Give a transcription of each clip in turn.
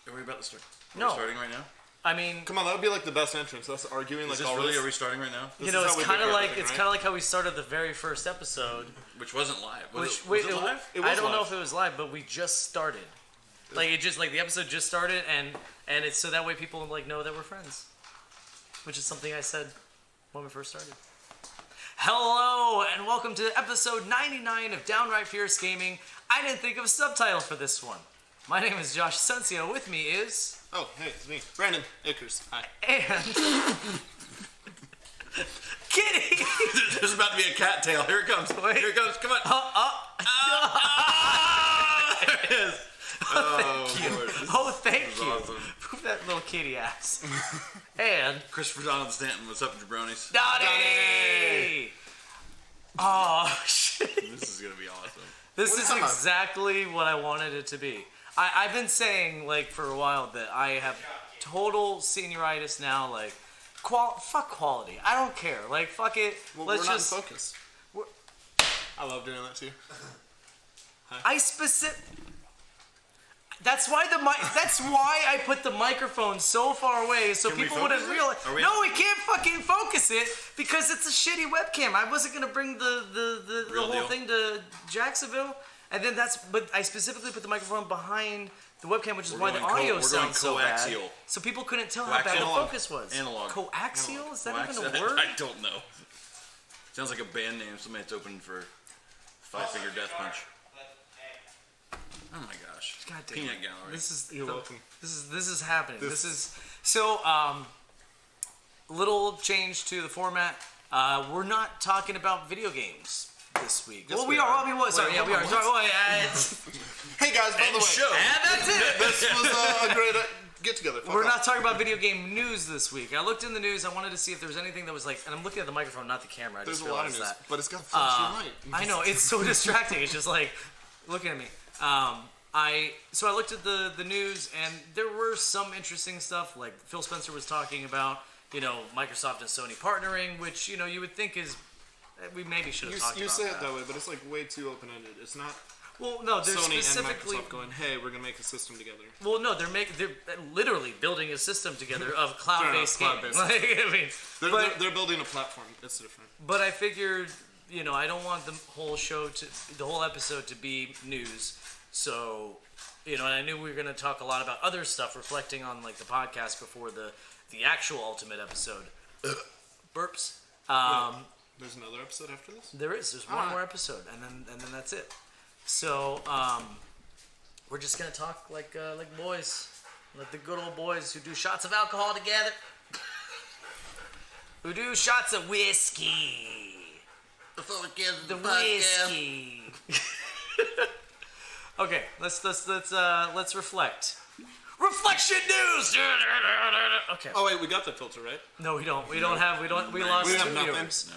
Are we about to start? No. Are we starting right now? I mean, come on, that would be like the best entrance. Us arguing is like this really? Are we starting right now? You know, it's kind of like kind of like how we started the very first episode, which wasn't live. Was it live? It was I don't live. know if it was live, but we just started. Like it just like the episode just started, and it's so that way people like know that we're friends, which is something I said when we first started. Hello and welcome to episode 99 of Downright Fierce Gaming. I didn't think of a subtitle for this one. My name is Josh Asensio. With me is... Oh, hey, it's me. Brandon Akers. Hi. And... Kitty! There's about to be a cattail. Here it comes. Wait. Here it comes. Come on. There it is. Thank you. Lord, thank you. Awesome. Move that little kitty ass. And... Christopher Donald Stanton. What's up, jabronis? Donnie! Oh, shit. This is going to be awesome. This is exactly what I wanted it to be. I've been saying, like, for a while that I have total senioritis now, like, fuck quality. I don't care. Like, fuck it. Well, Let's we're just... not in focus. I love doing that to you. That's why I put the microphone so far away so people wouldn't realize. No, we can't fucking focus it because it's a shitty webcam. I wasn't gonna bring the whole thing to Jacksonville, and then but I specifically put the microphone behind the webcam, which is why the audio sounds so bad. So people couldn't tell how bad the focus was. Analog. Coaxial? Is that even a word? I don't know. Sounds like a band name. Somebody that's opening for Five Finger Death Punch. Oh my gosh. God damn. Peanut Gallery. You're welcome. This is happening. This is so little change to the format. We're not talking about video games this week. Yes, well, we are. We are. Sorry, we are. Sorry. Hey guys, by the way, show. And that's it. this was a great get together. We're not talking about video game news this week. I looked in the news. I wanted to see if there was anything that was like, and I'm looking at the microphone, not the camera. There's a lot of news, but it's got a flashy light. I know, it's so distracting. It's just like, looking at me. I looked at the news, and there were some interesting stuff. Like Phil Spencer was talking about, Microsoft and Sony partnering, which you would think is we maybe should have talked about. You say it that way, but it's like way too open ended. It's not. Well, no, they're Sony specifically and Microsoft going, hey, we're gonna make a system together. Well, no, they're literally building a system together of cloud-based games. They're building a platform. It's different. But I figured, I don't want the whole episode to be news. So, and I knew we were gonna talk a lot about other stuff, reflecting on like the podcast before the actual Ultimate episode. Burps. There's another episode after this? There is. There's one more episode, and then that's it. So, we're just gonna talk like boys, like the good old boys who do shots of alcohol together, who do shots of whiskey. Before we get the whiskey. Okay, let's reflect. Reflection news. Okay. Oh wait, we got the filter right? No, we don't. We lost two viewers. No.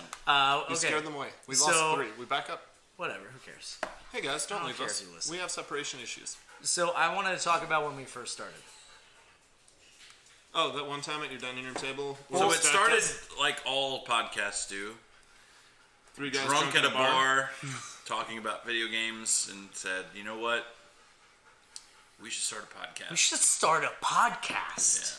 We Okay. scared them away. We lost 3. We back up. Whatever. Who cares? Hey guys, don't leave care us. if you listen. We have separation issues. So I wanted to talk about when we first started. Oh, that one time at your dining room table. So it started like all podcasts do. 3 guys drunk at a bar, talking about video games, and said, "You know what? We should start a podcast." We should start a podcast.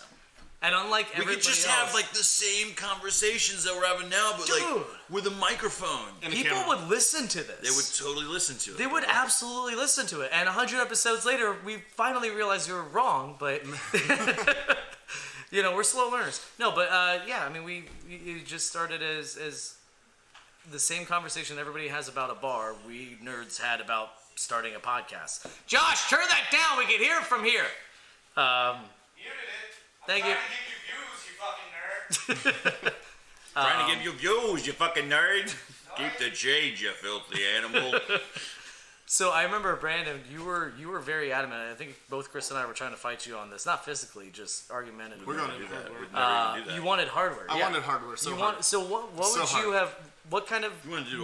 Yeah. And unlike everybody we could just else, have like the same conversations that we're having now, but like with a microphone. And people would listen to this. They would totally listen to it. They would absolutely listen to it. And 100 episodes later, we finally realized we were wrong, but we're slow learners. No, but yeah, I mean, we just started as the same conversation everybody has about a bar. We nerds had about starting a podcast. Josh, turn that down. We can hear it from here. Thank you. Trying to give you views, you fucking nerd. Trying to give you views, you fucking nerd. Keep the change, you filthy animal. So I remember, Brandon, you were very adamant. I think both Chris and I were trying to fight you on this. Not physically, just argumentatively. We're going to do that. We'd never even do that. You wanted hardware. I wanted hardware. So what would you have? What kind of?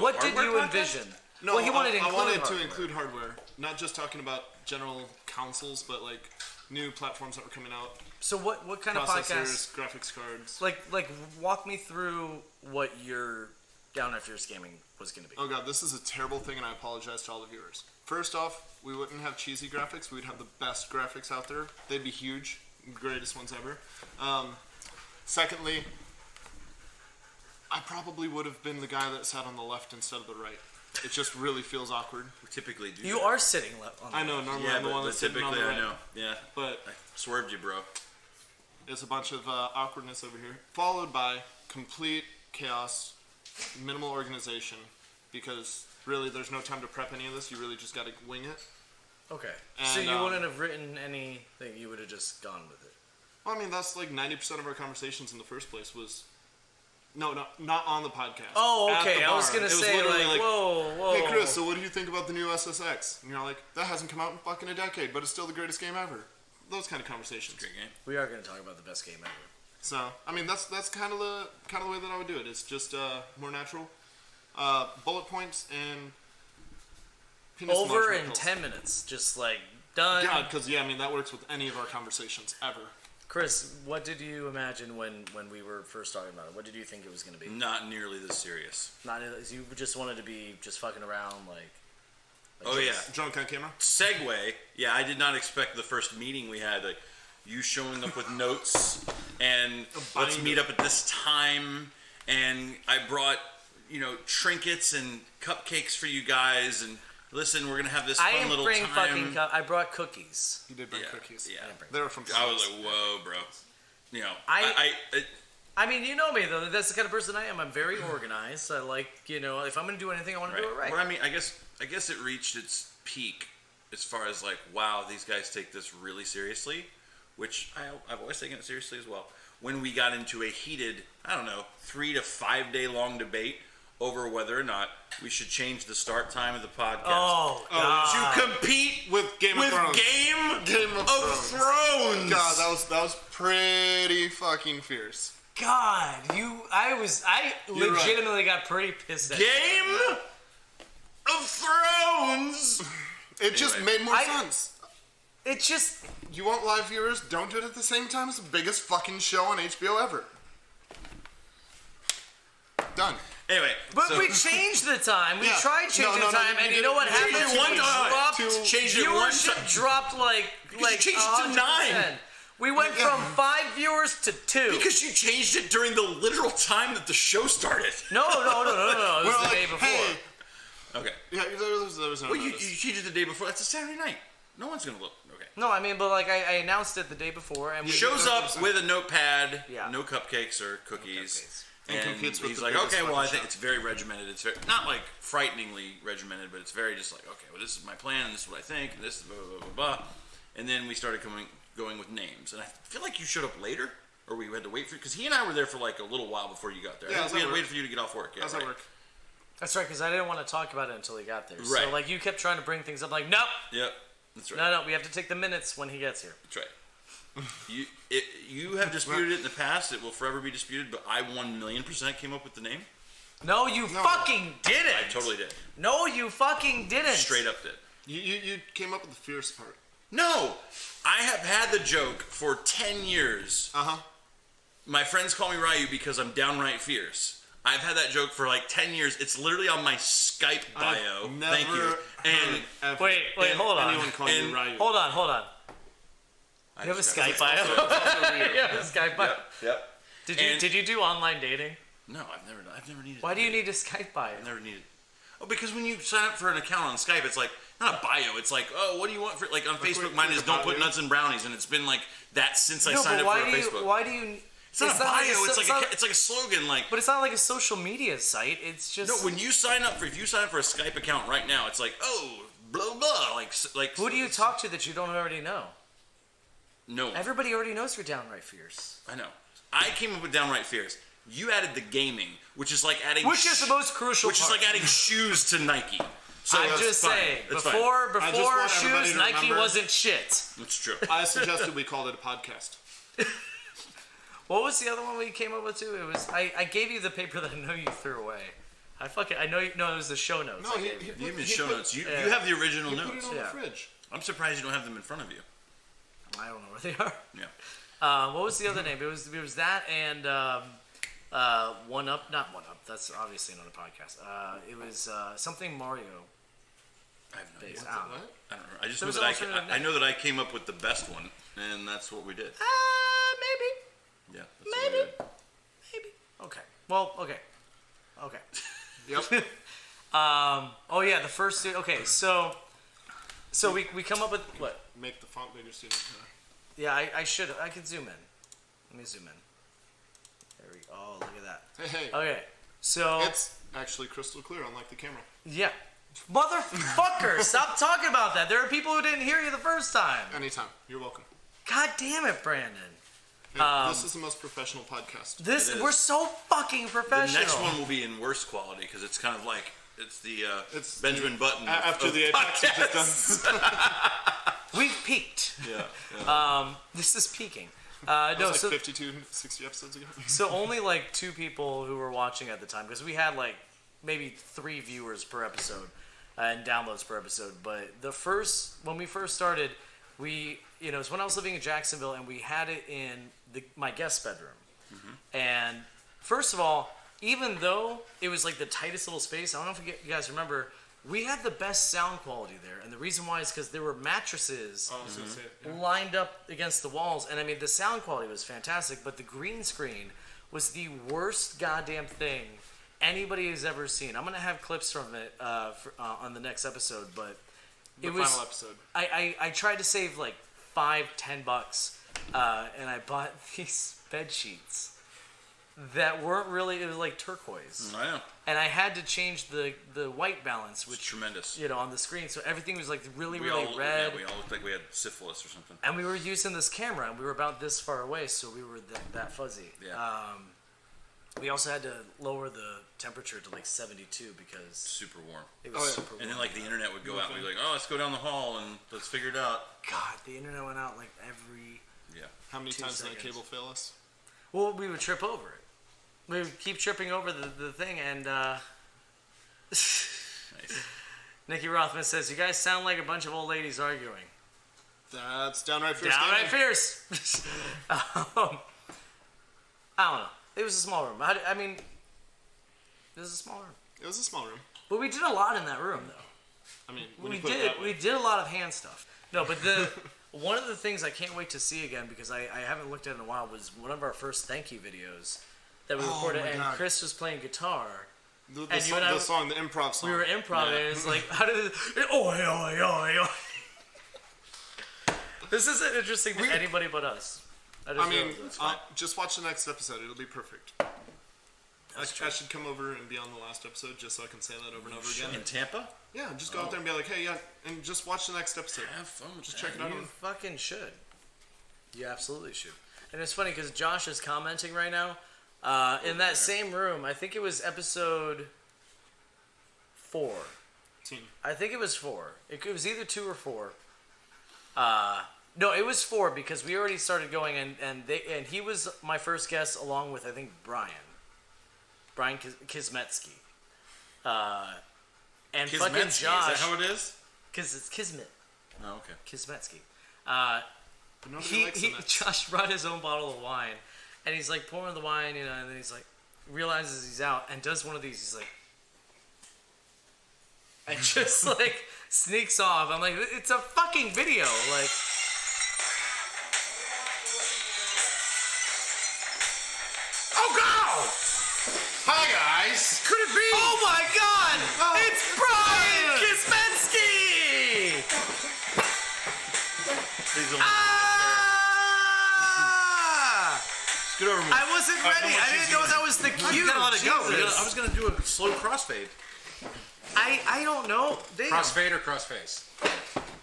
What did you envision? No, well, I wanted to include hardware, not just talking about general consoles, but like new platforms that were coming out. So what kind of processors, podcast? Graphics cards. Like walk me through what your Downright Fierce Gaming was going to be. Oh god, this is a terrible thing, and I apologize to all the viewers. First off, we wouldn't have cheesy graphics. We'd have the best graphics out there. They'd be huge, greatest ones ever. Secondly, I probably would have been the guy that sat on the left instead of the right. It just really feels awkward. We typically do. You that. are sitting left on the I know, normally Yeah, I'm the one but that's sitting on typically the right. I know. Yeah, But I swerved you, bro. it's a bunch of awkwardness over here, followed by complete chaos, minimal organization, because really there's no time to prep any of this. You really just got to wing it. Okay. So And, you wouldn't have written anything. You would have just gone with it. Well, I mean, that's like 90% of our conversations in the first place was... No, not on the podcast. Oh, At okay. the I was bar. going to It was say, literally like, whoa. Hey, Chris, so what do you think about the new SSX? And you're like, that hasn't come out in fucking a decade, but it's still the greatest game ever. Those kind of conversations. Great game. We are going to talk about the best game ever. So, I mean, that's kind of the way that I would do it. It's just more natural. Bullet points and... penis Over emoji in pills. 10 minutes. Just like, done. God, because, yeah, I mean, that works with any of our conversations, ever. Chris, what did you imagine when we were first talking about it? What did you think it was going to be? Not nearly this serious. Not you just wanted to be just fucking around, like Oh yeah. Drunk on camera? Segue. Yeah, I did not expect the first meeting we had, like, you showing up with notes and let's binder. meet up at this time. And I brought, trinkets and cupcakes for you guys. And listen, we're gonna have this I fun didn't little bring time. I brought cookies. You did bring Yeah, cookies. yeah. They were from I was like, whoa, bro. I mean, you know me though. That's the kind of person I am. I'm very organized. I like, if I'm gonna do anything, I want to do it right. Well, I mean, I guess it reached its peak as far as like, wow, these guys take this really seriously, which I've always taken it seriously as well. When we got into a heated, 3 to 5 day long debate over whether or not we should change the start time of the podcast Oh, God. to compete with Game of Thrones. Game of Thrones. God, that was pretty fucking fierce. God, I You're legitimately got pretty pissed at you. Game of Thrones. It just Anyway. made more sense. It just, You want live viewers? Don't do it at the same time as the biggest fucking show on HBO ever. Done. Anyway, but so we changed the time. We Yeah. tried changing No, the time, you and you did- know what you did happened? it one We time. dropped, changed it one viewership time. dropped like you changed it to 9. 100%. We went from 5 viewers to 2. because you changed it during the literal time that the show started. No. It was We're the like, day before. hey. Okay. Yeah, there was no Well, you notice. changed it the day before. That's a Saturday night. No one's gonna look. Okay. No, I mean, but like I announced it the day before, and we Shows up with a notepad, Yeah. no cupcakes or cookies. cupcakes. And competes with he's the like, biggest okay, well, I fucking think show. it's very regimented. It's very not like frighteningly regimented, but it's very just like, okay, well, this is my plan, and this is what I think, and this is blah blah blah blah. And then we started going with names, and I feel like you showed up later, or we had to wait for you because he and I were there for like a little while before you got there. Yeah, I think we had how's that waited work? for you to get off work. Yeah, How's right. that work? That's right, because I didn't want to talk about it until he got there. Right. So like you kept trying to bring things up, like nope, Yep, that's right. no, we have to take the minutes when he gets here. That's right. You have disputed it in the past. It will forever be disputed. But I 1,000,000% came up with the name. No, you fucking didn't. I totally did. No, you fucking didn't. Straight up did. You came up with the fierce part. No, I have had the joke for 10 years. Uh-huh. My friends call me Ryu because I'm downright fierce. I've had that joke for like 10 years. It's literally on my Skype bio. I've never Thank you. And ever Wait, hold on. anyone call you Ryu. Hold on. I You have a just Skype got- bio. You have a Skype bio. Yep. Did you do online dating? No, I've never needed. Why do you need a Skype bio? I've never needed. Oh, because when you sign up for an account on Skype, it's like not a bio. It's like, oh, what do you want for like on Facebook? Mine is don't put nuts and brownies, and it's been like that since I signed up for Facebook. Why do you? It's not a bio. Like It's like a slogan. Like, but it's not like a social media site. It's just. no, when you sign up for a Skype account right now, it's like, oh, blah blah. Like Who do you talk to that you don't already know? No, Everybody already knows you're downright fierce. I know. I came up with downright fierce. You added the gaming, which is like adding. Which is the most crucial Which part. is like adding shoes to Nike. So I'm that's just fine. saying, That's fine. before I just want everybody shoes, to Nike remember- wasn't shit. That's true. I suggested we called it a podcast. What was the other one we came up with too? It was I gave you the paper that I know you threw away. I know you. No, it was the show notes. No, I he gave you. You have the he show put- notes. You yeah. have the original He put notes. it on Yeah. the fridge. I'm surprised you don't have them in front of you. I don't know where they are. Yeah. What was the other name? It was that and Not One Up. That's obviously not a podcast. It was something Mario I have no idea. based. I I don't know. don't know. I just There know was that an alternative I know that I came up with the best one, and that's what we did. Maybe. Yeah. That's what we did. Maybe. Okay. Well, okay. Okay. Yep. Oh yeah, the first. Okay, so we come up with what? Make the font bigger, student. Yeah, I should. I can zoom in. Let me zoom in. There we go. Oh, look at that. Hey. Okay, so It's actually crystal clear, unlike the camera. yeah, motherfucker, stop talking about that. There are people who didn't hear you the first time. Anytime. You're welcome. God damn it, Brandon. Hey, this is the most professional podcast. It is. We're so fucking The professional. next one will be in worse quality because it's kind of like it's the It's Benjamin Button After of the Apex is done. We've peaked. yeah. This is peaking. That No, was so like 52, 60 episodes ago. so only like 2 people who were watching at the time because we had like maybe 3 viewers per episode and downloads per episode. But when we first started, it was when I was living in Jacksonville and we had it in my guest bedroom. Mm-hmm. And first of all, even though it was like the tightest little space, I don't know if you guys remember, we had the best sound quality there. And the reason why is because there were mattresses I was gonna say it. Yeah. lined up against the walls. And I mean, the sound quality was fantastic, but the green screen was the worst goddamn thing anybody has ever seen. I'm going to have clips from it on the next episode, but The final episode. I tried to save like $5-10, and I bought these bed sheets that weren't really. It was like turquoise, I know. and I had to change the white balance, It's which tremendous. on the screen, so everything was like really We really all, red. Yeah, we all looked like we had syphilis or something. And we were using this camera, and we were about this far away, so we were that fuzzy. Yeah. We also had to lower the temperature to like 72 because Super warm. it was Oh, yeah. super warm. And then like the internet would go out and we'd be like, oh, let's go down the hall and let's figure it out. God, the internet went out like every. Yeah. How many 2 times did seconds. that cable fail us? Well, we would trip over it. We would keep tripping over the thing, and Nice. Nikki Rothman says, "You guys sound like a bunch of old ladies arguing." That's downright fierce. Downright gaming. fierce. I don't know. It was a small room. I mean, it was a small room, It was a small room. but we did a lot in that room, though. I mean, when We you put it did. that way. We did a lot of hand stuff. No, but one of the things I can't wait to see again because I haven't looked at it in a while was one of our first thank you videos that we recorded, my and God. Chris was playing guitar. The and you and I- song, the improv song. We were improv, Yeah. and it's like, how did it? Oi, oi, oi, oi. This isn't interesting to anybody but us. I mean, realized it's fine. just watch the next episode. It'll be perfect. I should come over and be on the last episode just so I can say that over and over again. In Tampa? Yeah, just go out there and be like, hey, yeah, and just watch the next episode. Have fun with Just that. check it out. You fucking should. You absolutely should. And it's funny because Josh is commenting right now. In that same room, I think it was episode 4. Team. I think it was 4. It was either 2 or 4. No, it was 4 because we already started going, and he was my first guest along with I think Brian Kismetsky, and fucking Kismetsky, Josh. is that how it is? Because it's Kismet Oh, okay. Kismetsky. But nobody likes the Mets. Josh brought his own bottle of wine, and he's like pouring the wine, and then he's like realizes he's out and does one of these. He's like, and just like sneaks off. I'm like, it's a fucking video, like. Oh God! Hi guys. Could it be? Oh my God! It's Brian Kismetsky! Please don't. Ah! Get over me. I wasn't ready. I didn't know that was the cue. You gotta let it go. Jesus. I was gonna do a slow crossfade. I don't know. Damn. Crossfade or crossface?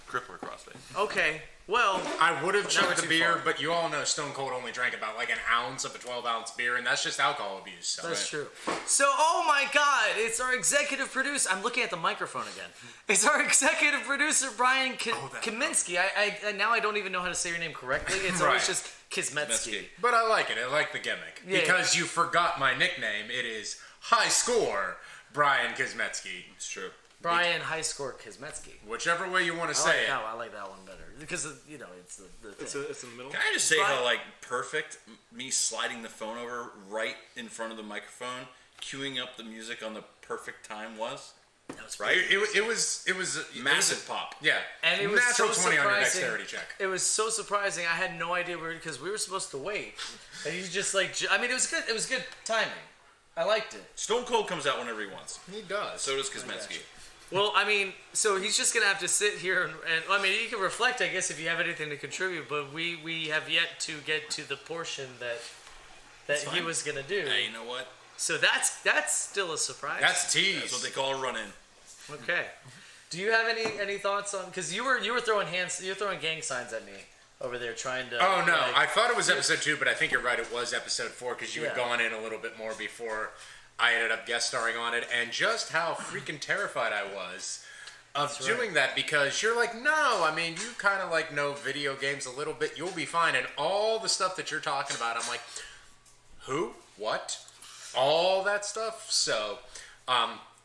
Crippler crossfade. Okay. Well, I would have we're chugged the too beer, far. but you all know Stone Cold only drank about like an ounce of a 12-ounce beer, and that's just alcohol abuse. So. that's true. So, oh my God, it's our executive producer. I'm looking at the microphone again. It's our executive producer, Brian Kaminsky. I now I don't even know how to say your name correcttly. It's always Right. just Kismetsky. Kismetsky. But I like it. I like the gimmick. Yeah, Because you forgot my nickname. It is High Score Brian Kismetsky. It's true. Brian High Score Kosmetsky. Whichever way you want to say it. I like that one better because it's the thing. It's in the middle. Can I just say how like perfect me sliding the phone over right in front of the microphone, queuing up the music on the perfect time was? That was Right? It was Massive pop. Yeah, And it was natural so 20 on your surprising. dexterity check. It was so surprising. I had no idea because we were supposed to wait. And he's just like, I mean, it was good. It was good timing. I liked it. Stone Cold comes out whenever he wants. He does. So does Kosmetsky. Well, I mean, so he's just gonna have to sit here and I mean, you can reflect, I guess, if you have anything to contribute. But we have yet to get to the portion that he was gonna do. Hey, you know what? So that's still a surprise. That's a tease. That's what they call a run-in. Okay. Do you have any thoughts on? Because you were throwing gang signs at me over there trying to. Oh no, like, I thought it was episode 2, but I think you're right. It was episode 4 because you had Yeah. gone in a little bit more before I ended up guest starring on it, and just how freaking terrified I was of doing that because you're like, no, I mean, you kind of like know video games a little bit. You'll be fine, and all the stuff that you're talking about, I'm like, who, what, all that stuff. So,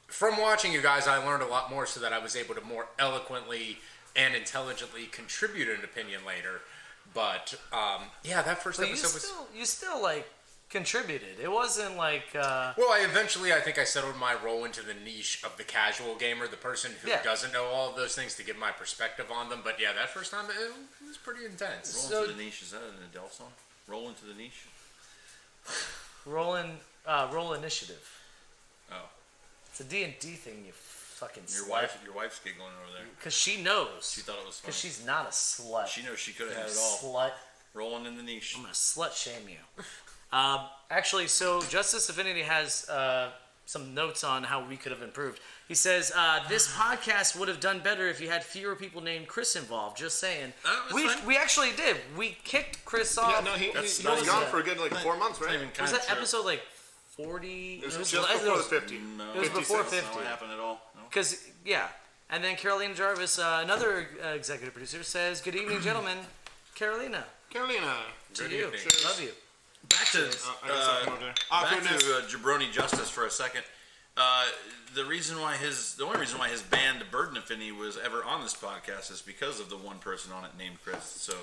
from watching you guys, I learned a lot more, so that I was able to more eloquently and intelligently contribute an opinion later. But yeah, that first but episode was. you still like contributed. It wasn't like. Well, I think I settled my role into the niche of the casual gamer, the person who Yeah. doesn't know all of those things, to give my perspective on them. But yeah, that first time it was pretty intense. Roll into the niche. Is that an Adele song? Roll into the niche. roll initiative. Oh, It's a D&D thing. You fucking your slut. wife's giggling over there. Because she knows. She thought it was funny. Because she's not a slut. She knows she could have had You it all. Slut. Rolling in the niche. I'm gonna slut shame you. Actually, so Justice Affinity has some notes on how we could have improved. He says this podcast would have done better if you had fewer people named Chris involved. Just saying. That's fine. We actually did. We kicked Chris off. Yeah, no, he That's was not gone even- for a good 4 months, Not right? even was kind that of true. episode like 40? It was just before the 50. No, It was before 56. 50. Not happen at all. No. Because yeah, and then Carolina Jarvis, another executive producer, says, "Good evening, gentlemen." Carolina, Carolina. to Good you. evening. Love you. Back to I got something over there. back to Jabroni Justice for a second. The only reason why his band Burden Affinity was ever on this podcast is because of the one person on it named Chris. So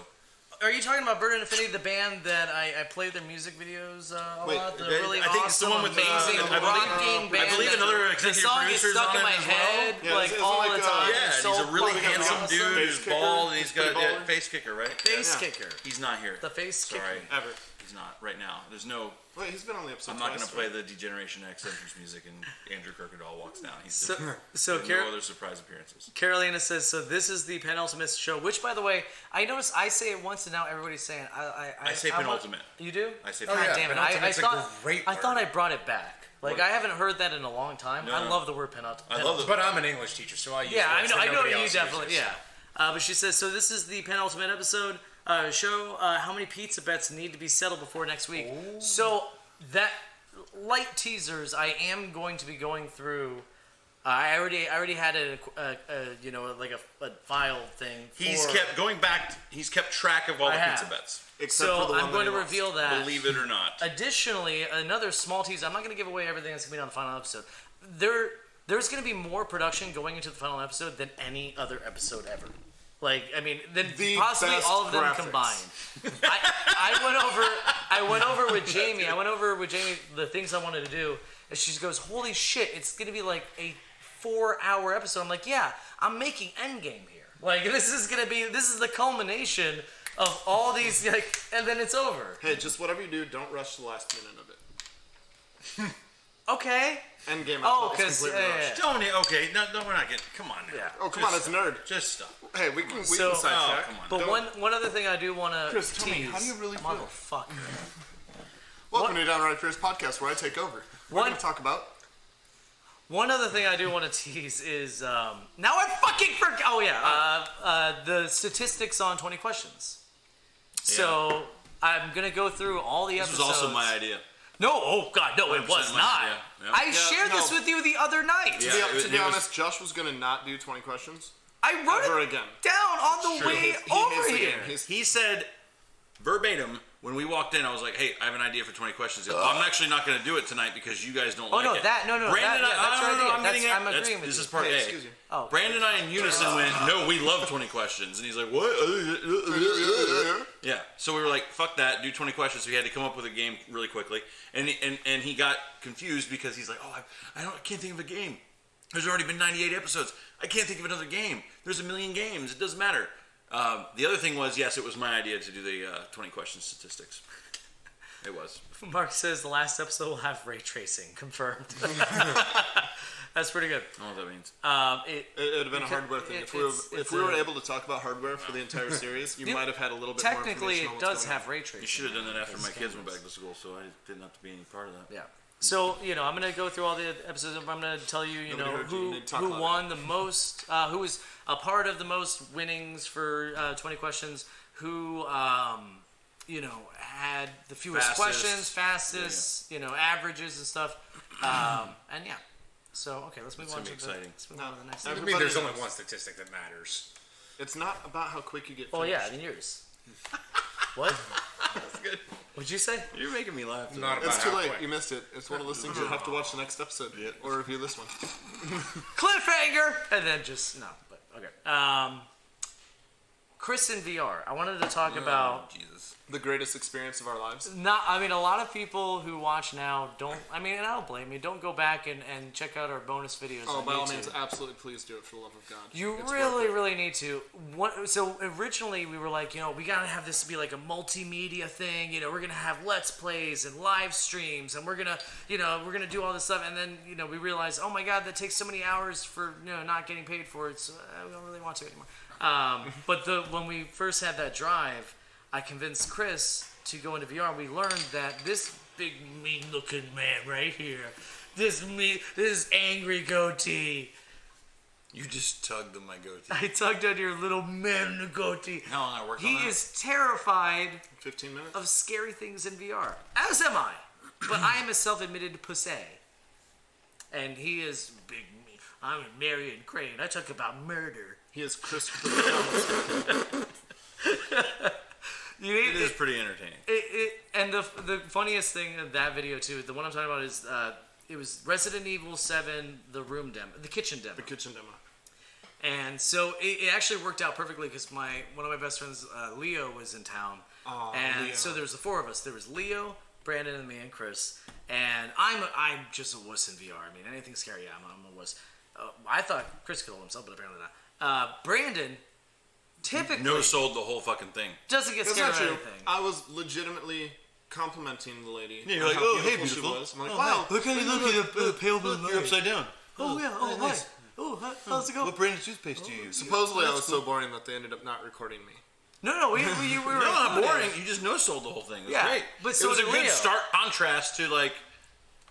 Are you talking about Burden Affinity, the band that I play their music videos a Wait, lot? The they- really I think it's the awesome, one with, amazing, I believe- rocking band. I believe another the executive song gets producer's stuck on in it my as well. head Yeah, like isn't all like, the time. yeah, and So he's a really fucking handsome awesome. dude. Face He's kicker? bald. And he's got Pretty baller? face kicker, right? Face Yeah. kicker. He's not here. The face kicker. Sorry, Ever. he's not right now. There's no. Wait, he's been on the episode I'm not going twice, to play the Degeneration X entrance music and Andrew Kirkendall walks down. He's So there's no other surprise appearances. Carolina says, so this is the penultimate show, which, by the way, I noticed I say it once and now everybody's saying it. I say penultimate. You do? I say Oh, God penultimate. damn it. Penultimate's a thought, great I thought word. I brought it back. Like, I haven't heard that in a long time. No, I no. love the word penultimate. I love But I'm an English teacher, so I use Yeah, I words know, that I know nobody you else definitely, uses. yeah. But she says, so this is the penultimate episode show. How many pizza bets need to be settled before next week? So that light teasers, I am going to be going through. I already had a file thing. He's for- kept going back. He's kept track of all I the have. pizza bets. Except So for the one I'm going that to he lost. reveal that. Believe it or not. Additionally, another small teaser. I'm not going to give away everything that's going to be on the final episode. There's going to be more production going into the final episode than any other episode ever. Like, I mean, than The possibly best all of them graphics. combined. I went over with Jamie. The things I wanted to do, and she goes, "Holy shit! It's going to be like a 4-hour episode." I'm like, "Yeah, I'm making Endgame here. Like, this is the culmination of all these, like, and then it's over." Hey, just whatever you do, don't rush the last minute of it. Okay. Endgame. Oh, is 'cause, completely yeah. rushed. Don't. Okay. No, we're not getting. Come on now. Yeah. Oh, come on, it's nerd. Just stop. Hey, we can So- sidetrack. come on. But Don't- one other thing I do want to Chris, tease. tell me, how do you really feel? Motherfucker. Welcome to Downright Fierce Podcast, where I take over. We're What? going to talk about. One other thing I do want to tease is now I fucking forgot. Oh yeah, the statistics on 20 questions. So I'm gonna go through all the This was episodes. also my idea. No, oh god, no, it 100% was my not. idea. Yeah. I shared this no. with you the other night. Yeah. To be it was- honest, Josh was going to not do 20 questions I wrote ever it again. down on the True. way He over hates the here. game. He's- He said verbatim, When we walked in, I was like, "Hey, I have an idea for 20 questions." He goes, I'm actually not going to do it tonight because you guys don't like it. Brandon, I'm agreeing with this you. is part A. Excuse you. Oh. Brandon and I in unison went, "No, we love 20 questions," and he's like, "What?" Yeah. So we were like, "Fuck that! Do 20 questions." So we had to come up with a game really quickly, and he got confused because he's like, "Oh, I can't think of a game. There's already been 98 episodes. I can't think of another game. There's a million games. It doesn't matter." The other thing was, yes, it was my idea to do the 20 question statistics. It was. Mark says the last episode will have ray tracing. Confirmed. That's pretty good. I don't know what that means. It would have been a hardware thing. If we were able to talk about hardware for the entire series, you might have had a little bit more information. Technically, on it what's does going on. have ray tracing. You should have done that after my kids went back to school, so I didn't have to be any part of that. Yeah. So, I'm going to go through all the episodes. I'm going to tell you, Nobody heard you. You need to talk who louder. won the most, who was a part of the most winnings for 20 questions, who, had the fewest questions, fastest, averages and stuff. And yeah. So, okay, let's move It's on gonna to be exciting. let's move on to the next I one. mean, there's only one statistic that matters. It's not about how quick you get Oh, finished. yeah, then yours. What? That's good. What'd you say? You're making me laugh. today. Not about It's too how late. quick. You missed it. It's one of those things you'll have to watch the next episode or review this one. Cliffhanger! And then just, no, but, okay. Chris in VR. I wanted to talk about... Jesus. The greatest experience of our lives. a lot of people who watch now don't, and I don't blame you, don't go back and check out our bonus videos Oh, on by YouTube. all means, absolutely, please do it for the love of God. You It's really, worth it. really need to. So originally we were like, we gotta have this be like a multimedia thing. We're gonna have let's plays and live streams, and we're gonna do all this stuff. And then we realized, oh my God, that takes so many hours for not getting paid for it. So we don't really want to anymore. But when we first had that drive, I convinced Chris to go into VR. We learned that this big mean-looking man right here, this angry goatee. You just tugged on my goatee. I tugged on your little man goatee. How long I worked on He that? is terrified 15 minutes? of scary things in VR. As am I. But I am a self-admitted pussy. And he is big me. I'm Marion Crane. I talk about murder. He is Christopher. It is pretty entertaining. And the funniest thing in that video too, the one I'm talking about is it was Resident Evil 7, the room demo, the kitchen demo. The kitchen demo. And so it actually worked out perfectly because one of my best friends, Leo, was in town. Oh, and Leo. so there was the four of us. There was Leo, Brandon, and me, and Chris. And I'm just a wuss in VR. I mean, anything scary, yeah, I'm a wuss. I thought Chris could hold himself, but apparently not. Brandon typically No sold the whole fucking thing. doesn't get That's scared not of true. anything. I was legitimately complimenting the lady. Yeah, you're on like, how "Oh, hey, beautiful beautiful." she was. I'm like, Oh, wow. Look how you look at the pale blue You're upside down. Oh yeah. Oh hi. Oh how's it going? What brand of toothpaste do you use? Supposedly I was so boring that they ended up not recording me. No, we were No, not recording. boring. You just no sold the whole thing. It was Yeah, great. but it so was a did good Leo. stark contrast to like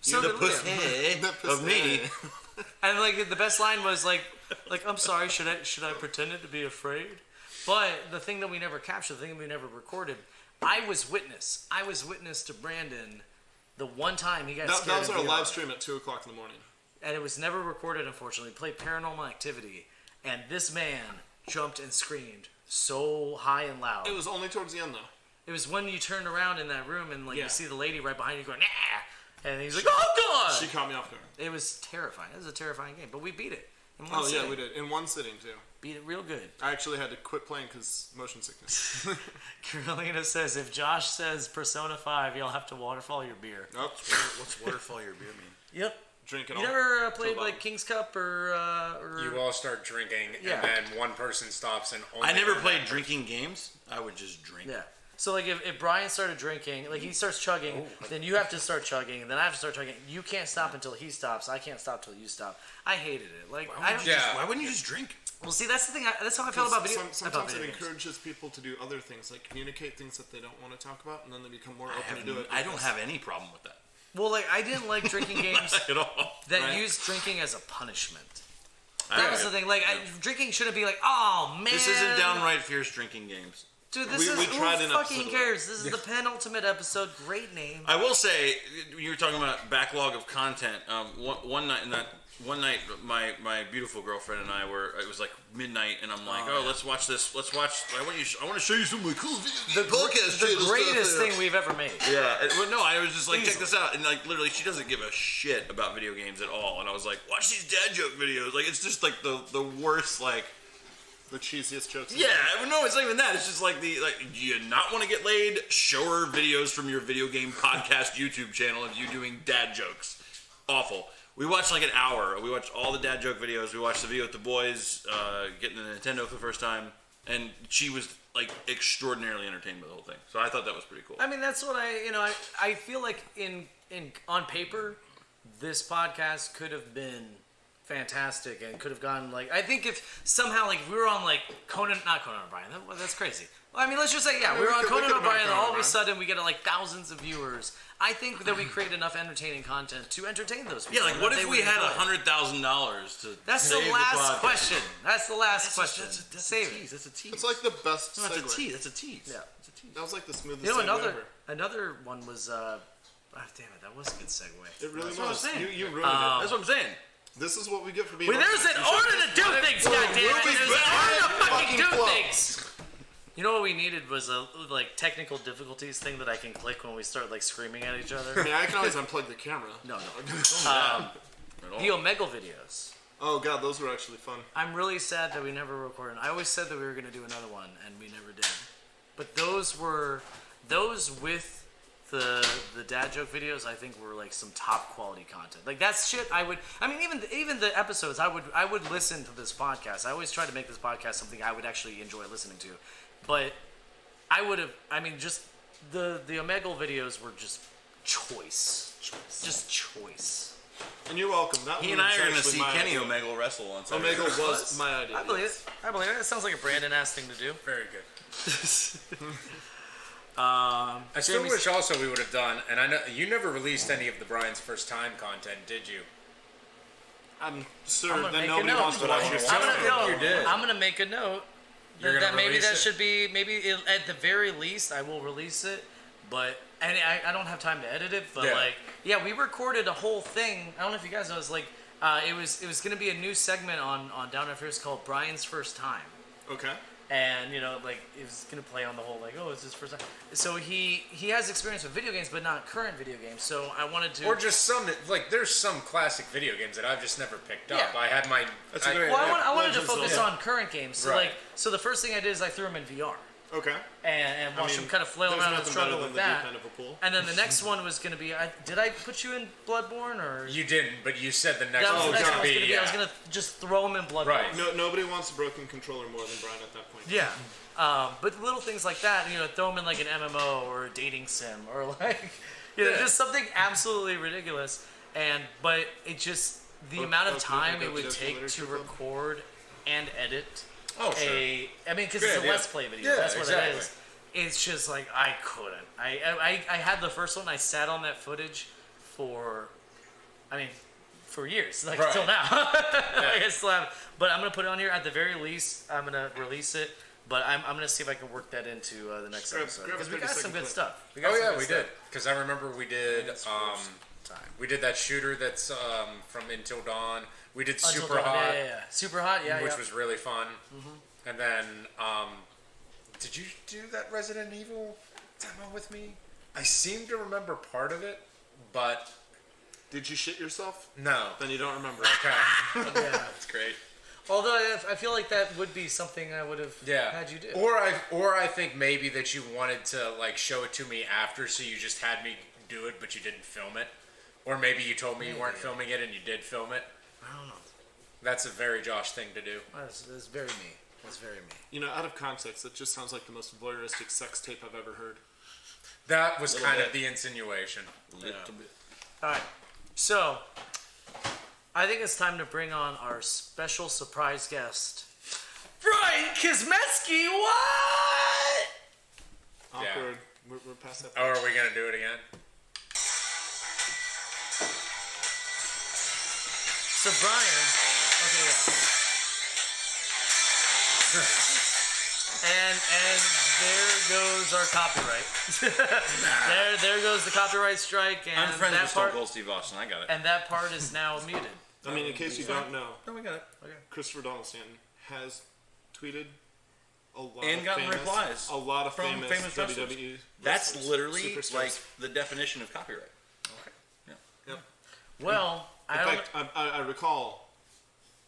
So the did Leo. pussy The of me. pussy. And like the best line was like I'm sorry, should I pretend to be afraid? But the thing that we never captured, the thing that we never recorded, I was witness to Brandon the one time he got scared. That was in our VR. live stream at 2 o'clock in the morning. And it was never recorded, unfortunately. We played Paranormal Activity, and this man jumped and screamed so high and loud. It was only towards the end though. It was when you turned around in that room and like Yeah. you see the lady right behind you going, nah! And he's like, oh god! She caught me off guard. It was terrifying. It was a terrifying game, but we beat it. In one Oh sitting. yeah, we did. In one sitting too. Beat it real good. I actually had to quit playing because motion sickness. Carolina says, if Josh says Persona 5, you'll have to waterfall your beer. Nope. What's waterfall your beer mean? Yep. Drink it You all. never played Till like about- King's Cup or You all start drinking, Yeah. and then one person stops and only I never one played person- drinking games. I would just drink. Yeah. So like if Brian started drinking, like he starts chugging, then you have to start chugging, and then I have to start chugging. You can't stop until he stops. I can't stop until you stop. I hated it. Like I don't. Yeah. Why wouldn't you just drink? Well, see, that's the thing. That's how I felt about video. Sometimes about it video games. encourages people to do other things, like communicate things that they don't want to talk about, and then they become more I, open to do it. I don't because- have any problem with that Well, like I didn't like drinking games at all. that Right. used drinking as a punishment. I- That was the thing. Like drinking shouldn't be like, oh man. This isn't downright fierce drinking games. Dude, this is who fucking cares? This is the penultimate episode. Great name. I will say, you were talking about backlog of content. One night, my beautiful girlfriend and I were. It was like midnight, and I'm like, let's watch this. Let's watch. I want to show you some of my cool podcast. The greatest thing we've ever made. Yeah. No, I was just like, check this out, and like literally, she doesn't give a shit about video games at all. And I was like, watch these dad joke videos. Like, it's just like the worst like. The cheesiest jokes. Yeah, no, it's not even that. It's just like do you not want to get laid? Show her videos from your video game podcast YouTube channel of you doing dad jokes. Awful. We watched like an hour. We watched all the dad joke videos. We watched the video with the boys getting the Nintendo for the first time, and she was like extraordinarily entertained by the whole thing. So I thought that was pretty cool. I mean, that's what I feel like in on paper, this podcast could have been fantastic and could have gone like, I think if somehow like we were on like not Conan O'Brien, that's crazy. Well, I mean, let's just say we were on Conan O'Brien, and all of a sudden we get like thousands of viewers. I think that we create enough entertaining content to entertain those people. Yeah, like what if we had $100,000 to? That's the last question. That's the last question. That's Save a tease. it. That's a tease. It's like the best. No, that's a segue. tease. That's a tease. Yeah. That's a tease. That was like the smoothest. You know, segue ever. another one was. Damn it, that was a good segue. It really That's what I'm was. saying. You ruined it. That's what I'm saying. This is what we get for being. Well, there's an order to do things, goddammit. There's an order to fucking do flow. things. You know what we needed was a like technical difficulties thing that I can click when we start like screaming at each other. I mean, I can always unplug the camera. No. At all. The Omegle videos. Oh god, those were actually fun. I'm really sad that we never recorded. I always said that we were gonna do another one, and we never did. But those with the dad joke videos, I think were like some top quality content. Like that's shit. Even the episodes, I would listen to this podcast. I always try to make this podcast something I would actually enjoy listening to. But just the Omegle videos were just choice. Just choice. And you're welcome. That He one and I was are going to actually see my Kenny idea. Omegle wrestle on Saturday. Omegle was my idea. I believe it. That sounds like a Brandon-ass thing to do. Very good. I I still wish also we would have done, and I know you never released any of the Brian's first time content, did you? I'm I'm sure gonna that make a nobody note. wants to watch your You did. I'm gonna make a note You're that gonna maybe release that it? should be at the very least I will release it, but I don't have time to edit it. But we recorded a whole thing. I don't know if you guys know. It's like it was gonna be a new segment on Down After It's called Brian's First Time. Okay. And it was gonna play on the whole it's his first time. So he has experience with video games, but not current video games. So I wanted to, Or just some there's some classic video games that I've just never picked up. Yeah. I had my. That's a great well, idea. I wanted to Legends of focus Zelda. on current games. So Right. so the first thing I did is I threw him in VR Okay. and watched him kind of flail there's around and nothing struggle better with than the that. deep end of a pool. And then the next one was gonna be did I put you in Bloodborne or You didn't, but you said the next that was one the was next gonna one was be. gonna be I was gonna just throw him in Bloodborne. Right. Nobody wants a broken controller more than Brian at that point. Yeah. But little things like that, throw them in like an MMO or a dating sim or just something absolutely ridiculous. But it just, the amount of time it would take to record and edit Oh, sure. because Good it's a idea. Let's Play video. Yeah, That's what exactly. it is. It's just like, I couldn't. I had the first one, I sat on that footage for years, Right. till now. I still have, but I'm gonna put it on here. At the very least, I'm gonna release it. But I'm gonna see if I can work that into the next episode grab a because we got some 30-second good clip. stuff. We did. Because I remember we did. We did that shooter that's from Until Dawn. We did Super Hot, Super Hot, which was really fun. And then, did you do that Resident Evil demo with me? I seem to remember part of it, but Did you shit yourself? no. Then you don't remember. Okay. That's great. Although I feel like that would be something I would have had you do. Or I think maybe that you wanted to show it to me after, so you just had me do it, but you didn't film it. Or maybe you told me you weren't filming it and you did film it. I don't know. That's a very Josh thing to do. That's very me. That's very me. You know, out of context, it just sounds like the most voyeuristic sex tape I've ever heard. That was kind of the insinuation. All right, so I think it's time to bring on our special surprise guest, Brian Kosmetzky. What? Awkward. We're past that. Oh, are we going to do it again? So Brian, okay, yeah. And there goes our copyright. there goes the copyright strike, and I'm friends that with Stone part, Cold Steve Austin. I got it. and that part is now muted. I mean, in case you don't know, No, we got it. Christopher Donaldson has tweeted a lot And of gotten famous, replies a lot of from famous wrestlers. WWE That's wrestlers, literally superstars. like the definition of copyright. Yep. Well, In I don't. fact, I recall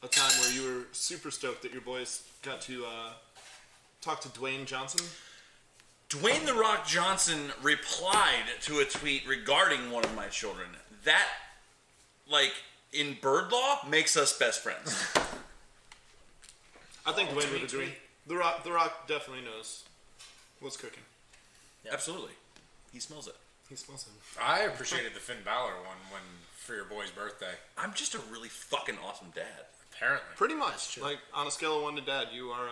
a time where you were super stoked that your boys got to talk to Dwayne Johnson. Dwayne The Rock Johnson replied to a tweet regarding one of my children. That, like, in bird law, makes us best friends. I think Dwayne would agree. The Rock definitely knows what's cooking. Absolutely. He smells it. He smells it. I appreciated the Finn Balor one for your boy's birthday. I'm just a really fucking awesome dad. Apparently. Pretty much. Like, on a scale of 1 to dad, you are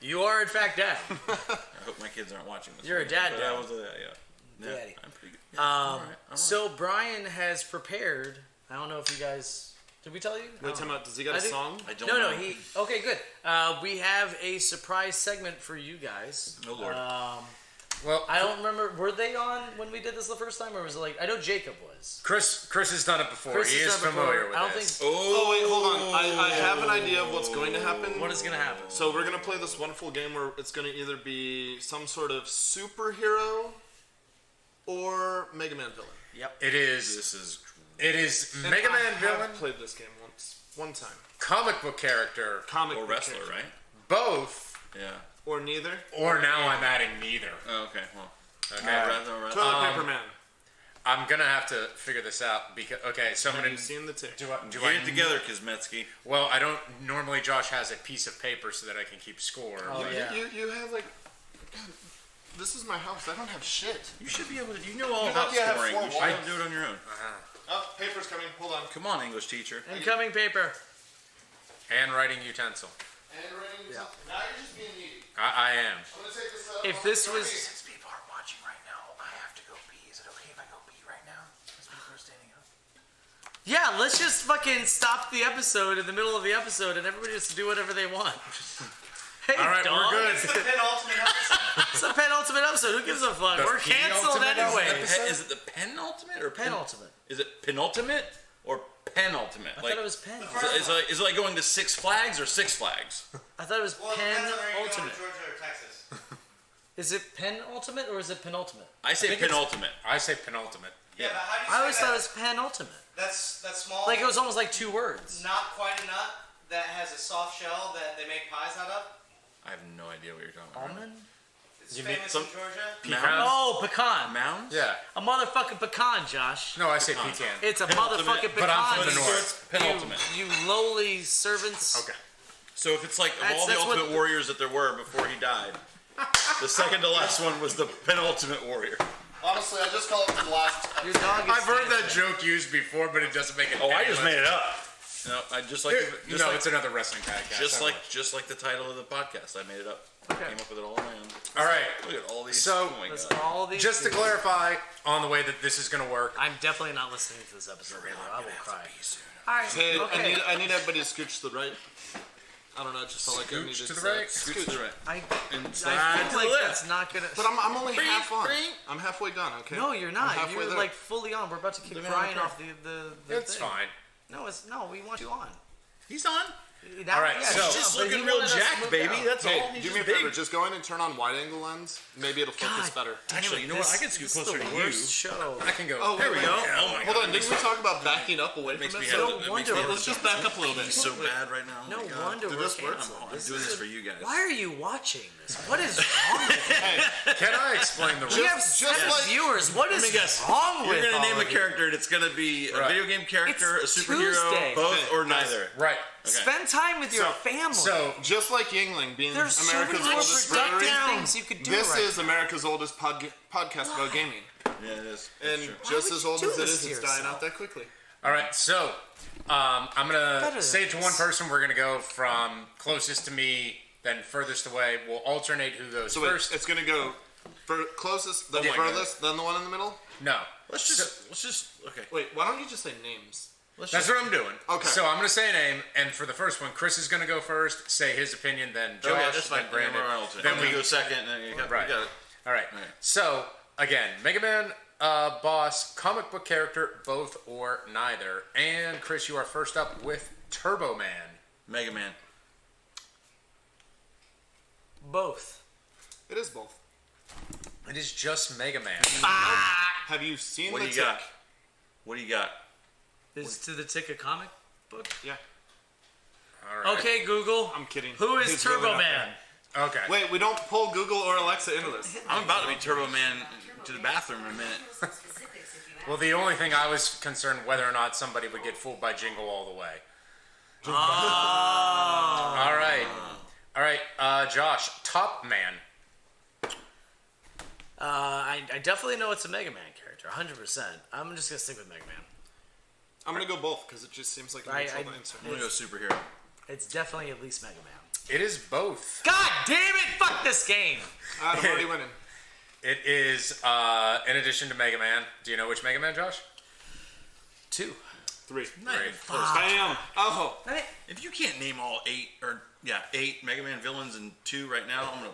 You are in fact dad. I hope my kids aren't watching this. You're a dad, But dad. I was yeah. Daddy. I'm pretty good. Yeah, all right. So Brian has prepared. I don't know if you guys. Did we tell you? Wait, time out. Does he got I a think- song? I don't No, know. he. Okay, good. We have a surprise segment for you guys. Oh, Lord. Well, I don't remember. Were they on when we did this the first time, or was it like I know Jacob was. Chris has done it before. Chris He has is done it before. familiar with I don't this. think. Oh, wait, hold on. I have an idea of what's going to happen. What is gonna happen? So we're going to play this wonderful game where it's going to either be some sort of superhero or Mega Man villain. Yep. It is. This is It is And Mega I Man have villain, played this game one time. comic book character, Comic or book wrestler, character. right? both, Yeah. Or neither. or now I'm adding neither. Oh, okay. Well. Okay. Rather. Toilet Paper Man. I'm gonna have to figure this out because so I'm Have gonna you seen the tick? do I Get it together, Kizmetsky. Well, I don't normally. Josh has a piece of paper so that I can keep score. Oh, yeah. You have like... God, this is my house. I don't have shit. You should be able to. You know all You're about lucky I have scoring. four You should be walls. able to do it on your own. Oh, paper's coming. Hold on. Come on, English teacher. Incoming paper. Handwriting utensil. Handwriting. Now you're just being needy. I am. I'm gonna take this If this was. Since people are watching right now, I have to go pee. Is it okay if I go pee right now? Since people are standing up. Yeah, let's just fucking stop the episode in the middle of the episode, and everybody just do whatever they want. Hey, All right, dog. we're good. It's the penultimate episode. It's the penultimate episode. Who gives a fuck? The We're canceled penultimate anyway. Is it the penultimate or Penultimate. Is it penultimate or penultimate? I thought it was pen. Is it like going to Six Flags or Six Flags? I thought it was penultimate. Georgia or Texas. Is it penultimate or is it penultimate? I say think it's- penultimate. I say penultimate. Yeah, but how do you say I always that? thought it was penultimate. That's small. Like it was almost like two words. not quite a nut that has a soft shell that they make pies out of. I have no idea what you're talking about. Almond? It's You mean famous some- in Georgia. Pecan? Oh, pecan. Mounds? Yeah. A motherfucking pecan, Josh. No, I say pecan. It's a Penultimate, motherfucking pecan. but I'm from the you- north. Penultimate. You lowly servants. Okay. So if it's like of That's- all the that's what- Ultimate Warriors that there were before he died, the second to last one was the penultimate warrior. Honestly, I just call it the last. Your dog is I've heard that joke used before, but it doesn't make it. Oh, I just made it up. No, I just like just no, like it's another wrestling podcast. just like the title of the podcast. I made it up. Okay. Came up with it all on my own. All right. Look at all these. So- oh my That's God. all these. Just to clarify on the way that this is going to work. I'm definitely not listening to this episode. Really, Either. I'm I gonna will have cry. to pee soon. All right. Hey, okay. I need everybody to scooch to the right. I don't know. It just felt like I Scooch needed to the right? Scoot to the right. I And feel slide to the like left. that's not gonna. But I'm only Bring, half on. bring. I'm halfway done. Okay. No, you're not. I'm halfway You're there. like fully on. We're about to kick Living Brian on off the It's thing. fine. No, we want you on. He's on. Now, All right, yeah, so- he's Just but he looking real wanted us to jacked, move baby. down. That's all. Hey, He's do me a just favor. big. Just go in and turn on wide angle lens. Maybe it'll focus God better. damn Actually, it, you know what? I this- can scoot this is closer the to you. worst show. I can go. Oh, There we wait, go. wait. Oh my Hold God. on. Didn't we talk about backing up away from Makes me this? have No to- it makes wonder me it have Let's to just back up a little be bit. so bad right now. Oh No my God. wonder Did we're this work? canceled. I'm doing this for you guys. Why are you watching this? What is wrong with you? Hey, Can I explain the We rules? have just 7 like- viewers. What is wrong with You're gonna name all a of you? character, and it's gonna be a Right. video game character, It's a superhero, Tuesday. both, Hey, or guys. neither. Right. Okay. Spend time with your So- family. So, just like Yingling being there's so many America's more oldest productive brewery, things you could do this right is America's oldest podcast about gaming. Yeah, it is. That's And true. just would as you old do as it this is, to it's dying yourself? out that quickly. all right. So, I'm Better gonna than say it to one this. person. We're gonna go from closest to me, then furthest away. We'll alternate who goes So wait, first. it's gonna go closest, then Oh my furthest, then the one in the middle. No. Let's just okay. Wait, why don't you just say names? That's what I'm doing. Okay. So I'm going to say a name, and for the first one, Chris is going to go first, say his opinion, then Josh, Okay, that's fine. then Brandon. Then we go second, and then you got, Right. you got it. All right. So, again, Mega Man boss, comic book character, both or neither. And Chris, you are first up with Turbo Man. Mega Man. Both. It is both. It is just Mega Man. Have you seen What the do you tick? got? What do you got? Is to the tick a comic book? Yeah. All right. Okay, Google. I'm kidding. Who is He's Turbo really not Man? bad. Okay. Wait, we don't pull Google or Alexa into this. I'm about to be Turbo Man to the bathroom in a minute. Well, the only thing I was concerned whether or not somebody would get fooled by Jingle All the Way. Oh. All right. All right, Josh, Top Man. I definitely know it's a Mega Man character, 100%. I'm just gonna stick with Mega Man. I'm gonna go both because it just seems like a neutral answer. I'm gonna go superhero. It's definitely at least Mega Man. It is both. God damn it! Fuck this game. I'm already winning. It is, in addition to Mega Man. Do you know which Mega Man, Josh? 2. 3. Great. Bam. Oh. If you can't name all 8 Mega Man villains and 2 right now, I'm gonna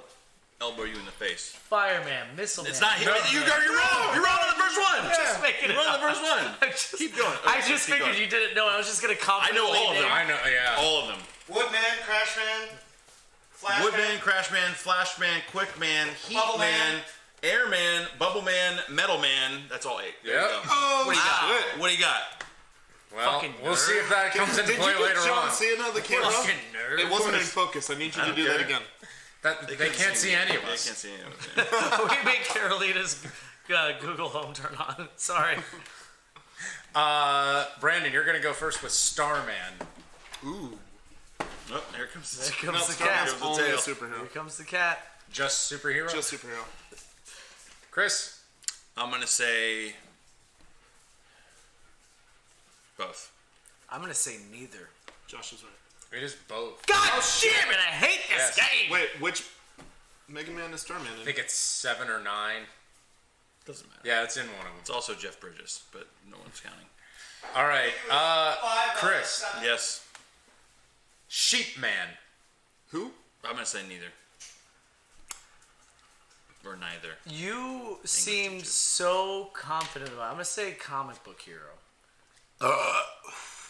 elbow you in the face. Fireman, Missile It's Man. not him. You're wrong. You're wrong on the first one. Just making You're it wrong on up. the first one. Keep going. I just Keep figured going. you didn't know. I was just gonna I confidently know all of them. name- I know, yeah. All of them. Woodman, Crashman, Flashman. Woodman, Crashman, Flashman, Quickman, Bubble Heatman, Man. Airman, Bubbleman, Metal Man. That's all 8. There Yep. you go. Oh, What do you got? shit. What do you got? Well, Fucking we'll see if that comes into Did play you get later John on. Cena on the camera? Fucking nerd. It wasn't in focus. I need you to don't do that care. again. They couldn't can't see any of me. They us. can't see any of us. We make Carolina's Google Home turn on. Sorry. Brandon, you're going to go first with Starman. Ooh. Oh, here comes There the comes No, the Starman's cat. only a tail. superhero. Here comes the cat. Just superhero? Just superhero. Chris? I'm gonna say both. I'm gonna say neither. Josh is right. It is both. God damn it! I hate this Yes. game. Wait, which Mega Man is Starman I in? think it's 7 or 9. Doesn't matter. Yeah, it's in one of them. It's also Jeff Bridges, but no one's counting. All right, 5, Chris. 7. Yes, Sheep Man. Who? I'm gonna say neither. Or neither. You seem so confident about it. I'm gonna say comic book hero.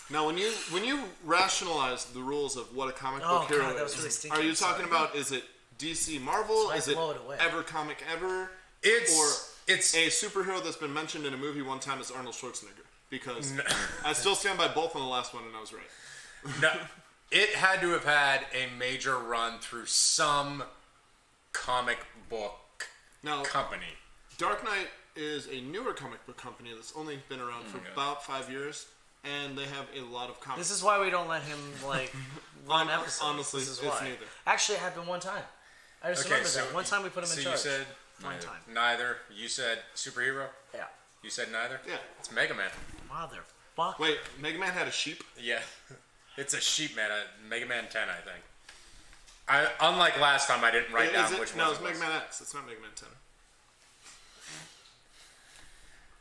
Now, when you rationalize the rules of what a comic Oh, book hero God, that was is, really stinky. are you I'm sorry. talking about is it DC Marvel? So I Is it blow it away. ever comic ever? It's A superhero that's been mentioned in a movie one time is Arnold Schwarzenegger. Because I still stand by both on the last one, and I was right. no, it had to have had a major run through some comic book Now, company. Dark Knight is a newer comic book company that's only been around for about 5 years, and they have a lot of comics. This is why we don't let him like run episodes. Honestly, This is it's why. neither. Actually, it happened one time. I just remember that. One time we put him in so charge. you said one time. neither. You said superhero. Yeah. You said neither. Yeah. It's Mega Man. Motherfucker. Wait, Mega Man had a sheep? Yeah, it's a sheep man. Mega Man 10, I think. Unlike last time, I didn't write down which one. No, it's Mega Man X. It's not Mega Man 10.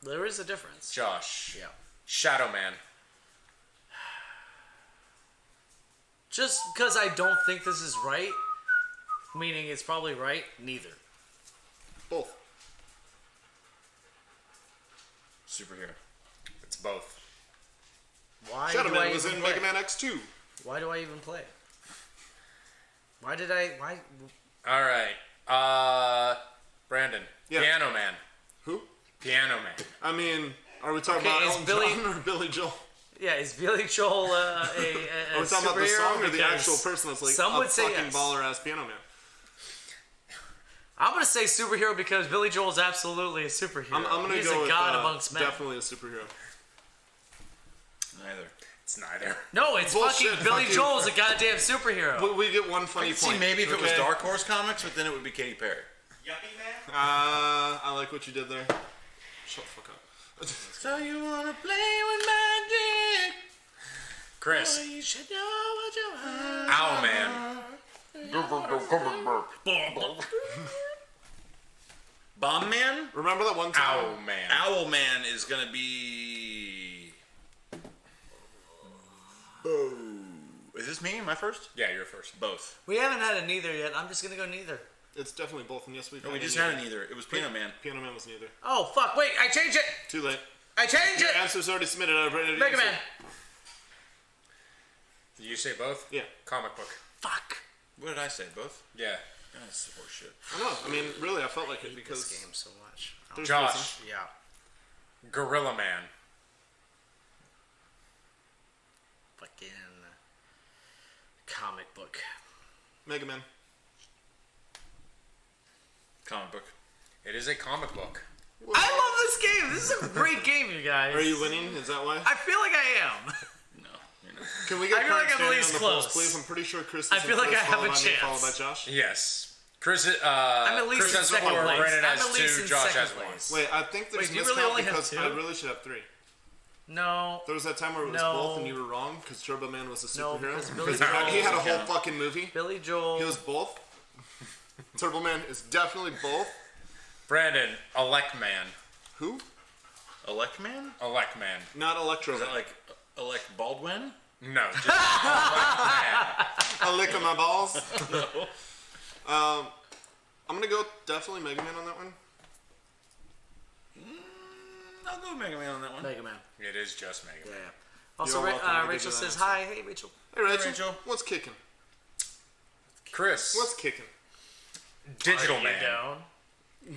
There is a difference. Josh. Yeah. Shadow Man. Just because I don't think this is right, meaning it's probably right, neither. Both. Superhero. It's both. Why Shadow do I Man was even in play? Mega Man X2. Why do I even play? Why did I? Why? All right. Brandon. Yeah. Piano Man. Who? Piano Man. I mean, are we talking Okay, about is Elton Billy- John or Billy Joel? Yeah, is Billy Joel a Are we talking about the superhero? song or the Because actual person that's like some a would say fucking yes. baller ass piano man? I'm gonna say superhero because Billy Joel's absolutely a superhero. I'm gonna He's go a with god amongst men. definitely a superhero. Neither. It's neither. No, it's Bullshit, fucking Billy fucking- Joel's a goddamn superhero. We get one funny I could see point. maybe if it was okay? Dark Horse Comics, but then it would be Katy Perry. Yuppie Man? I like what you did there. Shut the fuck up. So you wanna play with magic? Chris. You should know what you want. Owl Man. Bomb Man? Remember that one time? Owl Man. Owl Man is gonna be Is this me? My first? Yeah, you're first. Both. We haven't had a neither yet. I'm just gonna go neither. It's definitely both, and yes, we've No, had we just neither. had a neither. It was Piano Man. Piano Man was neither. Oh fuck! Wait, I changed it. Too late. I changed Your it. answer's already submitted. I've read it. Mega Man. Did you say both? Yeah. Comic book. Fuck. What did I say? Both? Yeah. That's horseshit. I know. I mean, really, I felt like it This because game so much. there's Josh. reason. Yeah. Gorilla Man. Fucking comic book. Mega Man. Comic book. It is a comic book. I love this game. This is a great game, you guys. Are you winning? Is that why? I feel like I am. No, you're not. Can we get I feel like current I'm at standing least on the polls, close. please? I'm pretty sure Chris is I feel like first, I have followed a by me, chance. followed by Josh. Yes. Chris, I'm at least Chris in has second 4, place. Brandon I'm has at least 2, in Josh second has place. 1. Wait, I think there's Wait, do you miscount really only have because 2? I really should have 3. No. There was that time where it was No. both and you were wrong because Turbo Man was a No, superhero. because Billy Because he had a Joel- whole fucking movie. Billy Joel. He was both. Turbo Man is definitely both. Brandon, Elect Man. Who? Elect Man? Elect Man. Not Electro Is that Man. like Elect Baldwin? No, just Elect Man. A lick of my balls. No. I'm gonna go definitely Mega Man on that one. I'll go Mega Man on that one. Mega Man. It is just Mega Yeah. Man. Also, You're welcome. I give Rachel you that says answer. hi. Hey, Rachel. Hey Rachel, Rachel. what's kicking? Chris, What's kicking? Digital Are you Man. down?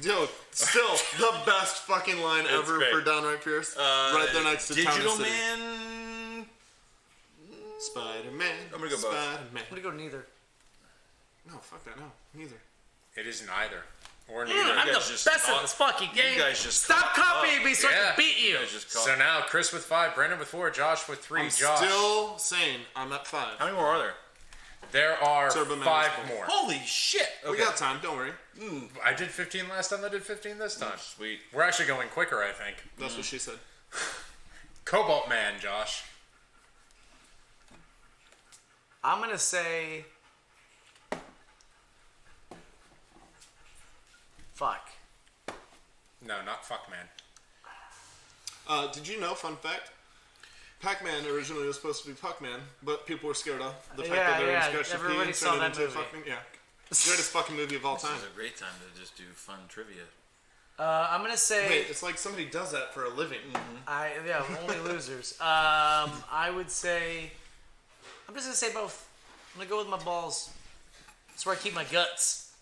Yo, still the best fucking line ever great. for Downright Pierce. Right there next to Town Digital and City. Man. Spider-Man. I'm gonna go both. Spider-Man. I'm gonna go neither. No, fuck that. No, neither. It is neither. Or neither. I'm the guys just best at caught- this fucking game. You guys just Stop caught copying up. me so I Yeah. can beat you. You guys just caught. So now Chris with 5, Brandon with 4, Josh with 3. I'm Josh. still saying I'm at 5. How many more are there? There are Turbo Man 5 is more. Holy shit! Okay. We got time. Don't worry. I did 15 last time. I did 15 this time. Sweet. We're actually going quicker, I think. That's what she said. Cobalt Man, Josh. I'm gonna say. Fuck. No, not Fuck Man. Did you know, fun fact, Pac-Man originally was supposed to be Puck-Man, but people were scared of the fact Yeah, that they were yeah, going to scratch the P everybody and saw turn it that into a movie. fucking, yeah. Greatest fucking movie of all time. This is a great time to just do fun trivia. I'm gonna say. Wait, it's like somebody does that for a living. Only losers. I would say. I'm just gonna say both. I'm gonna go with my balls. That's where I keep my guts.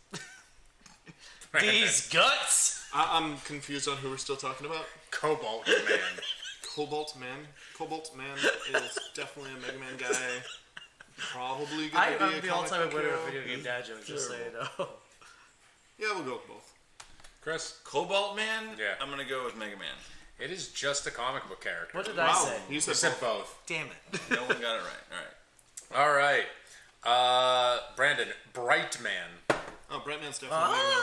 These guts. I'm confused on who we're still talking about. Cobalt Man. Cobalt Man. Cobalt Man is definitely a Mega Man guy. Probably going to be I'm a the comic all-time book winner hero. of video game dad jokes. Just so you know. Yeah, we'll go with both. Chris. Cobalt Man? Yeah. I'm gonna go with Mega Man. It is just a comic book character. What did I Wow, say? you You said said both. both. Damn it. No one got it right. All right. All right. Brandon, Bright Man. Oh, Bright Man's definitely Mega Man.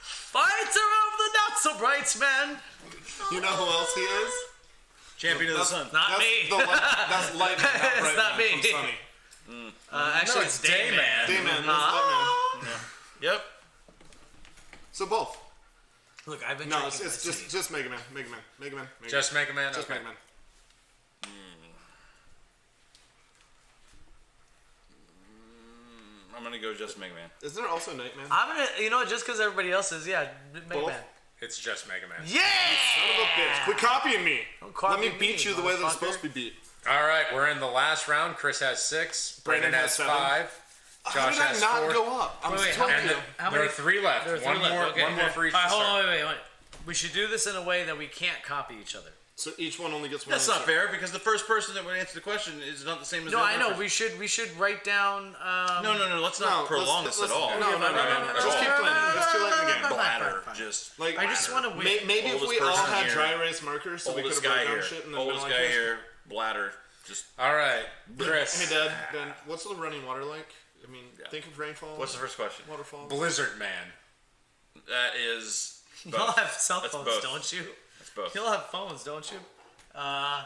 Fighter of the not so bright man. You know who else he is? Champion of the That's- Sun. Not that's me. That's Lightning, not It's Bright not Man me. from Sunny. Actually, No, it's Dayman. Dayman, that's Lightman. Yep. So both. Look, I've been No, drinking it's my just Mega Man. Mega Man. Mega Man. Mega Just Man. Mega Man? Just Okay. Mega Man. I'm gonna go just Mega Man. Is there also Nightman? I'm gonna, you know, just because everybody else is, yeah, Mega Both? Man. It's just Mega Man. Yeah! Son of a bitch. Quit copying me. Don't copy Let me beat you the way they're motherfucker. supposed to be beat. All right, we're in the last round. Chris has 6. Brandon, Brandon has has 5. How Josh did I has not 4. go up? I'm Wait, telling And you. How there many- are 3 left. There are 3 one left. more. Okay. One more for each. All right, to hold start. on, wait. We should do this in a way that we can't copy each other. So each one only gets one. That's not answer. fair because the first person that would answer the question is not the same as No, the I other know. person. We should write down. No. Let's not No, prolong let's- this at all. No, just keep playing. It's too late in the game. Bladder. Just Like, I just want to win. maybe if Oldest we all person had here. dry erase markers, so we could oldest have guy wrote down here. shit and then Oldest been guy like this. here. Bladder. Just All right, Chris. Hey, Dad. Ben, what's the running water like? I mean, think of rainfall. what's the first question? Waterfall. Blizzard Man. That is. Both. Y'all have cell That's phones, both. don't you? That's both. Y'all have phones, don't you? I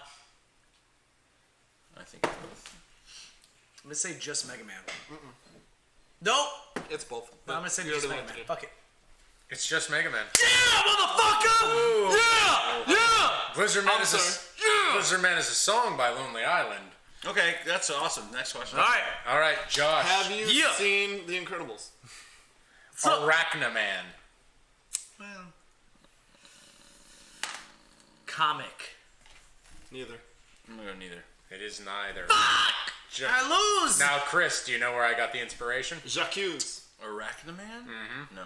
think it's both. I'm gonna say just Mega Man. Nope. It's both. I'm gonna say You just already Mega looked Man. at it. Fuck it. It's just Mega Man. Yeah, motherfucker! Yeah! Blizzard Man is a song by Lonely Island. Okay, that's awesome. Next question. All right, Josh. Have you seen The Incredibles? Arachnaman. Well, Comic. Neither. I'm gonna go neither. It is neither. I lose! Now, Chris, do you know where I got the inspiration? Jacques. Arachnaman? Mm-hmm. No.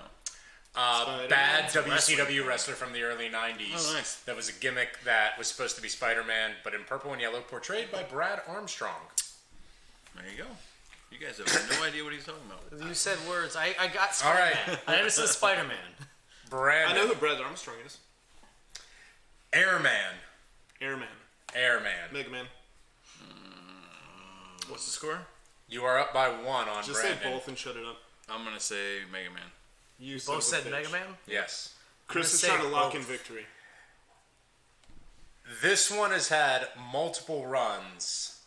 Bad WCW wrestler from the early 90s. Oh, nice. That was a gimmick that was supposed to be Spider-Man, but in purple and yellow, portrayed by Brad Armstrong. There you go. You guys have no idea what he's talking about. You said words. I got All Spider-Man. right. I understood Spider-Man. Brandon. I know who Brad Armstrong is. Airman. Airman. Mega Man. What's the score? You are up by 1 on Just Brandon. say both and shut it up. I'm gonna say Mega Man. You Both said Mega Man? Yes. Chris is I'm gonna trying to say lock both. in victory. This one has had multiple runs.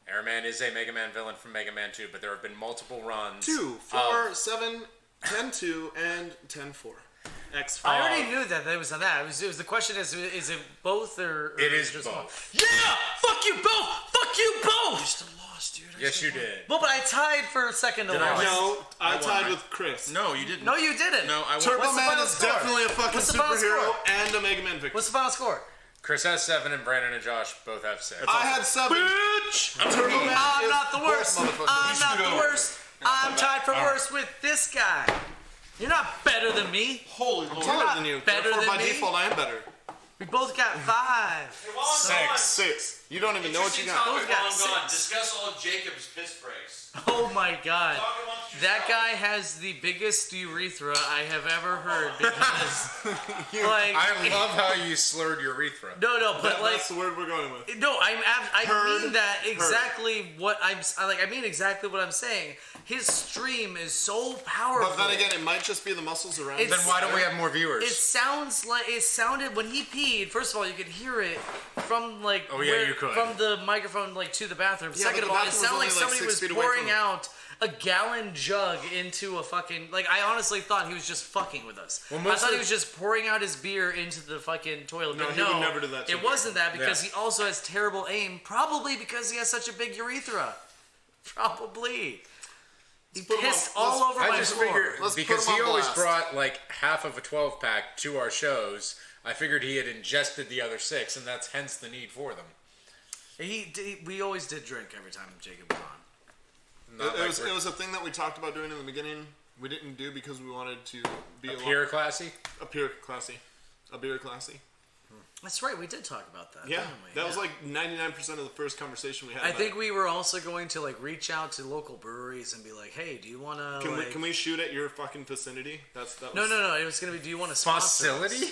Airman is a Mega Man villain from Mega Man 2, but there have been multiple runs. 2, 4, 7, 10-2, and 10-4. X5. I already knew that it was on that. It was the question is it both or It is just both. one? Yeah! Fuck you both! Fuck you both! You still lost, dude. Yes, you did. Well, but I tied for second to Did I last. win? No, I won, tied right? with Chris. No, you didn't. No, you didn't. No, I won. Turbo What's the Man final is score? definitely a fucking What's the final superhero score? and a Mega Man victory. What's the final score? Chris has 7, and Brandon and Josh both have 6. I had 7. Bitch! Turbo Man I'm is not the worst. motherfucker. I'm not the worst. I'm tied for worst with this guy. You're not better than me. Holy not taller than you. better Therefore, than by me. default, I am better. We both got 5. While I'm gone, 6. You don't even know what you got. Those topic while got I'm gone. 6. Discuss all of Jacob's piss breaks. Oh my god. Talk amongst That yourselves. guy has the biggest urethra I have ever heard because, like, I love how you slurred urethra. no, but like, That's the word we're going with. no, I Heard. mean that exactly what I mean exactly what I'm saying. His stream is so powerful. But then again, it might just be the muscles around It's- Then why don't we have more viewers? It sounded when he peed. First of all, you could hear it from like Oh, yeah, you could. from the microphone like to the bathroom. Yeah, Second but of the all, it bathroom was sounded like only, like, somebody 6 was feet away pouring from him. out a gallon jug into a fucking like. I honestly thought he was just fucking with us. Well, I most thought of he was just pouring out his beer into the fucking toilet. No, but he would never do that to it me. wasn't that because Yeah. he also has terrible aim. Probably because he has such a big urethra. Probably. He put him pissed on- all over I my just floor. figured Let's put because him he on always blast. brought like half of a 12-pack to our shows. I figured he had ingested the other 6, and that's hence the need for them. We always did drink every time Jacob was on. Not It like was we're it was a thing that we talked about doing in the beginning. We didn't do because we wanted to be appear classy. appear classy. A beer classy. That's right, we did talk about that. Yeah, didn't we? that was like 99% of the first conversation we had. I about think it. we were also going to like reach out to local breweries and be like, "Hey, do you want to?" Can we shoot at your fucking vicinity? That was No. It was gonna be, "Do you want to sponsor us?" Facility?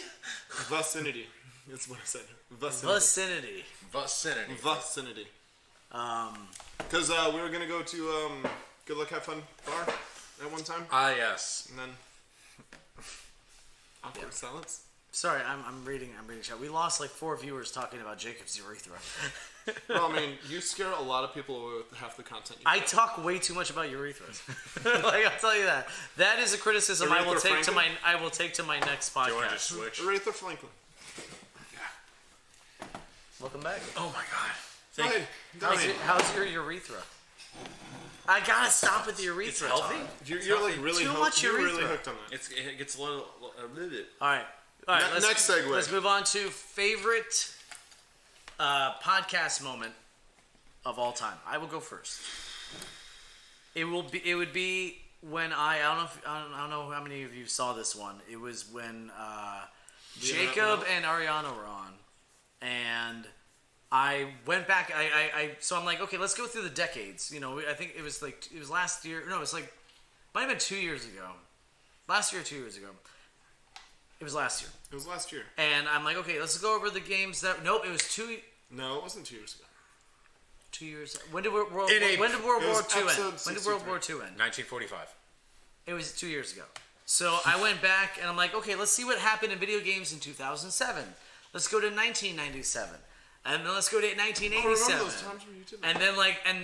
vicinity. That's what I said. Vicinity. Vicinity. Vicinity. Vicinity. Because we were gonna go to Good Luck Have Fun bar at one time, Ah, yes. and then awkward silence. Sorry, I'm reading chat. We lost like 4 viewers talking about Jacob's urethra. Well, I mean, you scare a lot of people away with half the content. You I put. talk way too much about urethras. Like I'll tell you that. That is a criticism I will Urethra take to Franklin? my next podcast. You want to just switch? Aretha Franklin. Welcome back. Oh my god. Go ahead. Go How's ahead. how's your urethra? I gotta stop with the urethra. It's healthy. Tom. You're like really Too hooked. much You're really urethra. hooked on that. It gets a little bit. All right. Next segue. Let's move on to favorite podcast moment of all time. I will go first. It would be when I don't know how many of you saw this one. It was when Jacob and Ariana were on, and I went back. So I'm like, okay, let's go through the decades. You know, I think it was last year. No, it was like might have been 2 years ago. Last year or 2 years ago. It was last year. It was last year. And I'm like, okay, let's go over the games that. Nope, it was 2 No, it wasn't 2 years ago. 2 years. When did World War In a- II end? it was When did episode World War II end? 1945. It was 2 years ago. So I went back and I'm like, okay, let's see what happened in video games in 2007. Let's go to 1997. And then let's go to 1987. remember those times where you did that. And then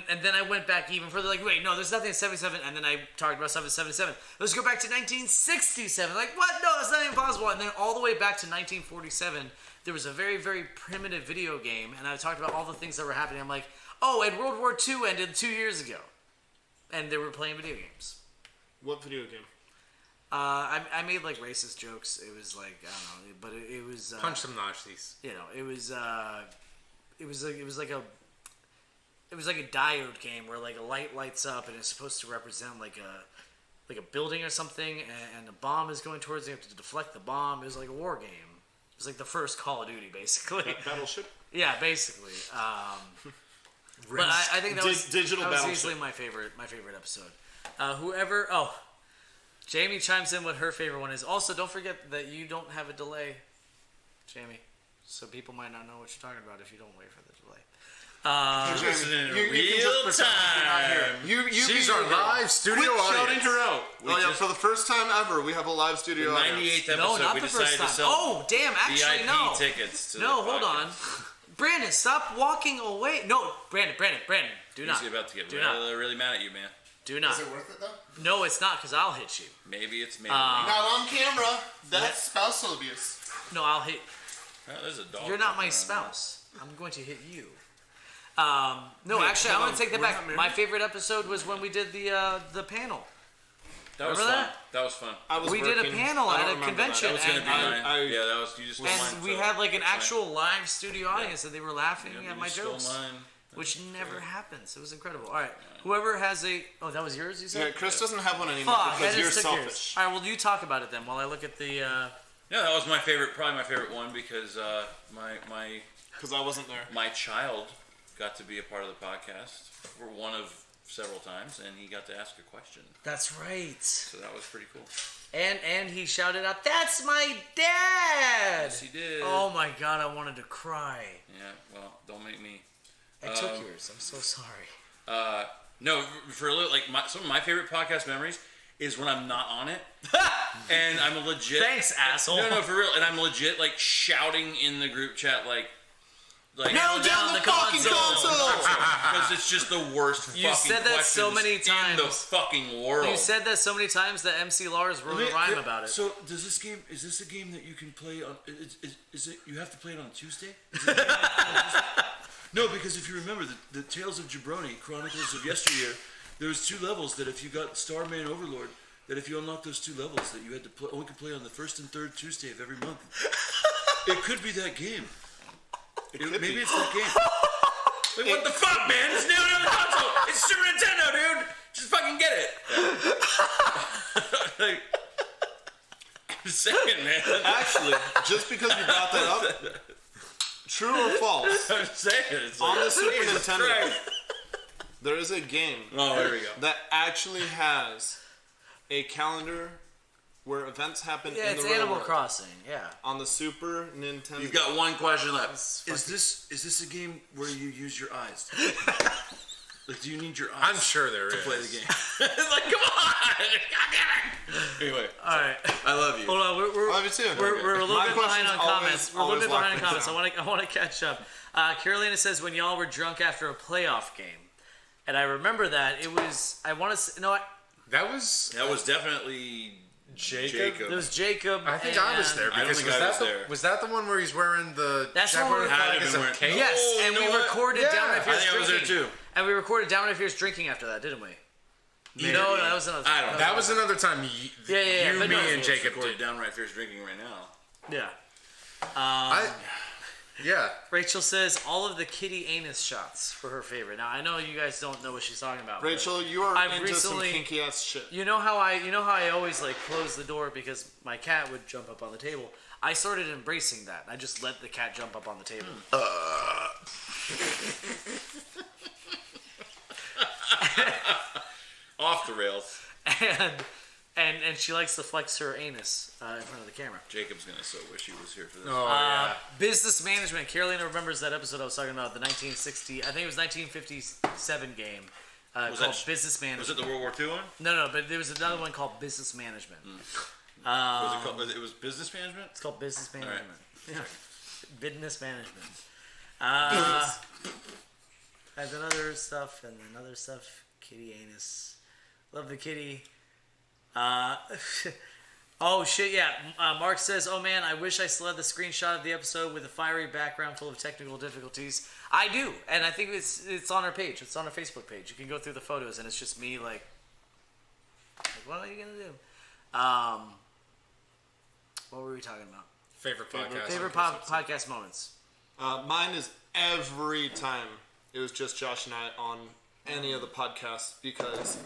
and then I went back even further. Like, wait, no, there's nothing in 77. And then I talked about stuff in 77. Let's go back to 1967. Like, what? No, that's not even possible. And then all the way back to 1947, there was a very, very primitive video game, and I talked about all the things that were happening. I'm like, oh, and World War II ended 2 years ago, and they were playing video games. What video game? I made like racist jokes. It was like, I don't know, but it was Punch some Nazis. you know, it was like a diode game where like a light lights up and it's supposed to represent like a building or something, and a bomb is going towards you. You have to deflect the bomb. It was like a war game. It was like the first Call of Duty, basically. Battleship? Yeah, basically. But I think that was Digital that was Battleship. easily my favorite episode. Jamie chimes in what her favorite one is. Also, don't forget that you don't have a delay, Jamie. So people might not know what you're talking about if you don't wait for the delay. Listening in You can real just pretend you're not here. time. She's our live studio Quit shouting audience. her out. We Oh yeah, just- for the first time ever, we have a live studio audience. 98th episode, No, not we the decided first to time. sell Oh, damn! Actually, VIP no. tickets to No, the hold on. podcast. Brandon, stop walking away. No, Brandon, do not. He's about to get Do not. really, really mad at you, man. Do not. Is it worth it though? No, it's not, because I'll hit you. Maybe it's me. Not on camera. That's spousal abuse. No, I'll hit. Oh, there's a dog. You're not my around. spouse. I'm going to hit you. No, actually, I hold want on. to take that We're back. not married? My favorite episode was when we did the panel. That was Remember fun. that? That was fun. I was We did a working. panel I at don't a remember convention, That was gonna and- be mine. I- Yeah, that was. You just stole mine. And we so had like an it's fine. actual live studio audience, and they were laughing Yeah, at you my just stole jokes, mine. which never happens. It was incredible. All right, whoever has a that was yours, you Yeah, said. Chris doesn't have one anymore Fuck, I because you're just took yours. selfish. All right, well, you talk about it then while I look at the. Yeah, that was my favorite. Probably my favorite one because my Because I wasn't there. my child got to be a part of the podcast for one of several times, and he got to ask a question. That's right. So that was pretty cool. And he shouted out, "That's my dad!" Yes, he did. Oh my god, I wanted to cry. Yeah. Well, don't make me. I took yours. I'm so sorry. No, for a little, like some of my favorite podcast memories is when I'm not on it, and I'm legit. Thanks, asshole. No, for real, and I'm legit like shouting in the group chat like. Nail down the console! Because it's just the worst fucking You said that so questions many in the times. fucking world. You said that so many times that MC Lars wrote a rhyme about it. So does this game? Is this a game that you can play on? Is it? You have to play it on Tuesday? No, because if you remember the Tales of Jabroni, Chronicles of Yesteryear, there was 2 levels that if you got Starman Overlord, that if you unlocked those 2 levels, that you had to only could play on the first and third Tuesday of every month. It could be that game. Maybe it's that game. Like, what the fuck, man? It's new on the console. It's Super Nintendo, dude. Just fucking get it. Like, I'm saying, man. Actually, just because you brought that up, true or false, I'm saying it's on like, the Super Jesus Nintendo, Christ. there is a game Oh, there we go. that actually has a calendar where events happen Yeah, in it's the real Animal world. Crossing. Yeah. On the Super Nintendo. You've got one question left. Is this a game where you use your eyes? Like, do you need your eyes I'm sure there to is. play the game? It's like, come on! God damn it! Anyway, All right. I love you. Hold on. We're I love you too. we're a little My bit behind on questions comments. We're a little always bit behind on lock comments. things I want to catch up. Carolina says when y'all were drunk after a playoff game, and I remember that it was. I want to no. That was That was definitely Jacob. It was Jacob. I think I was there I don't because think was I that was the there. was that the one where he's wearing the That's the one chaperone where- flag Had as to a been cape? Yes, Oh, and you we know what? recorded Yeah. Down My I Fierce think I was there Drinking. too. And we recorded Down My Fierce Drinking after that, didn't we? Maybe. No, that was another. I don't know. That was another time Yeah, you, but me, no, and it's Jacob Recorded did. downright fierce drinking right now. Yeah. Yeah. Rachel says all of the kitty anus shots for her favorite. Now I know you guys don't know what she's talking about. but Rachel, you are I've into recently- some kinky ass shit. You know how I always like close the door because my cat would jump up on the table. I started embracing that. I just let the cat jump up on the table. Off the rails. And she likes to flex her anus in front of the camera. Jacob's gonna so wish he was here for this. Oh yeah. Business management. Carolina remembers that episode I was talking about, the 1960, I think it was 1957 game called that- Business Management. Was it the World War II one? No, but there was another one called Business Management. Was it called? It was business management. It's called Business Management. Yeah. Business Management. And then other stuff, and then other stuff. Kitty anus. Love the kitty. Oh shit, yeah. Mark says, "Oh man, I wish I still had the screenshot of the episode with a fiery background full of technical difficulties." I do, and I think it's on our page. It's on our Facebook page. You can go through the photos, and it's just me like what are you gonna do? What were we talking about? Favorite podcast. Favorite podcast moments. Mine is every time it was just Josh and I on any of the podcasts because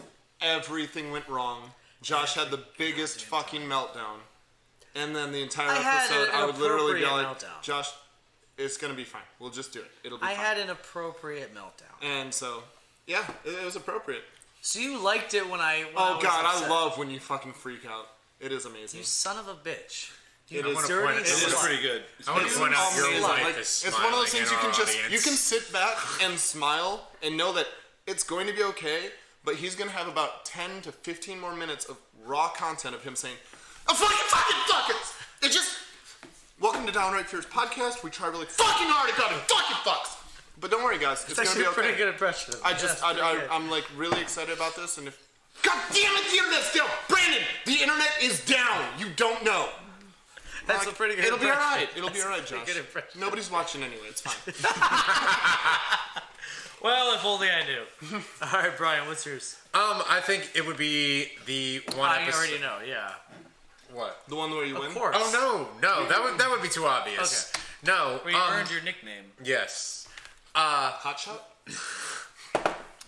everything went wrong. Josh had the biggest fucking meltdown. And then the entire episode, I would literally be like, meltdown. Josh, it's going to be fine. We'll just do it. It'll be fine. I had an appropriate meltdown. And so, yeah, it was appropriate. So you liked it when I Oh, God, I love when you fucking freak out. It is amazing. You son of a bitch. It is pretty good. I want to point out your life like, is it's one of those things you can audience. you can sit back and smile and know that it's going to be okay, but he's going to have about 10 to 15 more minutes of raw content of him saying, "Oh, fucking it just, welcome to Downright Fear's podcast. We try really fucking hard at it fucking fucks." But don't worry, guys. It's going to be okay. Pretty good impression. I'm like really excited about this, and if, God damn it, the internet's down. Brandon, the internet is down. You don't know. That's a pretty good It'll impression. be all right. It'll be all right, Josh. Good impression. Nobody's watching anyway. It's fine. Well, if only I knew. All right, Brian, what's yours? I think it would be the one I episode. already know, yeah. What? The one where you win? Of course. Oh no, that would be too obvious. Okay. No. Where you earned your nickname. Yes. Hot shot?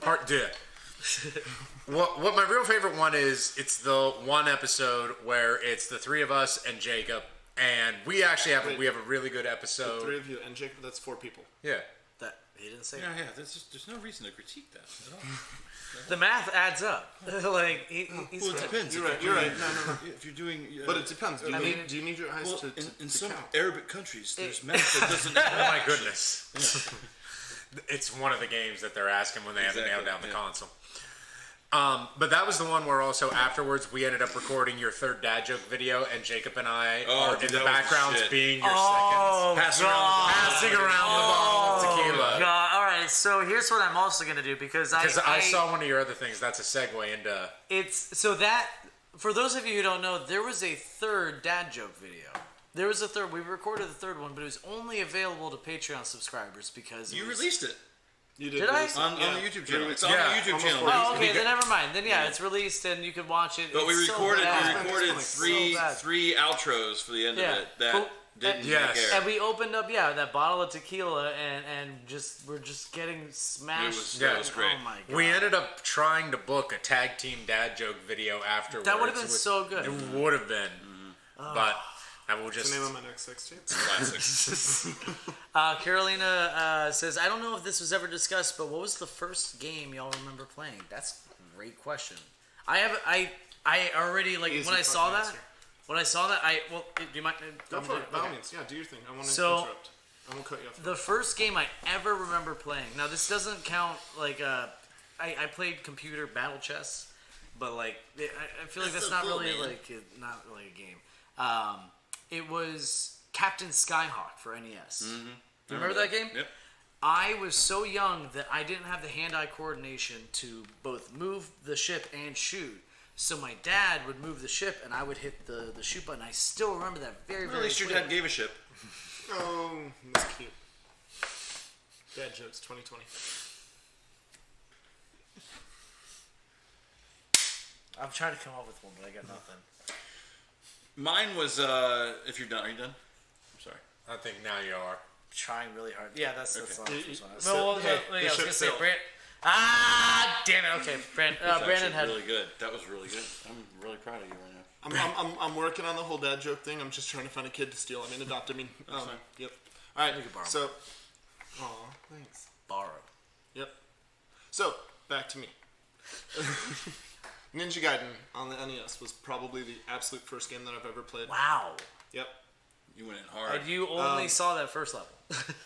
Part deux. What my real favorite one is, it's the one episode where it's the three of us and Jacob, and we actually have we have a really good episode. The three of you and Jacob, that's 4 people. Yeah. That he didn't say. Yeah, there's no reason to critique that at all. The math adds up. Like he's Well, it depends. You're right. No. If you're doing, But it depends. Do you need your eyes well, to in some count? Arabic countries, there's math that doesn't. Oh my goodness. It's one of the games that they're asking when they have to nail down the console. But that was the one where also afterwards we ended up recording your third dad joke video, and Jacob and I are in the backgrounds being your seconds. Passing around the bottle of tequila. God. All right, so here's what I'm also gonna do because I saw one of your other things. That's a segue into. It's so that for those of you who don't know, there was a third dad joke video. There was a third. We recorded the third one, but it was only available to Patreon subscribers because You released it You did. Did I? on the YouTube channel. It's on the Yeah, YouTube almost channel. Oh, okay, then never mind. Then yeah, it's released and you can watch it. But we It's so recorded bad. three So bad. three outros for the end Yeah. of it that But- didn't Yes. make air. And we opened up, that bottle of tequila, and we're just getting smashed. It was great. Oh my god. We ended up trying to book a tag team dad joke video afterwards. That would have been so good. It would have been, but I will What's just. the name of my next sex tape? Classic. Carolina says, I don't know if this was ever discussed, but what was the first game y'all remember playing? That's a great question. I already, like, Easy when I saw fucking that, answer. do you mind? Go for it. By all Okay. means. Yeah, do your thing. I want to So- interrupt. I won't cut you off. The first game I ever remember playing. Now this doesn't count. Like I played computer battle chess, but like I feel like that's so not cool, really man. like not really a game. It was Captain Skyhawk for NES. Do you remember that game? Yep. I was so young that I didn't have the hand-eye coordination to both move the ship and shoot. So my dad would move the ship and I would hit the shoot button. I still remember that very, Well, very at least your clearly. dad gave a ship. Oh, that's cute. Dad jokes 2020. I'm trying to come up with one, but I got nothing. Mine was if you're done. Are you done? I'm sorry. I think now you are. Trying really hard. Yeah, that's not the first one. So- Well, hey, I the was ship gonna say sailed. damn it. Okay, That was Brandon actually had. really good. That was really good. I'm really proud of you right now. I'm working on the whole dad joke thing. I'm just trying to find a kid to steal. I mean, adopt. I mean, fine. yep. All right. You can borrow. So, aw, thanks. Borrow. Yep. So back to me. Ninja Gaiden on the NES was probably the absolute first game that I've ever played. Wow. Yep. You went in hard. And you only saw that first level.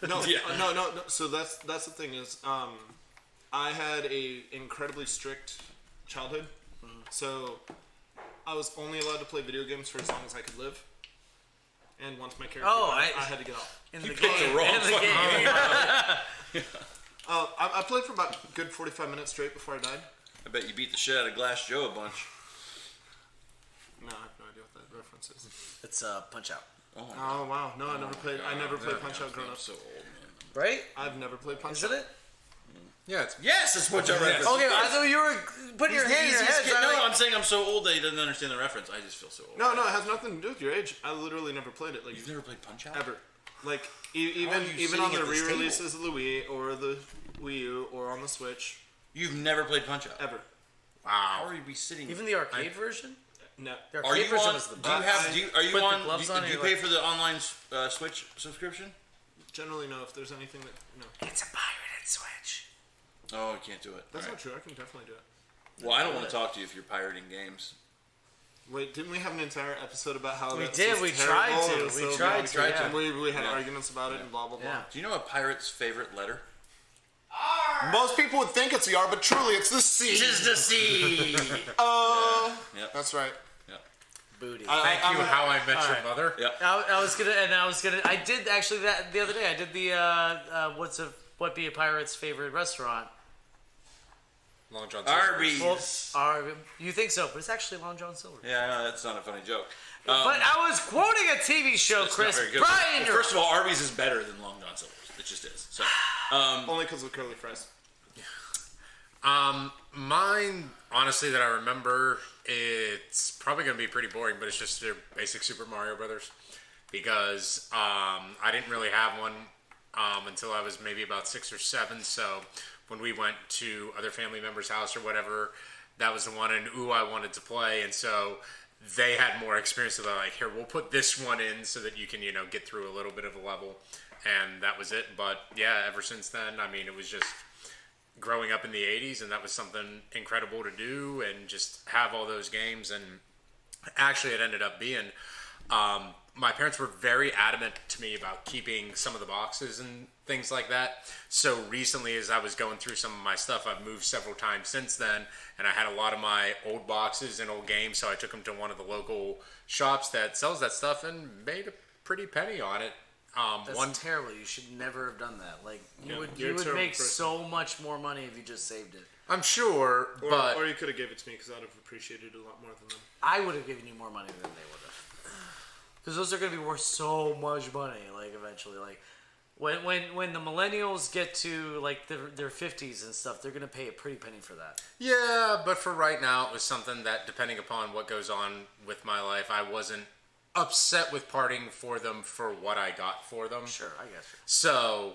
No, Yeah. no. So that's the thing is, I had a incredibly strict childhood, so I was only allowed to play video games for as long as I could live. And once my character Oh, died, I had to get off. In the picked game. the wrong In the game. I played for about a good 45 minutes straight before I died. I bet you beat the shit out of Glass Joe a bunch. No, I have no idea what that reference is. It's Punch Out. Oh, my God. Oh wow, no, I never played. I never played Punch Out growing I'm up. so old, man. Right? I've never played Punch Is Out. it it? Yeah, it's Yes, it's Punch Out reference. Okay, I thought you were putting your He's the hand in your easiest head. kid. so No, I'm like- I'm saying I'm so old that he doesn't understand the reference. I just feel so old. No, it has nothing to do with your age. I literally never played it. Like You've never played Punch Out? ever. Like How are even you even on sitting the at this re-releases of the Wii or the Wii U or on the Switch, You've never played Punch Out? ever. How are you be sitting? Even the arcade version? No. The Are arcade you version on? was the Do you best. have? Do you, are you Put the on? gloves Do, on do and you you're pay like- for the online Switch subscription? Generally, no. If there's anything that no, It's a pirated Switch. Oh, you can't do it. that's All not true. I can definitely do it. right. Well, I don't want to talk to you if you're pirating games. Wait, didn't we have an entire episode about how We that's did, just we terrible tried to, and we so tried bad? to, yeah. And we had Yeah. arguments about it and blah blah blah. Yeah. Do you know a pirate's favorite letter? Most people would think it's the R, but truly it's the C. the sea. Yep. That's right. Yep. Booty. Thank you, How I Met Your Mother. Yep. I did actually that the other day. I did the what be a pirate's favorite restaurant? Long John Silver. Arby's. You think so, but it's actually Long John Silver. Yeah, no, that's not a funny joke. But I was quoting a TV show, It's not Chris. very good. Brian, Well, you're- first of all, Arby's is better than Long John Silver's. It just is. So, Only because of curly fries. Mine, honestly, that I remember, it's probably going to be pretty boring, but it's just their basic Super Mario Brothers. Because I didn't really have one until I was maybe about 6 or 7. So when we went to other family members' house or whatever, that was the one, and I wanted to play. And so they had more experience. So they're like, here, we'll put this one in so that you can, get through a little bit of a level. And that was it. But yeah, ever since then, I mean, it was just growing up in the 80s, and that was something incredible to do and just have all those games. And actually, it ended up being my parents were very adamant to me about keeping some of the boxes and things like that. So recently, as I was going through some of my stuff, I've moved several times since then, and I had a lot of my old boxes and old games, so I took them to one of the local shops that sells that stuff and made a pretty penny on it. That's terrible. You should never have done that. Like you would you're a make terrible person. so much more money if you just saved it. I'm sure, but Or you could have gave it to me because I'd have appreciated it a lot more than them. I would have given you more money than they would have. Because those are going to be worth so much money. Like eventually, like when the millennials get to like their 50s and stuff, they're going to pay a pretty penny for that. yeah, but for right now, it was something that, depending upon what goes on with my life, I wasn't upset with parting for them for what I got for them. Sure, I guess. So,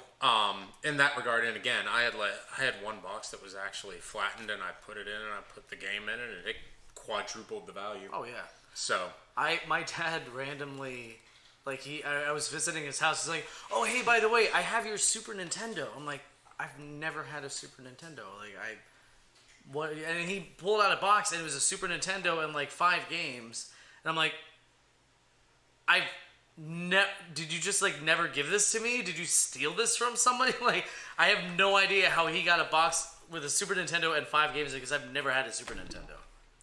in that regard, and again, I had one box that was actually flattened, and I put it in, and I put the game in, and it quadrupled the value. Oh yeah. So, My dad randomly, like I was visiting his house. He's like, "Oh hey, by the way, I have your Super Nintendo." I'm like, "I've never had a Super Nintendo." What? And he pulled out a box, and it was a Super Nintendo and like 5 games. And I'm like, did you just like never give this to me? Did you steal this from somebody? Like, I have no idea how he got a box with a Super Nintendo and 5 games because I've never had a Super Nintendo.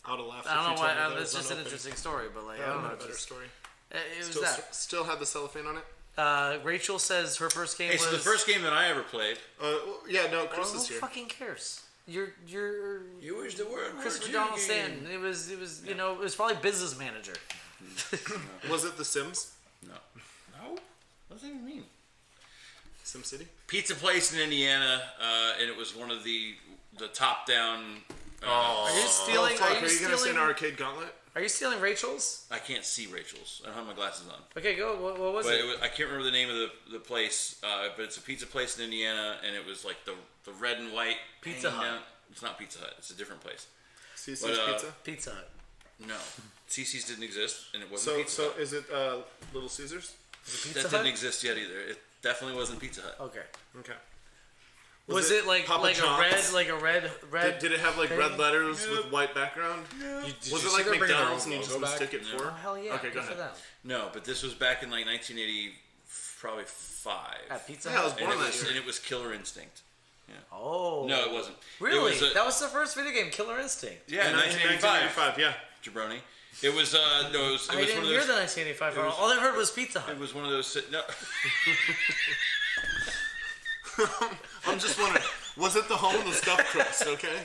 I would have laughed. I don't know if you told me why. that It's was just an unopened. interesting story, but like, Yeah, I don't know. a better Just, story. it was Still, that. still had the cellophane on it. Rachel says her first game hey, was. so the first game that I ever played. Yeah, no, Chris Who is here. fucking cares? You're You wish the word Chris were McDonald game. Stanton. It was it was probably business manager. Was it The Sims? No. No? What does that even mean? SimCity? Pizza place in Indiana, and it was one of the top-down. Are you stealing? Fuck, are are you you gonna say stealing? an arcade gauntlet? Are you stealing Rachel's? I can't see Rachel's. I don't have my glasses on. Okay, go. What was But it? I can't remember the name of the place, but it's a pizza place in Indiana, and it was like the red and white. Pizza hanging Hut. down. It's not Pizza Hut. It's a different place. CC's But, Pizza? Pizza Hut. No. CC's didn't exist, and it wasn't So, Pizza so Hut. is it Little Caesars? Pizza That Hut? didn't exist yet either. It definitely wasn't Pizza Hut. Okay. Okay. Was it like Papa a John's? red? Did it have like red letters with white background? Was it like McDonald's and you just would stick it Oh for? hell yeah! Okay, Good go for ahead. them. No, but this was back in like 1980, probably 5. At Pizza Yeah, I was Hut. born And it that was, year. and it was Killer Instinct. Oh. No, it wasn't. Really? It was That was the first video game, Killer Instinct. yeah, In 1985. 1985, yeah. Jabroni. It was no. It was I one of didn't those. hear the 1985 one. All I heard was Pizza Hut. It was one of those. No. I'm just wondering, was it the home of the stuffed crust? Okay.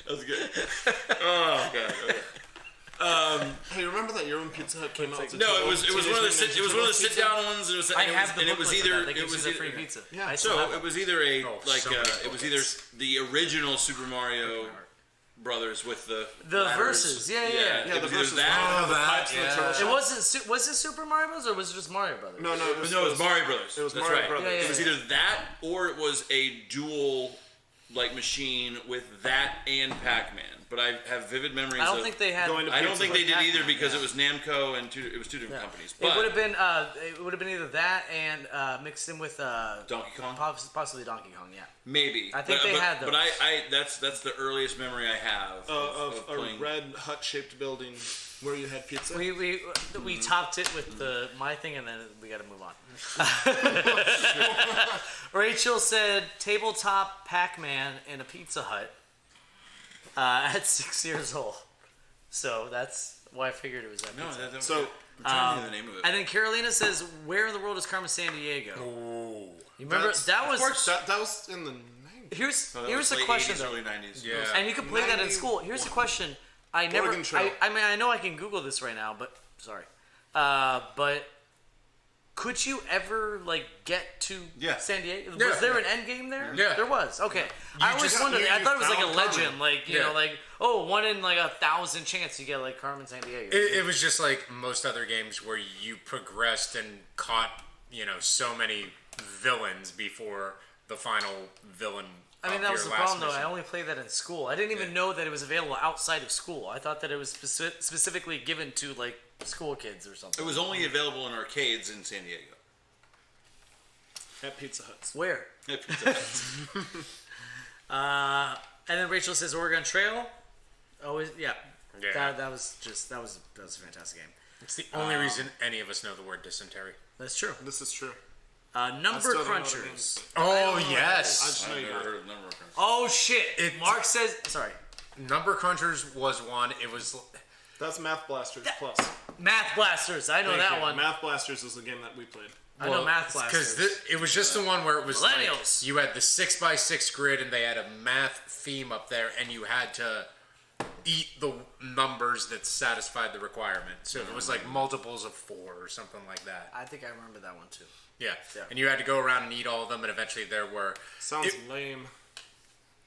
That was good. Oh god. Okay. Hey, remember that year when Pizza Hut came out? No, it was one of the sit down ones. It was, I have the and it was booklet for either that. That it gives was you the either, free pizza. Yeah. I still have so it was either a so many it was either the original Super Mario Brothers with the ladders. Verses. Yeah. It the was either verses. that. The pipes and the turtle It shell. wasn't. Was it Super Mario Bros. Or was it just Mario Brothers? No, It was Mario Brothers. It was That's Mario right. Brothers. Yeah, It was either that or it was a dual machine with that and Pac-Man. But I have vivid memories. I don't of think they had. going to I don't Pizza think they did Hut either Pac-Man, because it was Namco and it was two different companies. It would But have been either that and mixed in with Donkey Kong, possibly Donkey Kong. Yeah. maybe. I think but, they but, had those. But that's the earliest memory I have Of a playing. red hut-shaped building where you had pizza. We topped it with my thing, and then we got to move on. Rachel said tabletop Pac-Man in a Pizza Hut at 6 years old. So that's why I figured it was that. No, Pizza Hut. So I'm trying to think of the name of it. And then Carolina says, "Where in the world is Carmen Sandiego?" You remember that's- that was. that was in the 90s. Here's No, that here's was the late question 80s, though, early 90s. Yeah. and you can play that in 91. school. Here's the question: I never. Oregon Trail. I mean, I know I can Google this right now, but sorry, but. Could you ever get to Yeah. San Diego? Yeah. Was there an end game there? Yeah. There was. Okay. I always just- wondered. I thought it was like a found legend, Carmen. you Yeah. know, one in 1,000 chance you get Carmen Sandiego. It was just like most other games where you progressed and caught, so many villains before the final villain. I mean, of that was your the last problem, though. I mission. only played that in school. I didn't even know that it was available outside of school. I thought that it was specifically given to school kids or something. It was only available in arcades in San Diego. At Pizza Huts. Where? At Pizza Hut. And then Rachel says Oregon Trail. Oh, yeah. Yeah. That was a fantastic game. It's the only reason any of us know the word dysentery. That's true. This is true. Number still don't know what it crunchers. means. Oh, I yes. just know I've you never got it. heard of number of crunches. Oh shit! Mark says. Sorry. Number Crunchers was one. It was. That's Math Blasters Plus. Math Blasters. I know Thank that you. one. Math Blasters is the game that we played. I know Math Blasters. Because it was just the one where it was Millennials. you had the 6x6 grid and they had a math theme up there and you had to eat the numbers that satisfied the requirement. So it was multiples of 4 or something like that. I think I remember that one too. Yeah. Yeah. And you had to go around and eat all of them and eventually there were... Sounds It- lame.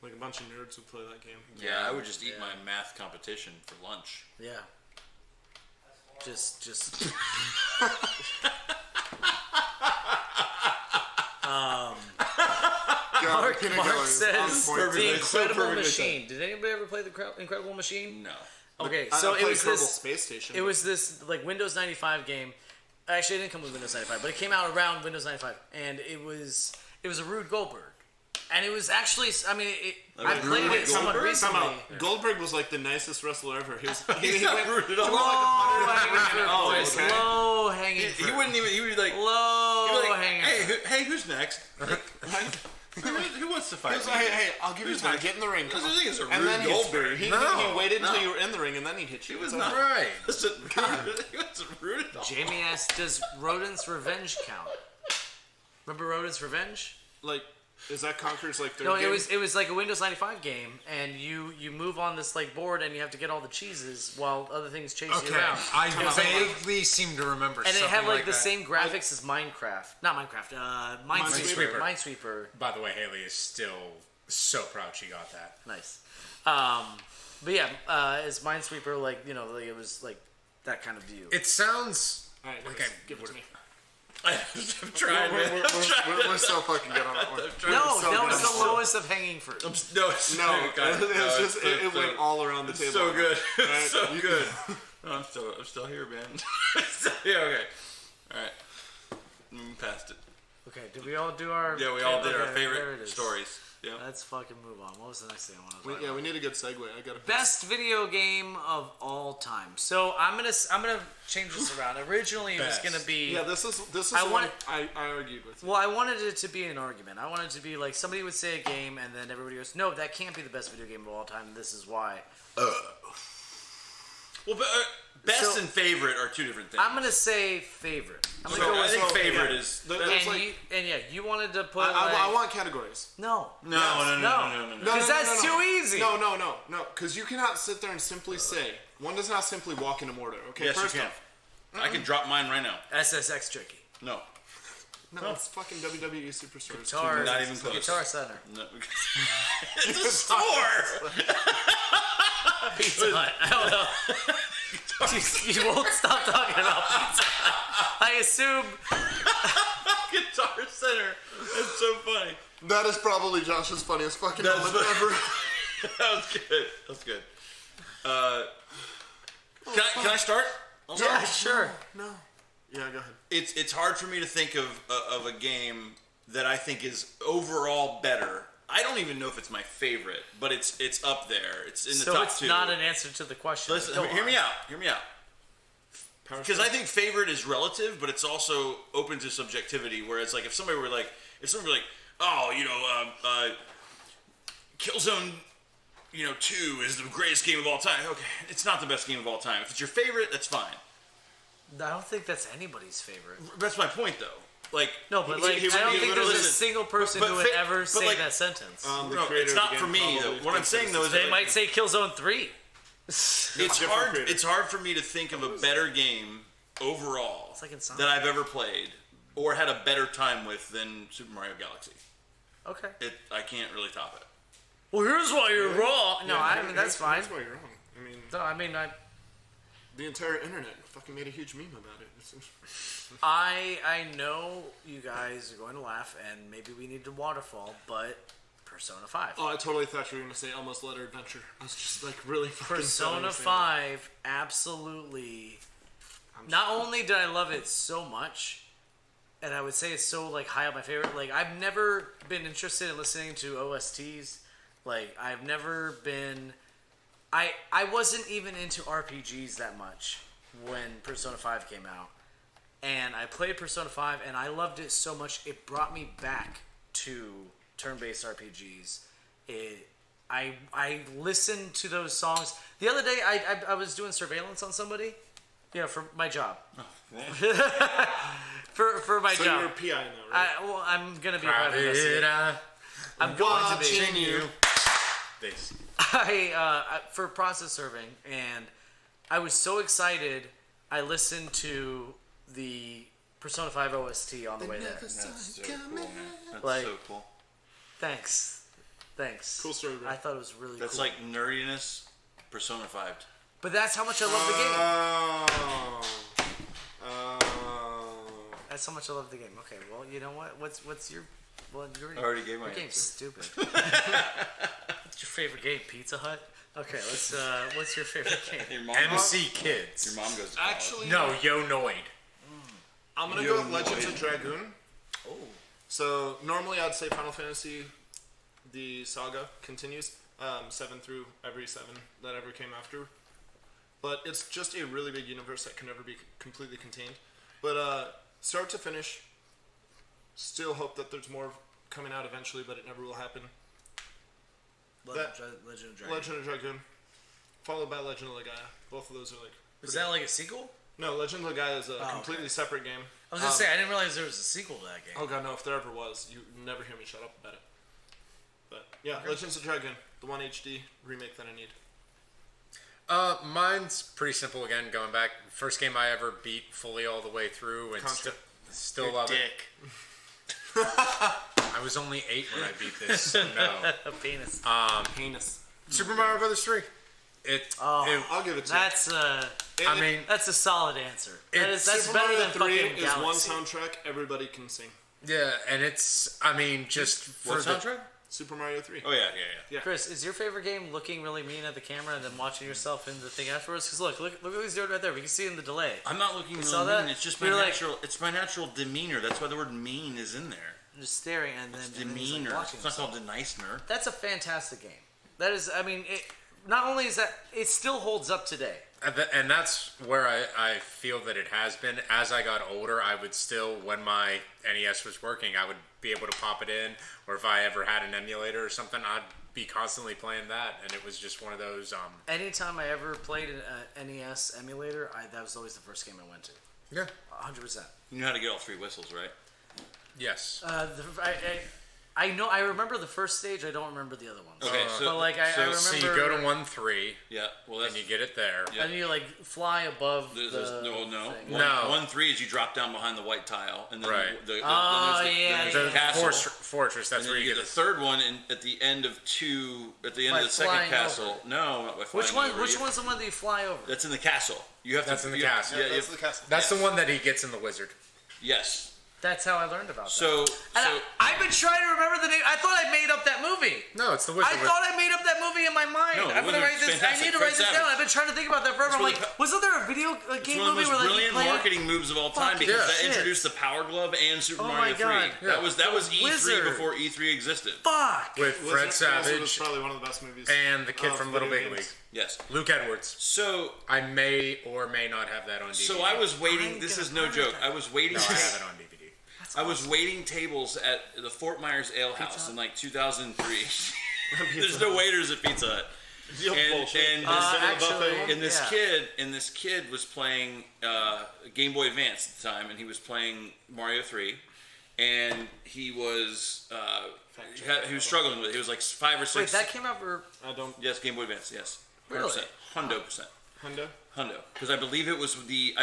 Like a bunch of nerds would play that game. Yeah, I would just eat my math competition for lunch. Yeah. Just. God, Mark says on point the today. Incredible perfectly Machine. Did anybody ever play the Incredible Machine? No. Okay, I so it played was Kerbal this. Space Station. It was this Windows 95 game. Actually, it didn't come with Windows 95, but it came out around Windows 95, and it was a Rube Goldberg, and it was actually. I mean, I played it somewhat Time recently. out. Goldberg was like the nicest wrestler ever. He was. He's not rude at all. Low hanging fruit, boys. okay. Low hanging He fruit. wouldn't even. He would be like. Low He'd be like, hanging hey, fruit. hey, who's next? Who wants to He fight? was me? like, hey, I'll give you Who's time. next? Get in the ring. Because the thing is, a And then Rube he'd Goldberg. he No, waited until no. you were in the ring, and then he'd hit you. He was It's not over. Right. Listen, he wasn't rude at all. Jamie asked, "Does Rodent's Revenge count?" Remember Rodent's Revenge? Like, is that Conker's like third No, game? it was like a Windows 95 game, and you move on this board, and you have to get all the cheeses while other things chase you Okay. around. I vaguely seem to remember And it something had like the that. same graphics as Minecraft. Not Minecraft. Minesweeper. Minesweeper. By the way, Haley is still so proud she got that. Nice. But yeah, as Minesweeper, it was that kind of view. It sounds All right, like I give it to me. I'm trying, man. We're so fucking good on that one. No, so that good. was the lowest of hanging fruit. No, it's No, God, it was just it's it went all around the table. so good. Right? It's so good. I'm still here, man. Yeah, okay. All right. Past it. Okay, did we all do our? Yeah, we all did our Okay, there favorite it is. stories. Yeah. Let's fucking move on. What was the next thing I wanted to talk about? We need a good segue. I got to. Best video game of all time. So I'm gonna change this around. Originally, it was Best. gonna be. Yeah, this is I the want- one I argued with. Well, I wanted it to be an argument. I wanted it to be somebody would say a game, and then everybody goes, "No, that can't be the best video game of all time. This is why." Well, but, best So- and favorite are two different things. I'm gonna say favorite. I'm gonna So go I with think favorite yeah. is. There's like, you wanted to put. I want categories. No. No. Because that's too easy. No. Because you cannot sit there and simply say one does not simply walk into order. Okay, Yes, first you can. off, I can drop mine right now. SSX tricky. No. no, it's fucking WWE Superstars. Guitar. Not even close. Guitar Center. No. It's a store. Pizza Hut. I don't know. you won't stop talking about Pizza Hut. I assume. Guitar Center. That's so funny. That is probably Josh's funniest fucking moment ever. That was good. Can I start? I'll start. Yeah, sure. No. Yeah, go ahead. It's hard for me to think of a game that I think is overall better. I don't even know if it's my favorite, but it's up there. It's in the So top it's two. not an answer to the question. Listen, Go hear on. me out. Because I think favorite is relative, but it's also open to subjectivity. Whereas, like, if somebody were like, oh, Killzone, 2 is the greatest game of all time. Okay, it's not the best game of all time. If it's your favorite, that's fine. I don't think that's anybody's favorite. That's my point, though. Like, No, but like, I don't think there's a single person but who would fa- ever but, say like, that sentence. The No, creator it's of the not game for me. probably Though. What I'm thinks saying though is they that, might say Killzone 3. it's different hard. creator. It's hard for me to think of a better game overall It's like Insomniac. that I've ever played or had a better time with than Super Mario Galaxy. Okay. I can't really top it. Well, here's why you're wrong. No, Yeah, I mean that's fine. That's why you're wrong. I mean, the entire internet fucking made a huge meme about it. I know you guys are going to laugh, and maybe we need to waterfall, but Persona 5. Oh, I totally thought you were gonna say Almost Letter Adventure. I was just like really fucking Persona sad. 5, absolutely. Not only did I love it so much, and I would say it's so like high on my favorite. Like I've never been interested in listening to OSTs. Like I've never been. I wasn't even into RPGs that much when Persona 5 came out. And I played Persona 5 and I loved it so much it brought me back to turn-based RPGs. I listened to those songs. The other day I was doing surveillance on somebody, for my job. for my So job. you're a PI now, right? I'm gonna be a private investigator. I'm going to be. Watching you. This. For process serving, and I was so excited. I listened to the Persona 5 OST on the way there. That's so cool, man. That's Like- so cool. Thanks. Cool story, bro. I thought it was really That's cool. like nerdiness Persona 5. But that's how much I love the game. Oh. That's how much I love the game. Okay, well, you know what? What's your? Well, I already gave my your game's answer. stupid. What's your favorite game? Pizza Hut. Okay, let's. What's your favorite game? Your mom MC Kids. Your mom goes to college. Actually, No, Yo-Noid. I'm gonna You go with have Legends no of Dragoon. Oh, So normally I'd say Final Fantasy, the saga continues, 7 through every 7 that ever came after. But it's just a really big universe that can never be completely contained. But start to finish, still hope that there's more coming out eventually, but it never will happen. Legend of Dragon. Legend of Dragoon, followed by Legend of Legaia. Both of those are like... Was that like a sequel? No, Legend of Legaia is a Oh, completely okay. separate game. I was gonna say I didn't realize there was a sequel to that game. Oh god, no, if there ever was, you never hear me shut up about it. But yeah, Legends of Dragon, the 1 HD remake that I need. Mine's pretty simple again, going back. First game I ever beat fully all the way through and Contra. still love it. Dick. I was only 8 when I beat this, so no. A penis. Heinous. Super Mario Brothers 3. I'll give it to you. That's I mean, that's a solid answer. That's Super better Mario than 3 fucking is Galaxy. one soundtrack everybody can sing. yeah, and it's, I mean, just for What the soundtrack? Super Mario 3. Oh, yeah. Chris, is your favorite game looking really mean at the camera and then watching yourself in the thing afterwards? Because look what he's doing right there. We can see in the delay. I'm not looking saw really that? mean. It's just my You're like- natural. It's my natural demeanor. That's why the word "mean" is in there. I'm just staring and then, It's and then he's, like, demeanor. watching It's not himself. called denicener. That's a fantastic game. That is, I mean, it. Not only is that, it still holds up today. And that's where I feel that it has been. As I got older, I would still, when my NES was working, I would be able to pop it in. Or if I ever had an emulator or something, I'd be constantly playing that, and it was just one of those. Anytime I ever played an NES emulator, that was always the first game I went to. Yeah. 100%. You know how to get all 3 whistles, right? Yes. I know. I remember the first stage. I don't remember the other ones. Okay, But like I remember. So you go to 1-3, Yeah, well, that's and you get it there. Yeah. And you like fly above There's the no. thing. No. 1-3 is you drop down behind the white tile, and then Right. then Oh, there's yeah, there's yeah. the castle, Fortress. That's and then where you you get get the third one at the end of 2, at the end By of the second flying castle. over. No, not by Which flying one? over. Which one's the one that you fly over? That's in the castle. You have That's to. in the you- castle. Yeah, Yeah, you that's have- the castle. That's the one that he gets in the wizard. yes. That's how I learned about that. So I've been trying to remember the name. I thought I made up that movie. No, it's the wizard. I thought I made up that movie in my mind. No, I'm gonna Wizard's write this. I fantastic. need to Fred write this Savage. down. I've been trying to think about that forever. I'm one of like, the- wasn't there a video it's game one of the movie most where like you brilliant play? marketing moves of all time Fucking because that shit. introduced the Power Glove and Super Oh Mario my 3. God. That was E3 Wizard. before E3 existed. Fuck. with Wizard Fred was Savage probably one of the best movies. and the kid of from Little video Big games. League, Yes. Luke Edwards. So I may or may not have that on DVD. so I was waiting. I'm This gonna is no pirate joke. that. I was waiting. No, I have it on DVD. I was waiting tables at the Fort Myers Ale House in like 2003. There's no waiters at Pizza Hut. And this kid was playing Game Boy Advance at the time, and he was playing Mario 3, and he was struggling with it. He was like 5 or 6. Wait, that came out for. I don't. Yes, Game Boy Advance. Yes, 100%. Really? 100%. Hundo. Because I believe it was the